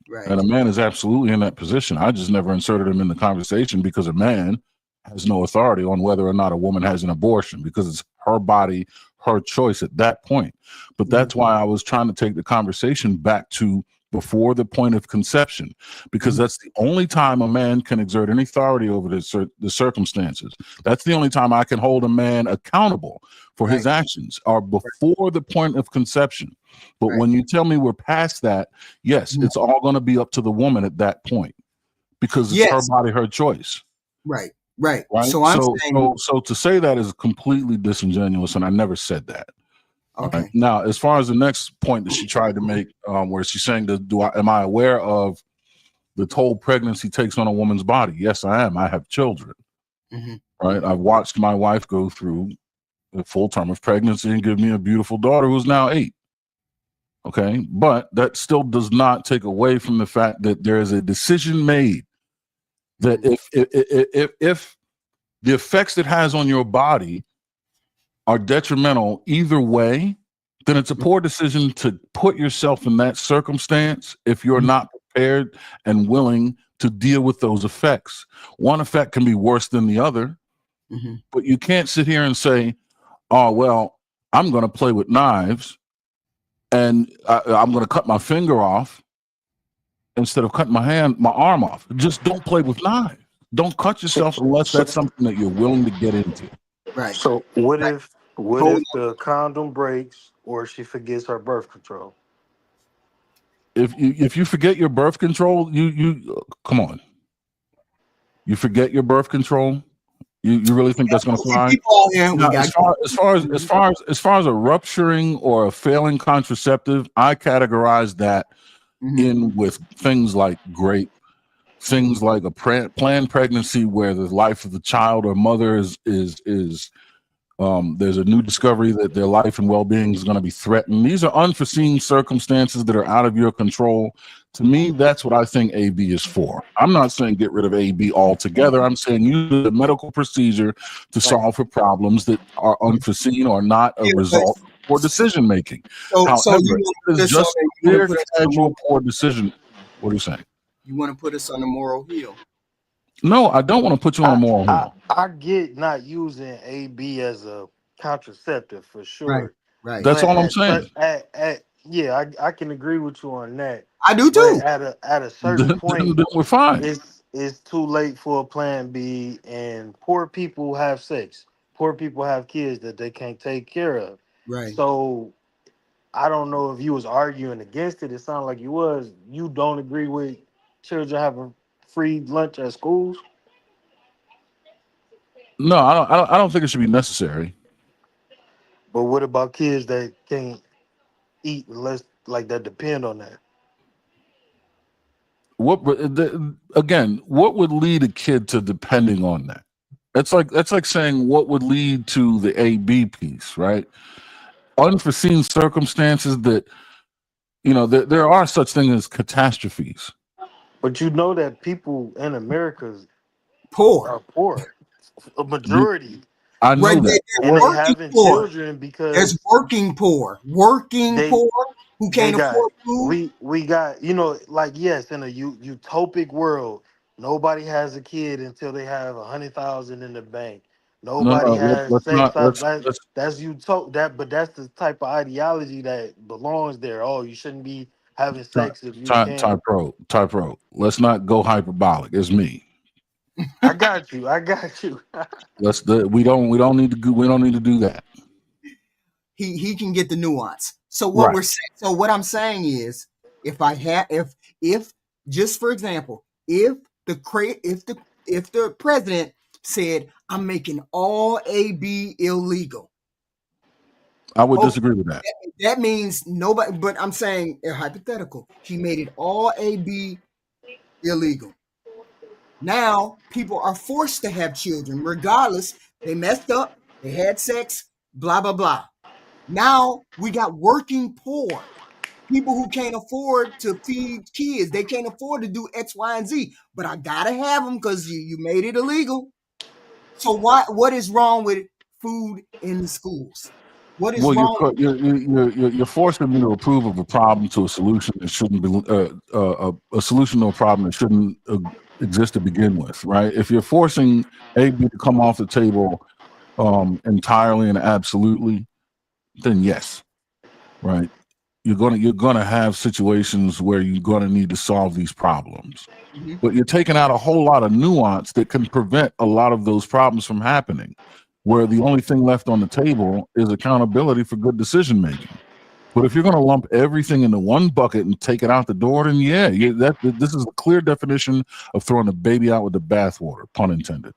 Right. And a man is absolutely in that position. I just never inserted him in the conversation because a man has no authority on whether or not a woman has an abortion because it's her body, her choice at that point. But that's why I was trying to take the conversation back to before the point of conception, because that's the only time a man can exert any authority over the circumstances. That's the only time I can hold a man accountable for his actions are before the point of conception. But when you tell me we're past that, yes, it's all going to be up to the woman at that point because it's her body, her choice. Right. So so to say that is completely disingenuous, and I never said that. Okay. Right? Now, as far as the next point that she tried to make, where she's saying am I aware of the toll pregnancy takes on a woman's body? Yes, I am. I have children. Right. I've watched my wife go through a full term of pregnancy and give me a beautiful daughter who's now 8. Okay. But that still does not take away from the fact that there is a decision made that if the effects it has on your body are detrimental either way, then it's a poor decision to put yourself in that circumstance if you're not prepared and willing to deal with those effects. One effect can be worse than the other, but you can't sit here and say, oh, well, I'm going to play with knives and I'm going to cut my finger off instead of cutting my arm off. Just don't play with knives. Don't cut yourself unless So, that's something that you're willing to get into. Right. so what Right. if what Hold if the condom breaks or she forgets her birth control? If you forget your birth control, you come on. You forget your birth control. You really think that's going to fly? people out here. We Now, got as far as a rupturing or a failing contraceptive, I categorize that in with things like grape, things like a planned pregnancy where the life of the child or mother is there's a new discovery that their life and well-being is going to be threatened. These are unforeseen circumstances that are out of your control. To me, that's what I think AB is for. I'm not saying get rid of AB altogether. I'm saying use the medical procedure to solve for problems that are unforeseen or not a result for decision making. so However, you want to it put is us on just you want to clear, put us on the casual, moral, poor decision. What are you saying? you want to put us on the moral heel. No, I don't want to put you on a I moral I hill. I get not using AB as a contraceptive for Right. sure, Right. That's but all I'm saying. at yeah, I can agree with you on that. I do But too. at a certain Then point, we're fine. it's too late for a plan B, and poor people have sex. Poor people have kids that they can't take care of. Right. So I don't know if you was arguing against it. It sounded like you was. You don't agree with children having free lunch at schools, No, I don't think it should be necessary. but what about kids that can't eat unless like that depend on that? Again, what would lead a kid to depending on that? That's like saying what would lead to the AB piece, right? Unforeseen circumstances that there are such things as catastrophes. But you know that people in America Poor. are poor, a You, majority, I Right. know that. They're and they working having poor. children There's because working poor. Working they poor who they can't got afford food. we got like yes in a utopic world nobody has a kid until they have 100,000 in the bank. No, Nobody no. has Let's sex not. out Let's that's that but that's the type of ideology that belongs there. Oh, you shouldn't be having sex if you can't. Type pro. Let's not go hyperbolic. It's me. I got you. We don't need to do that. He can get the nuance. So what Right. we're saying, so what I'm saying is, if I have, if just for example, if the president said I'm making all AB illegal, I would okay, disagree with that. that means nobody. But I'm saying a hypothetical. He made it all AB illegal. Now people are forced to have children, regardless. They messed up, they had sex, blah blah blah. Now we got working poor people who can't afford to feed kids. They can't afford to do X, Y, and Z. But I gotta have them because you made it illegal. So what is wrong with food in the schools? What is Well, wrong? you're forcing me to approve of a problem to a solution that shouldn't be a solution to a problem that shouldn't exist to begin with, right? If you're forcing AB to come off the table entirely and absolutely, then yes, right. You're gonna have situations where you're gonna need to solve these problems, Mhm. but you're taking out a whole lot of nuance that can prevent a lot of those problems from happening. Where the only thing left on the table is accountability for good decision making. But if you're going to lump everything into one bucket and take it out the door, then this is a clear definition of throwing the baby out with the bathwater, pun intended.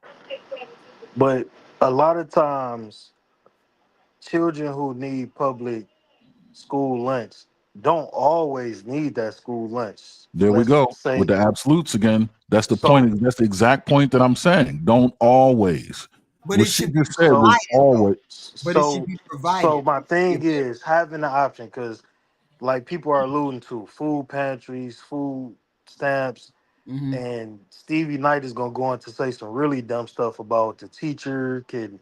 But a lot of times children who need public school lunch don't always need that school lunch. There we Let's go with say the absolutes again. That's the so. point. That's the exact point that I'm saying. Don't always. But What it she should be just said was So provided though. always. But it should so be so provided. my If thing is having the option because like people are alluding to food pantries, food stamps, mhm. and Stevie Knight is gonna go on to say some really dumb stuff about the teacher can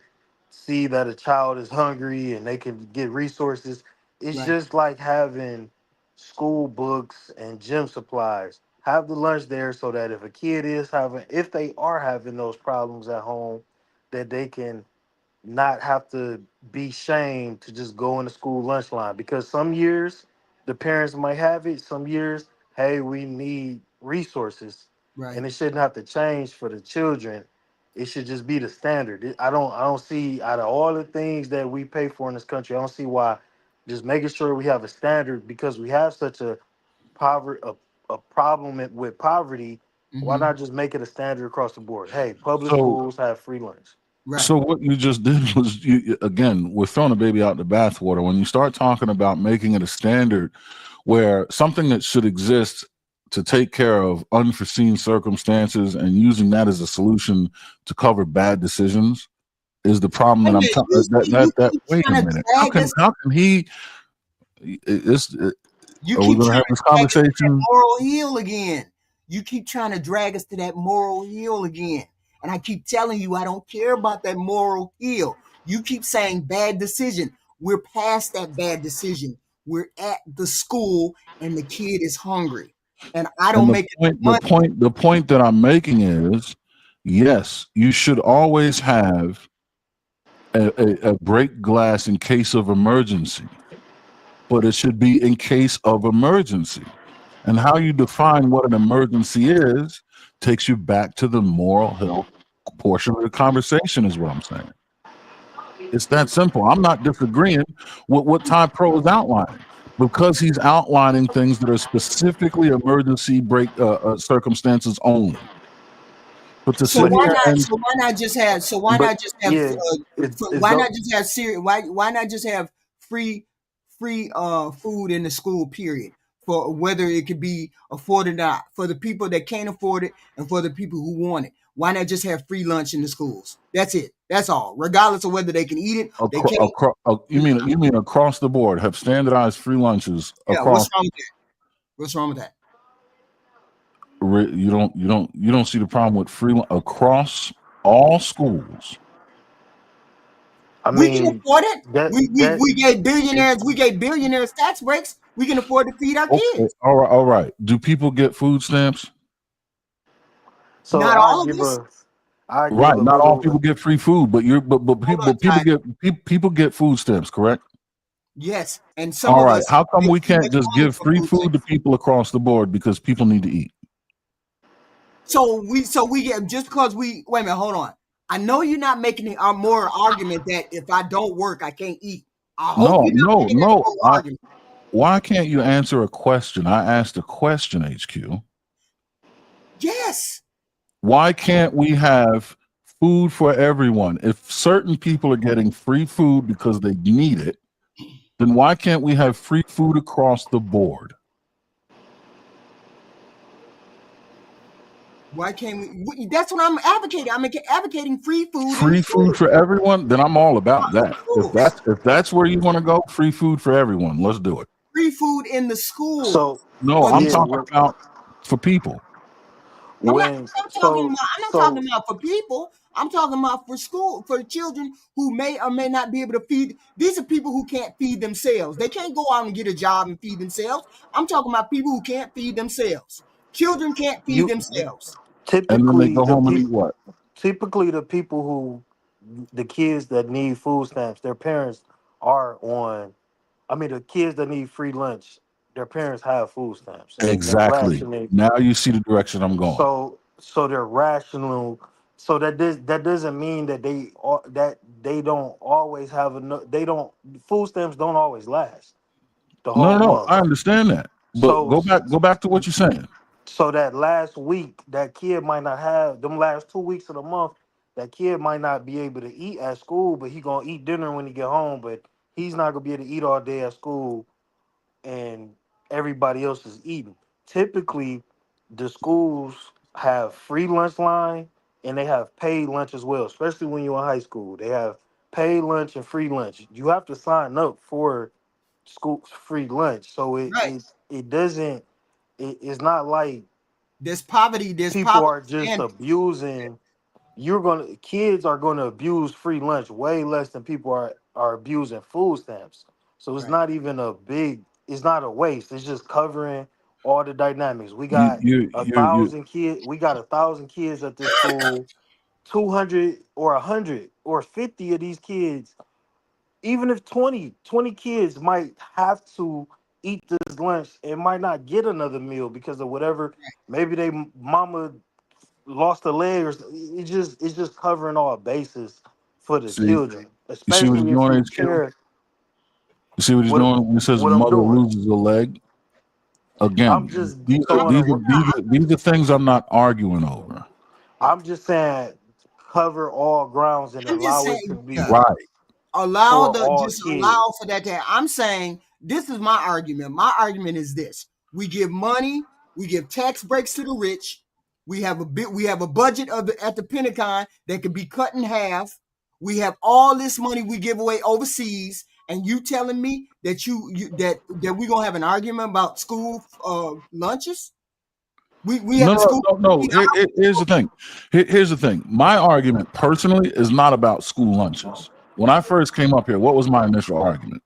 see that a child is hungry and they can get resources. It's Right. just like having school books and gym supplies. Have the lunch there so that if they are having those problems at home, that they can not have to be shamed to just go in the school lunch line. Because some years the parents might have it. Some years, hey, we need resources, Right. and it shouldn't have to change for the children. It should just be the standard. I don't see, out of all the things that we pay for in this country, I don't see why just making sure we have a standard, because we have such a problem with poverty. Why Mm-hmm. not just make it a standard across the board? Hey, public So schools have free lunch. Right. So what you just did was, again, we're throwing a baby out the bathwater. When you start talking about making it a standard, where something that should exist to take care of unforeseen circumstances and using that as a solution to cover bad decisions is the problem Wait that a I'm minute. talking. You That keep wait a trying to minute. drag us. How can he? It's, You are we keep going to trying have to this drag us to that conversation? moral heel again. You keep trying to drag us to that moral heel again. And I keep telling you, I don't care about that moral heel. You keep saying bad decision. We're past that bad decision. We're at the school and the kid is hungry. And I And don't make enough money. the point that I'm making is, yes, you should always have a break glass in case of emergency, but it should be in case of emergency. And how you define what an emergency is takes you back to the moral health portion of the conversation, is what I'm saying. It's that simple. I'm not disagreeing with what Ty Pro is outlining, because he's outlining things that are specifically emergency break circumstances only. But to So sit But why here not? and So why not just have? So why but not just have? yeah, it's Why dope. not just have serious? Why not just have free food in the school? Period. For whether it could be afforded or not, for the people that can't afford it and for the people who want it. Why not just have free lunch in the schools? That's it. That's all. Regardless of whether they can eat it, they can't. you mean across the board have standardized free lunches Yeah. across? What's wrong with that? What's wrong with that? You don't see the problem with across all schools. I We can mean, afford it. that that We gave billionaires. We gave billionaires tax breaks. We can afford to feed our Okay, kids. all right. Do people get food stamps? so Not all of us. I give Right. a Not all little. people get free food, but Hold on, people Ty. get food stamps, correct? Yes, and some All of right. us How come make we too can't much just money give for free food food to stamps. people across the board because people need to eat? So we get just because we wait a minute, hold on. I know you're not making a moral argument that if I don't work, I can't eat. I hope No, you're not making that moral argument. why can't you answer a question? I asked a question, HQ. Yes. Why can't we have food for everyone? If certain people are getting free food because they need it, then why can't we have free food across the board? Why can't that's what I'm advocating. I'm advocating free food in the Free food schools. for everyone, then I'm all about In the that. schools. If that's where you want to go, free food for everyone, let's do it. Free food in the schools So No, for I'm the yeah, talking about for people. when I'm not talking about for people. I'm talking about for school, for children who may or may not be able to feed. These are people who can't feed themselves. They can't go out and get a job and feed themselves. I'm talking about people who can't feed themselves. Children can't feed you themselves. And then they typically go home and eat what? the people who, the kids that need food stamps, their parents are on. I mean, the kids that need free lunch, their parents have food stamps, and they're Exactly. rationing. Now you see the direction I'm going. So they're rational. So that doesn't mean that they don't always have enough. They don't Food stamps don't always last the No, whole no, I month. understand that. But So go back to what you're saying. so that last week, that kid might not have them last 2 weeks of the month. That kid might not be able to eat at school, but he gonna eat dinner when he get home. But he's not gonna be able to eat all day at school, and everybody else is eating. Typically, the schools have free lunch line and they have paid lunch as well. Especially when you're in high school, they have paid lunch and free lunch. You have to sign up for school free lunch, so Right. it doesn't. It's not like There's poverty. There's people poverty are just standards. abusing. Kids are gonna abuse free lunch way less than people are abusing food stamps. So it's Right. not even it's not a waste. It's just covering all the dynamics. We got 1,000 kids at this school. 200 or 100 or 50 of these kids, even if 20 kids might have to eat this lunch and might not get another meal because of whatever. Maybe they mama lost a leg, or it's just covering all bases for the See, children, you see what he's especially if doing, you HQ? care You see what he's what doing when he says what I'm mother doing. loses a leg? I'm Again, just these are throwing these a. are these are, these are things I'm not arguing over. I'm just saying, cover all grounds and I'm just allow it to saying, be Right. allow for the all just allow kids. for that to. I'm saying this is my argument. My argument is this: we give money, we give tax breaks to the rich. We have a budget at the Pentagon that can be cut in half. We have all this money we give away overseas, and you telling me that that we're gonna have an argument about school lunches? We have No, a no, school. no, no. Here's the thing. Here's the thing. My argument personally is not about school lunches. When I first came up here, what was my initial argument?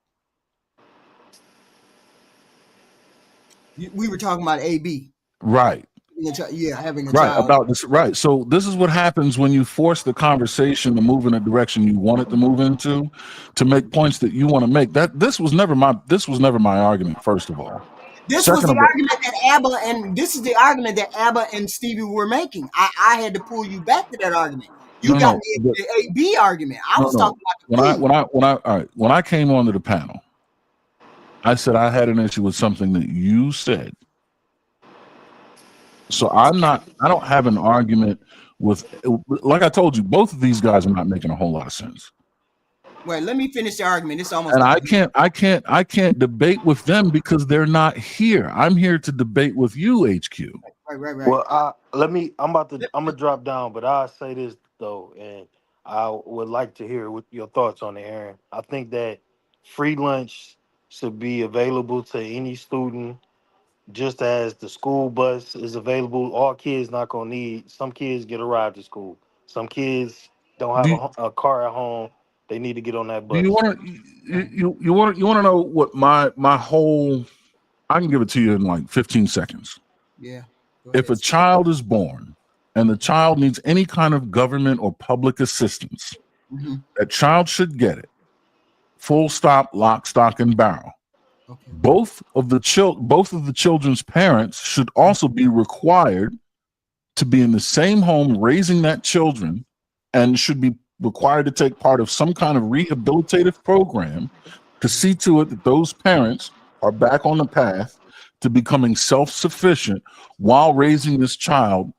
We were talking about AB. Right. Having a Right. child. About this. Right. So this is what happens when you force the conversation to move in a direction you want it to move into, to make points that you want to make. This was never my argument, first of all. This was Second the of all, argument that this is the argument that Abba and Stevie were making. I had to pull you back to that argument. You got no, me the AB argument. I was no. talking about the All right, when I came onto the panel, I said I had an issue with something that you said. So I don't have an argument with, like I told you, both of these guys are not making a whole lot of sense. Wait, let me finish the argument. It's almost And done. I can't debate with them because they're not here. I'm here to debate with you, HQ. Right. Well, I'm gonna drop down, but I'll say this though, and I would like to hear what your thoughts on it, Aaron. I think that free lunch should be available to any student, just as the school bus is available. All kids not gonna need. Some kids get a ride to school. Some kids don't have Do, a car at home. They need to get on that do you bus. want to you want to know what my whole, I can give it to you in like 15 seconds. Yeah. If a child is born and the child needs any kind of government or public assistance, that child should get it. Full stop, lock, stock, and barrel. Okay. Both of the children's parents should also be required to be in the same home raising that children, and should be required to take part of some kind of rehabilitative program to see to it that those parents are back on the path to becoming self-sufficient while raising this child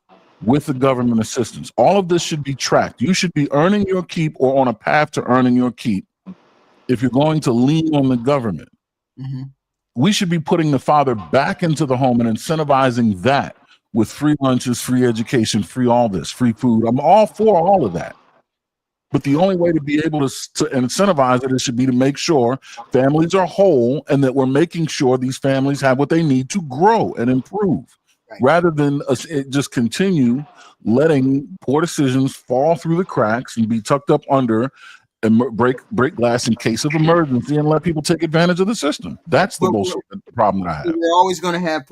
with the government assistance. All of this should be tracked. You should be earning your keep or on a path to earning your keep if you're going to lean on the government. We should be putting the father back into the home and incentivizing that with free lunches, free education, free all this, free food. I'm all for all of that. But the only way to be able to incentivize it should be to make sure families are whole and that we're making sure these families have what they need to grow and improve, rather than just continue letting poor decisions fall through the cracks and be tucked up under and break glass in case of emergency and let people take advantage of the system. That's the bullshit problem that I have. We're always going to have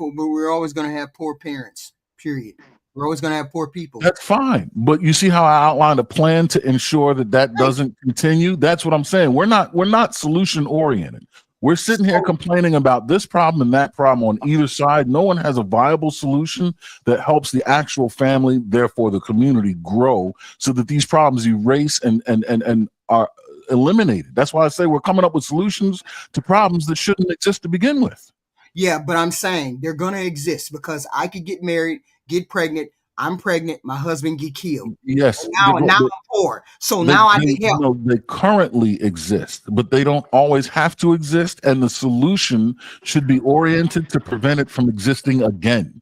poor parents. Period. We're always going to have poor people. That's fine, but you see how I outlined a plan to ensure that doesn't continue. That's what I'm saying. We're not solution oriented. We're sitting here complaining about this problem and that problem on either side. No one has a viable solution that helps the actual family, therefore the community, grow so that these problems erase and are eliminated. That's why I say we're coming up with solutions to problems that shouldn't exist to begin with. Yeah, but I'm saying they're going to exist because I could get married, get pregnant. I'm pregnant. My husband get killed. Yes. And now I'm poor. So now I need help. No, they currently exist, but they don't always have to exist. And the solution should be oriented to prevent it from existing again.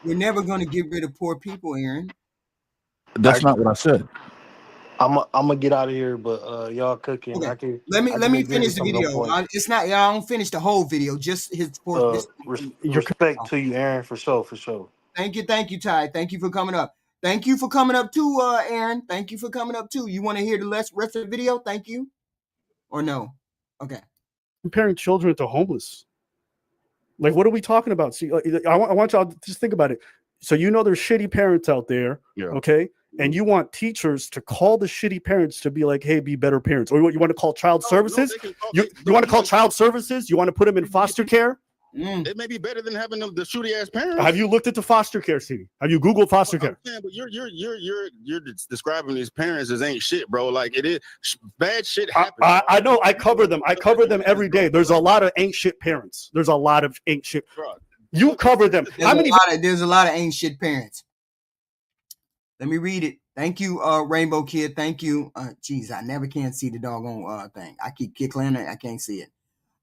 We're never going to get rid of poor people, Aaron. That's not what I said. I'm gonna get out of here, but y'all cooking. Okay. Let me finish the video. It's not. I don't finish the whole video. Just his. Respect to you, Aaron, for sure. Thank you, Tate. Thank you for coming up. Thank you for coming up too, Aaron. Thank you for coming up too. You want to hear the rest of the video? Thank you. Or no? Okay. Comparing children to homeless. Like, what are we talking about? See, I want y'all to just think about it. So there's shitty parents out there, okay? and you want teachers to call the shitty parents to be like, hey, be better parents. Or you want to call child services? You want to call child services? You want to put them in foster care? It may be better than having the shooty ass parents. Have you looked into foster care, CD? Have you Googled foster care? But you're describing these parents as ain't shit, bro. Like it is bad shit happens. I know. I cover them. I cover them every day. There's a lot of ain't shit parents. There's a lot of ain't shit. You cover them. There's a lot of ain't shit parents. Let me read it. Thank you, Rainbow Kid. Thank you. Geez, I never can see the doggone thing. I keep clicking it. I can't see it.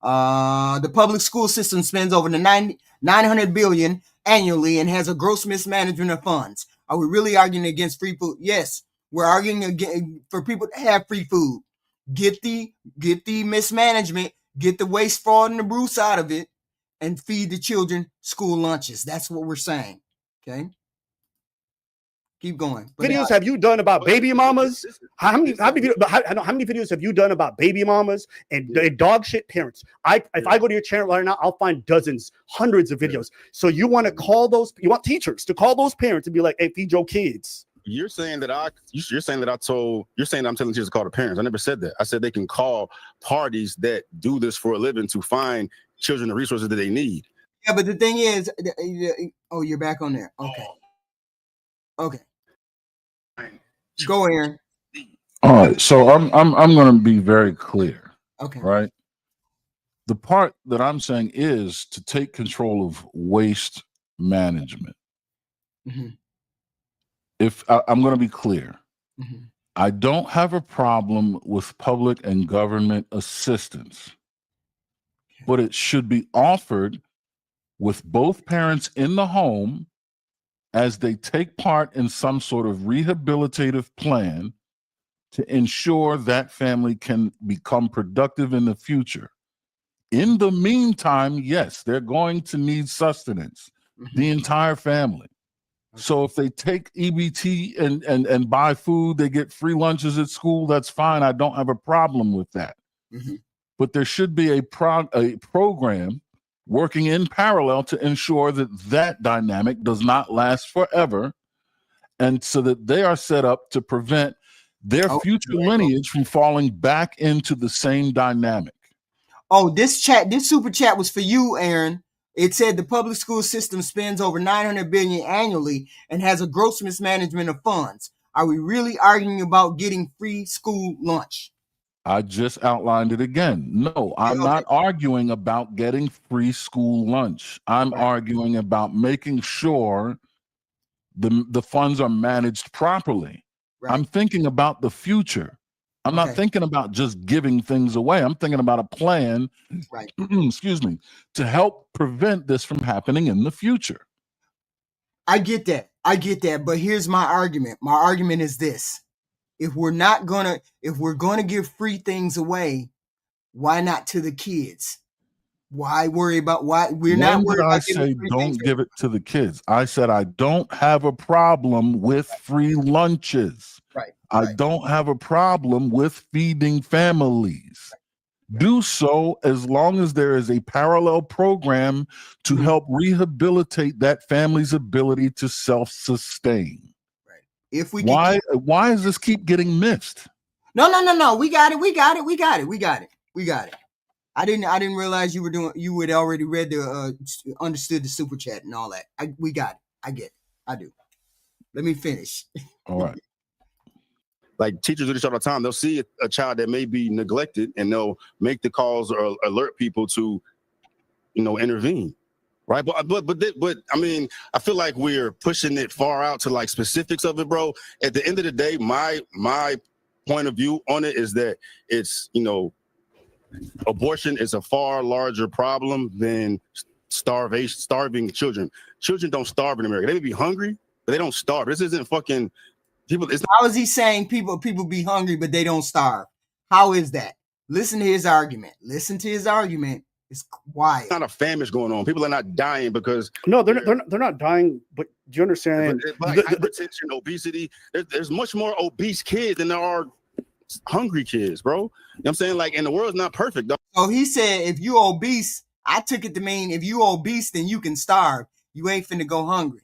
The public school system spends over the 900 billion annually and has a gross mismanagement of funds. Are we really arguing against free food? Yes, we're arguing again for people to have free food. Get the mismanagement, get the waste, fraud, and abuse out of it, and feed the children school lunches. That's what we're saying. Okay. Keep going. Videos have you done about baby mamas? How many videos have you done about baby mamas and dog shit parents? If I go to your channel right now, I'll find dozens, hundreds of videos. So you want want teachers to call those parents and be like, hey, feed your kids. You're saying that I'm telling teachers to call the parents. I never said that. I said they can call parties that do this for a living to find children the resources that they need. Yeah, but the thing is, oh, you're back on there. Okay. Go, Aaron. All right, so I'm going to be very clear. Okay. Right. The part that I'm saying is to take control of waste management. Mm-hmm. If I'm going to be clear, mm-hmm. I don't have a problem with public and government assistance, but it should be offered with both parents in the home as they take part in some sort of rehabilitative plan to ensure that family can become productive in the future. In the meantime, yes, they're going to need sustenance, the entire family. So if they take EBT and buy food, they get free lunches at school, that's fine. I don't have a problem with that. Mm-hmm. But there should be a program working in parallel to ensure that dynamic does not last forever, and so that they are set up to prevent their future lineage from falling back into the same dynamic. Oh, this super chat was for you, Aaron. It said the public school system spends over 900 billion annually and has a gross mismanagement of funds. Are we really arguing about getting free school lunch? I just outlined it again. No, I'm not arguing about getting free school lunch. I'm arguing about making sure the funds are managed properly. Right. I'm thinking about the future. I'm not thinking about just giving things away. I'm thinking about a plan, excuse me, to help prevent this from happening in the future. I get that. But here's my argument. My argument is this. If we're gonna give free things away, why not to the kids? Why worry about why we're not worried about say don't give it to the kids? I said I don't have a problem with free lunches. I don't have a problem with feeding families. Do so as long as there is a parallel program to help rehabilitate that family's ability to self-sustain. If we why does this keep getting missed? No. We got it. I didn't realize you had already read understood the super chat and all that. We got it. I get it. I do. Let me finish. All right. Like teachers do this all the time. They'll see a child that may be neglected and they'll make the calls or alert people to, intervene. Right. But I mean, I feel like we're pushing it far out to like specifics of it, bro. At the end of the day, my point of view on it is that it's, abortion is a far larger problem than starving children. Children don't starve in America. They may be hungry, but they don't starve. This isn't fucking people. How is he saying people be hungry, but they don't starve? How is that? Listen to his argument. It's wild. It's not a famine going on. People are not dying because they're not dying. But do you understand? Like hypertension, obesity. There's much more obese kids than there are hungry kids, bro. You know what I'm saying? Like, and the world's not perfect, though. So he said, if you obese, I took it to mean if you obese, then you can starve. You ain't finna go hungry.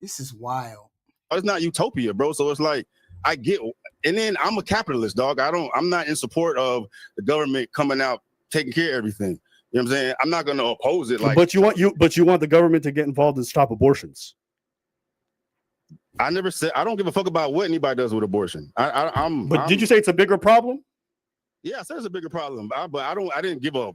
This is wild. It's not utopia, bro. So it's like I get, and then I'm a capitalist, dog. I'm not in support of the government coming out taking care of everything. You know what I'm saying? I'm not going to oppose it. Like, but you want the government to get involved and stop abortions. I never said I don't give a fuck about what anybody does with abortion. But did you say it's a bigger problem? Yeah, I said it's a bigger problem, but I didn't give a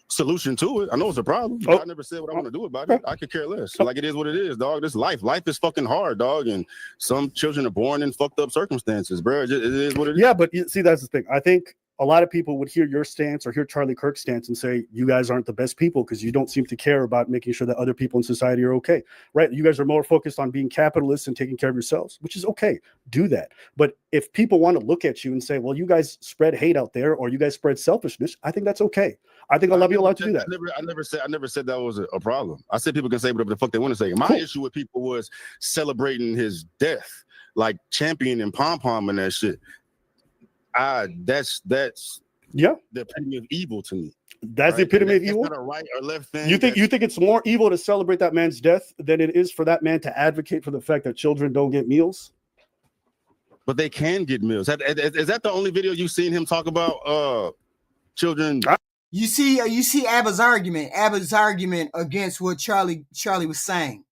solution to it. I know it's a problem. I never said what I want to do about it. I could care less. Like, it is what it is, dog. This life is fucking hard, dog. And some children are born in fucked up circumstances, bro. It is what it is. Yeah, but see, that's the thing. I think a lot of people would hear your stance or hear Charlie Kirk's stance and say, you guys aren't the best people because you don't seem to care about making sure that other people in society are okay, right? You guys are more focused on being capitalists and taking care of yourselves, which is okay. Do that. But if people want to look at you and say, well, you guys spread hate out there or you guys spread selfishness, I think that's okay. I think a lot of people allowed to do that. I never said that was a problem. I said people can say whatever the fuck they want to say. My issue with people was celebrating his death, like championing pom-pom and that shit. That's the epitome of evil to me. That's the epitome of evil. That's not a right or left thing. You think it's more evil to celebrate that man's death than it is for that man to advocate for the fact that children don't get meals? But they can get meals. Is that the only video you've seen him talk about children? You see Abba's argument against what Charlie was saying.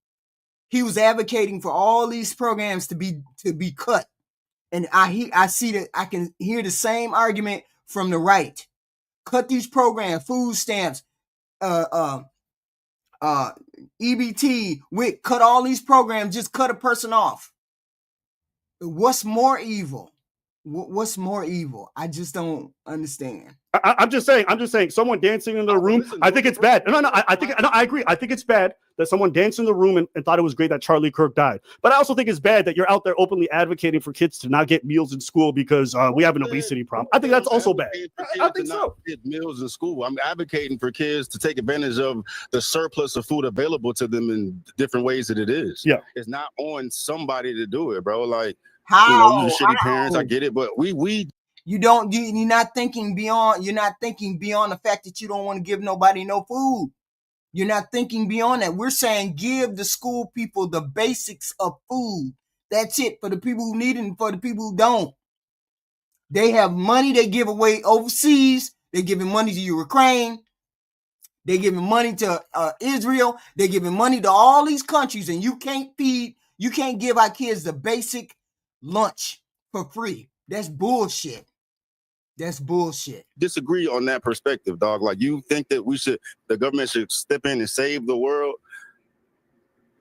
He was advocating for all these programs to be cut. And I see that I can hear the same argument from the right. Cut these programs, food stamps, EBT, WIC, cut all these programs, just cut a person off. What's more evil? What's more evil? I just don't understand. I'm just saying someone dancing in the room. I think it's bad. I agree. I think it's bad that someone danced in the room and thought it was great that Charlie Kirk died. But I also think it's bad that you're out there openly advocating for kids to not get meals in school because we have an obesity problem. I think that's also bad. I think so. Get meals in school. I'm advocating for kids to take advantage of the surplus of food available to them in different ways that it is. Yeah. It's not on somebody to do it, bro. Like, how? You're shitty parents. I get it, but you're not thinking beyond the fact that you don't want to give nobody no food. You're not thinking beyond that. We're saying give the school people the basics of food. That's it, for the people who need it and for the people who don't. They have money they give away overseas. They're giving money to Ukraine. They're giving money to Israel. They're giving money to all these countries, and you can't give our kids the basic lunch for free. That's bullshit. That's bullshit. Disagree on that perspective, dog. Like, you think that the government should step in and save the world?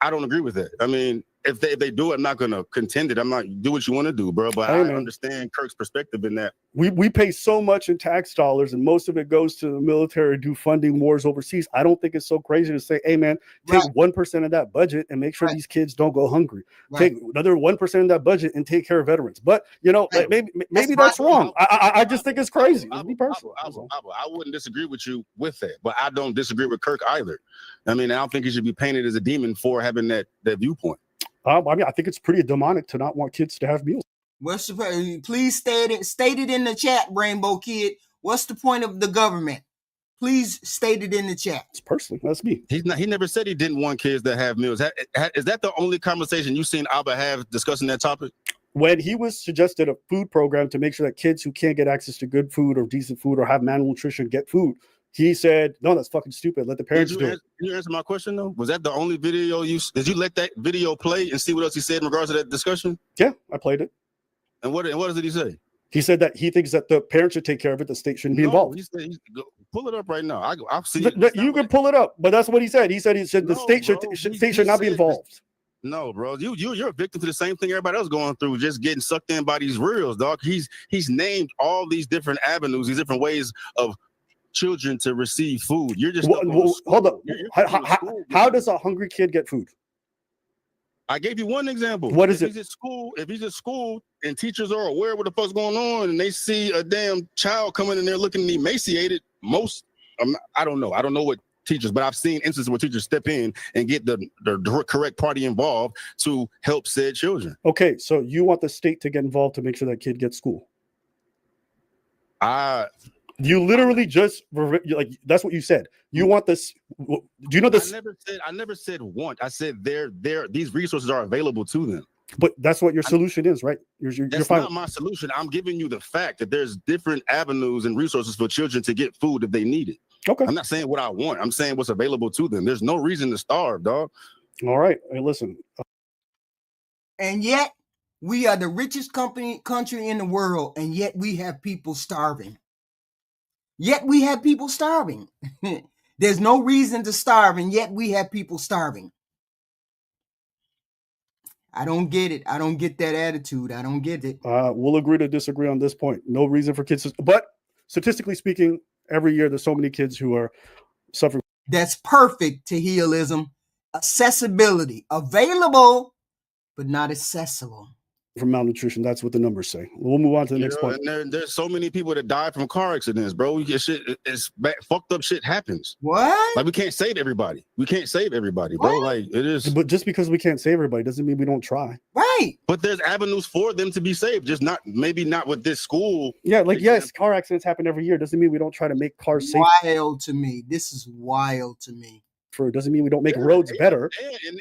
I don't agree with that. I mean, if they do it, I'm not gonna contend it. I'm not, do what you want to do, bro. But I understand Kirk's perspective in that. We pay so much in tax dollars, and most of it goes to the military to do funding wars overseas. I don't think it's so crazy to say, hey man, take 1% of that budget and make sure these kids don't go hungry. Take another 1% of that budget and take care of veterans. But maybe that's wrong. I just think it's crazy. It's me personally. I wouldn't disagree with you with that, but I don't disagree with Kirk either. I mean, I don't think he should be painted as a demon for having that viewpoint. I think it's pretty demonic to not want kids to have meals. Please state it in the chat, Rainbow Kid. What's the point of the government? Please state it in the chat. It's personally, that's me. He never said he didn't want kids to have meals. Is that the only conversation you've seen Abba have discussing that topic? When he was suggested a food program to make sure that kids who can't get access to good food or decent food or have malnutrition get food, he said, no, that's fucking stupid. Let the parents do it. Can you answer my question, though? Was that the only video did you let that video play and see what else he said in regards to that discussion? Yeah, I played it. And what did he say? He said that he thinks that the parents should take care of it. The state shouldn't be involved. He said, pull it up right now. I've seen it. You can pull it up, but that's what he said. He said the state should not be involved. No, bro, you're a victim to the same thing everybody else going through, just getting sucked in by these reels, dog. He's named all these different avenues, these different ways of children to receive food. You're just hold up. How does a hungry kid get food? I gave you one example. What is it? If he's at school and teachers are aware of what the fuck's going on and they see a damn child coming in there looking emaciated, I don't know. I don't know what teachers, but I've seen instances where teachers step in and get the correct party involved to help said children. Okay, so you want the state to get involved to make sure that kid gets school? You literally just like that's what you said. You want this? Do you know this? I never said want. I said these resources are available to them. But that's what your solution is, right? That's not my solution. I'm giving you the fact that there's different avenues and resources for children to get food if they need it. Okay. I'm not saying what I want. I'm saying what's available to them. There's no reason to starve, dog. All right. Hey, listen. And yet, we are the richest country in the world, and yet we have people starving. There's no reason to starve, and yet we have people starving. I don't get it. I don't get that attitude. I don't get it. We'll agree to disagree on this point. No reason for kids but statistically speaking, every year there's so many kids who are suffering. That's perfect to healism. Accessibility. Available, but not accessible. From malnutrition. That's what the numbers say. We'll move on to the next point. And there's so many people that die from car accidents, bro. We get shit. It's fucked up shit happens. What? Like we can't save everybody. Bro. Like it is. But just because we can't save everybody doesn't mean we don't try. Right. But there's avenues for them to be saved. Just maybe not with this school. Yeah, like yes, car accidents happen every year. Doesn't mean we don't try to make cars safe. Wild to me. This is wild to me. Doesn't mean we don't make roads better.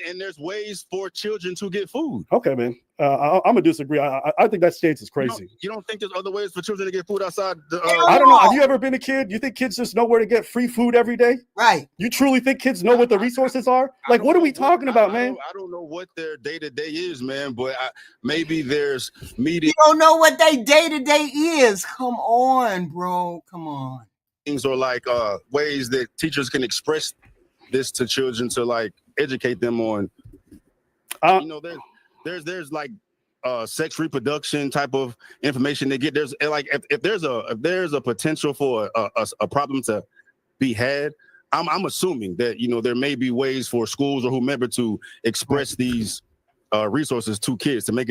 And there's ways for children to get food. Okay, man. I'm gonna disagree. I think that stance is crazy. You don't think there's other ways for children to get food outside? I don't know. Have you ever been a kid? You think kids just know where to get free food every day? Right. You truly think kids know what the resources are? Like, what are we talking about, man? I don't know what their day-to-day is, man, but maybe there's media. You don't know what their day-to-day is. Come on, bro. Come on. Things are like ways that teachers can express this to children to like educate them on there's like sex reproduction type of information they get. There's like if there's a potential for a problem to be had, I'm assuming that there may be ways for schools or whomever to express these resources to kids to make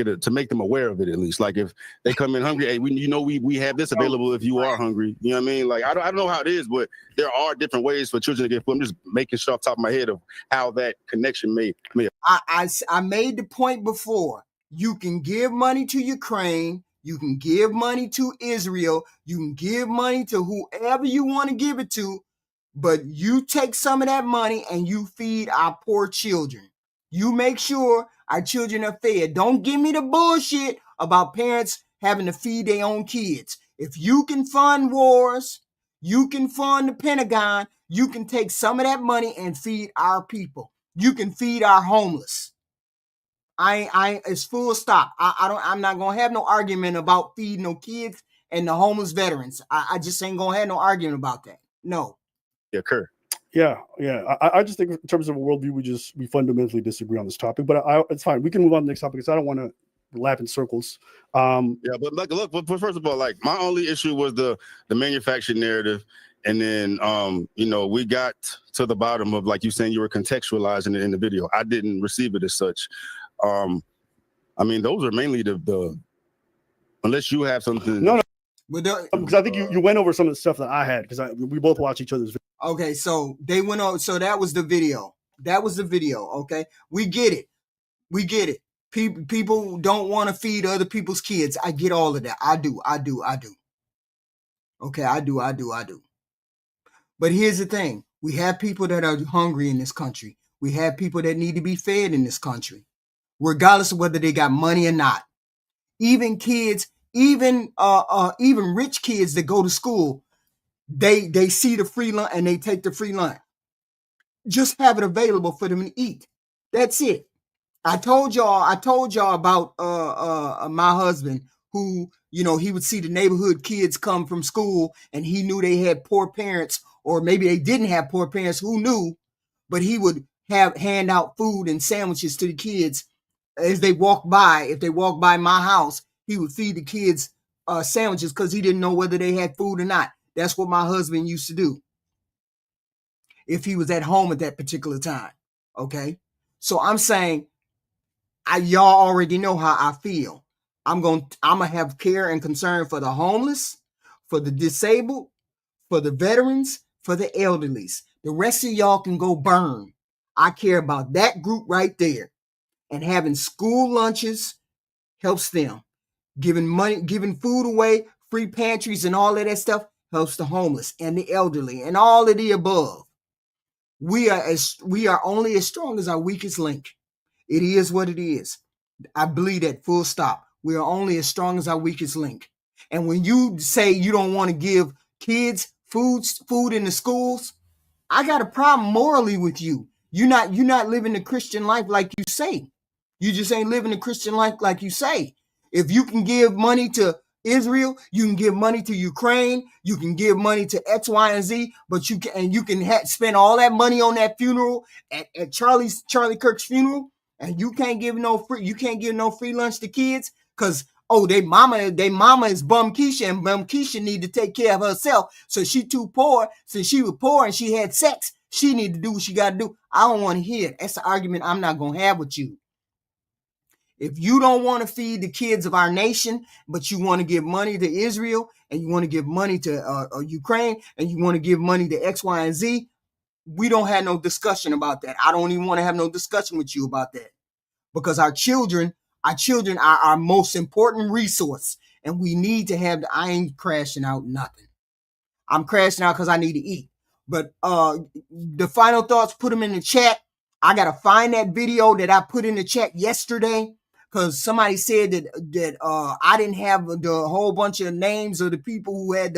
them aware of it, at least. Like if they come in hungry, hey, we have this available if you are hungry. You know what I mean? Like I don't know how it is, but there are different ways for children to get food. I'm just making sure off the top of my head of how that connection may. I made the point before. You can give money to Ukraine. You can give money to Israel. You can give money to whoever you want to give it to, but you take some of that money and you feed our poor children. You make sure our children are fed. Don't give me the bullshit about parents having to feed their own kids. If you can fund wars, you can fund the Pentagon, you can take some of that money and feed our people. You can feed our homeless. It's full stop. I'm not gonna have no argument about feeding no kids and the homeless veterans. I just ain't gonna have no argument about that. No. Occur. Yeah. I just think in terms of a worldview, we fundamentally disagree on this topic. But it's fine. We can move on to the next topic because I don't want to laugh in circles. But look. First of all, like my only issue was the manufactured narrative, and then we got to the bottom of, like you saying, you were contextualizing it in the video. I didn't receive it as such. I mean, those are mainly the unless you have something. No. Because I think you went over some of the stuff that I had because we both watch each other's videos. Okay, so they went on. So that was the video. Okay, we get it. People don't want to feed other people's kids. I get all of that. I do. Okay, I do. But here's the thing: we have people that are hungry in this country. We have people that need to be fed in this country, regardless of whether they got money or not. Even kids, even rich kids that go to school. They see the free lunch and they take the free lunch. Just have it available for them to eat. That's it. I told y'all about my husband who, he would see the neighborhood kids come from school and he knew they had poor parents, or maybe they didn't have poor parents, who knew, but he would hand out food and sandwiches to the kids as they walk by. If they walk by my house, he would feed the kids sandwiches because he didn't know whether they had food or not. That's what my husband used to do if he was at home at that particular time. Okay. So I'm saying, y'all already know how I feel. I'm going to have care and concern for the homeless, for the disabled, for the veterans, for the elderlies. The rest of y'all can go burn. I care about that group right there. And having school lunches helps them. Giving money, giving food away, free pantries and all of that stuff helps the homeless and the elderly and all of the above. We are only as strong as our weakest link. It is what it is. I believe that, full stop. We are only as strong as our weakest link. And when you say you don't want to give kids food in the schools, I got a problem morally with you. You're not living the Christian life like you say. You just ain't living the Christian life like you say. If you can give money to Israel, you can give money to Ukraine, you can give money to X, Y, and Z, but you can spend all that money on that funeral at Charlie Kirk's funeral, and you can't give no free lunch to kids because they mama is Bum Keisha, and Bum Keisha need to take care of herself, so she too poor. Since she was poor and she had sex, she need to do what she got to do. I don't want to hear it. That's the argument I'm not gonna have with you. If you don't want to feed the kids of our nation, but you want to give money to Israel, and you want to give money to Ukraine, and you want to give money to X, Y, and Z, we don't have no discussion about that. I don't even want to have no discussion with you about that, because our children are our most important resource, and we need to have I ain't crashing out nothing. I'm crashing out because I need to eat. But the final thoughts, put them in the chat. I gotta find that video that I put in the chat yesterday, because somebody said that I didn't have the whole bunch of names of the people who had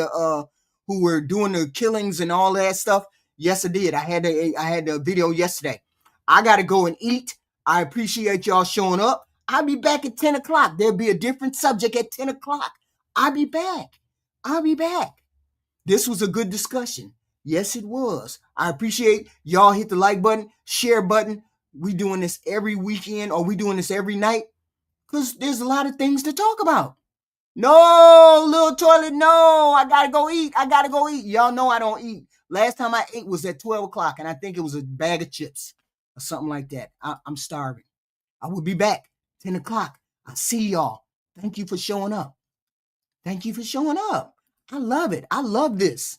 who were doing the killings and all that stuff. Yes, I did. I had the video yesterday. I gotta go and eat. I appreciate y'all showing up. I'll be back at 10 o'clock. There'll be a different subject at 10 o'clock. I'll be back. This was a good discussion. Yes, it was. I appreciate y'all. Hit the like button, share button. We doing this every weekend, or we doing this every night, because there's a lot of things to talk about. No, little toilet, no. I gotta go eat. Y'all know I don't eat. Last time I ate was at 12 o'clock, and I think it was a bag of chips or something like that. I'm starving. I will be back 10 o'clock. I'll see y'all. Thank you for showing up. I love it. I love this.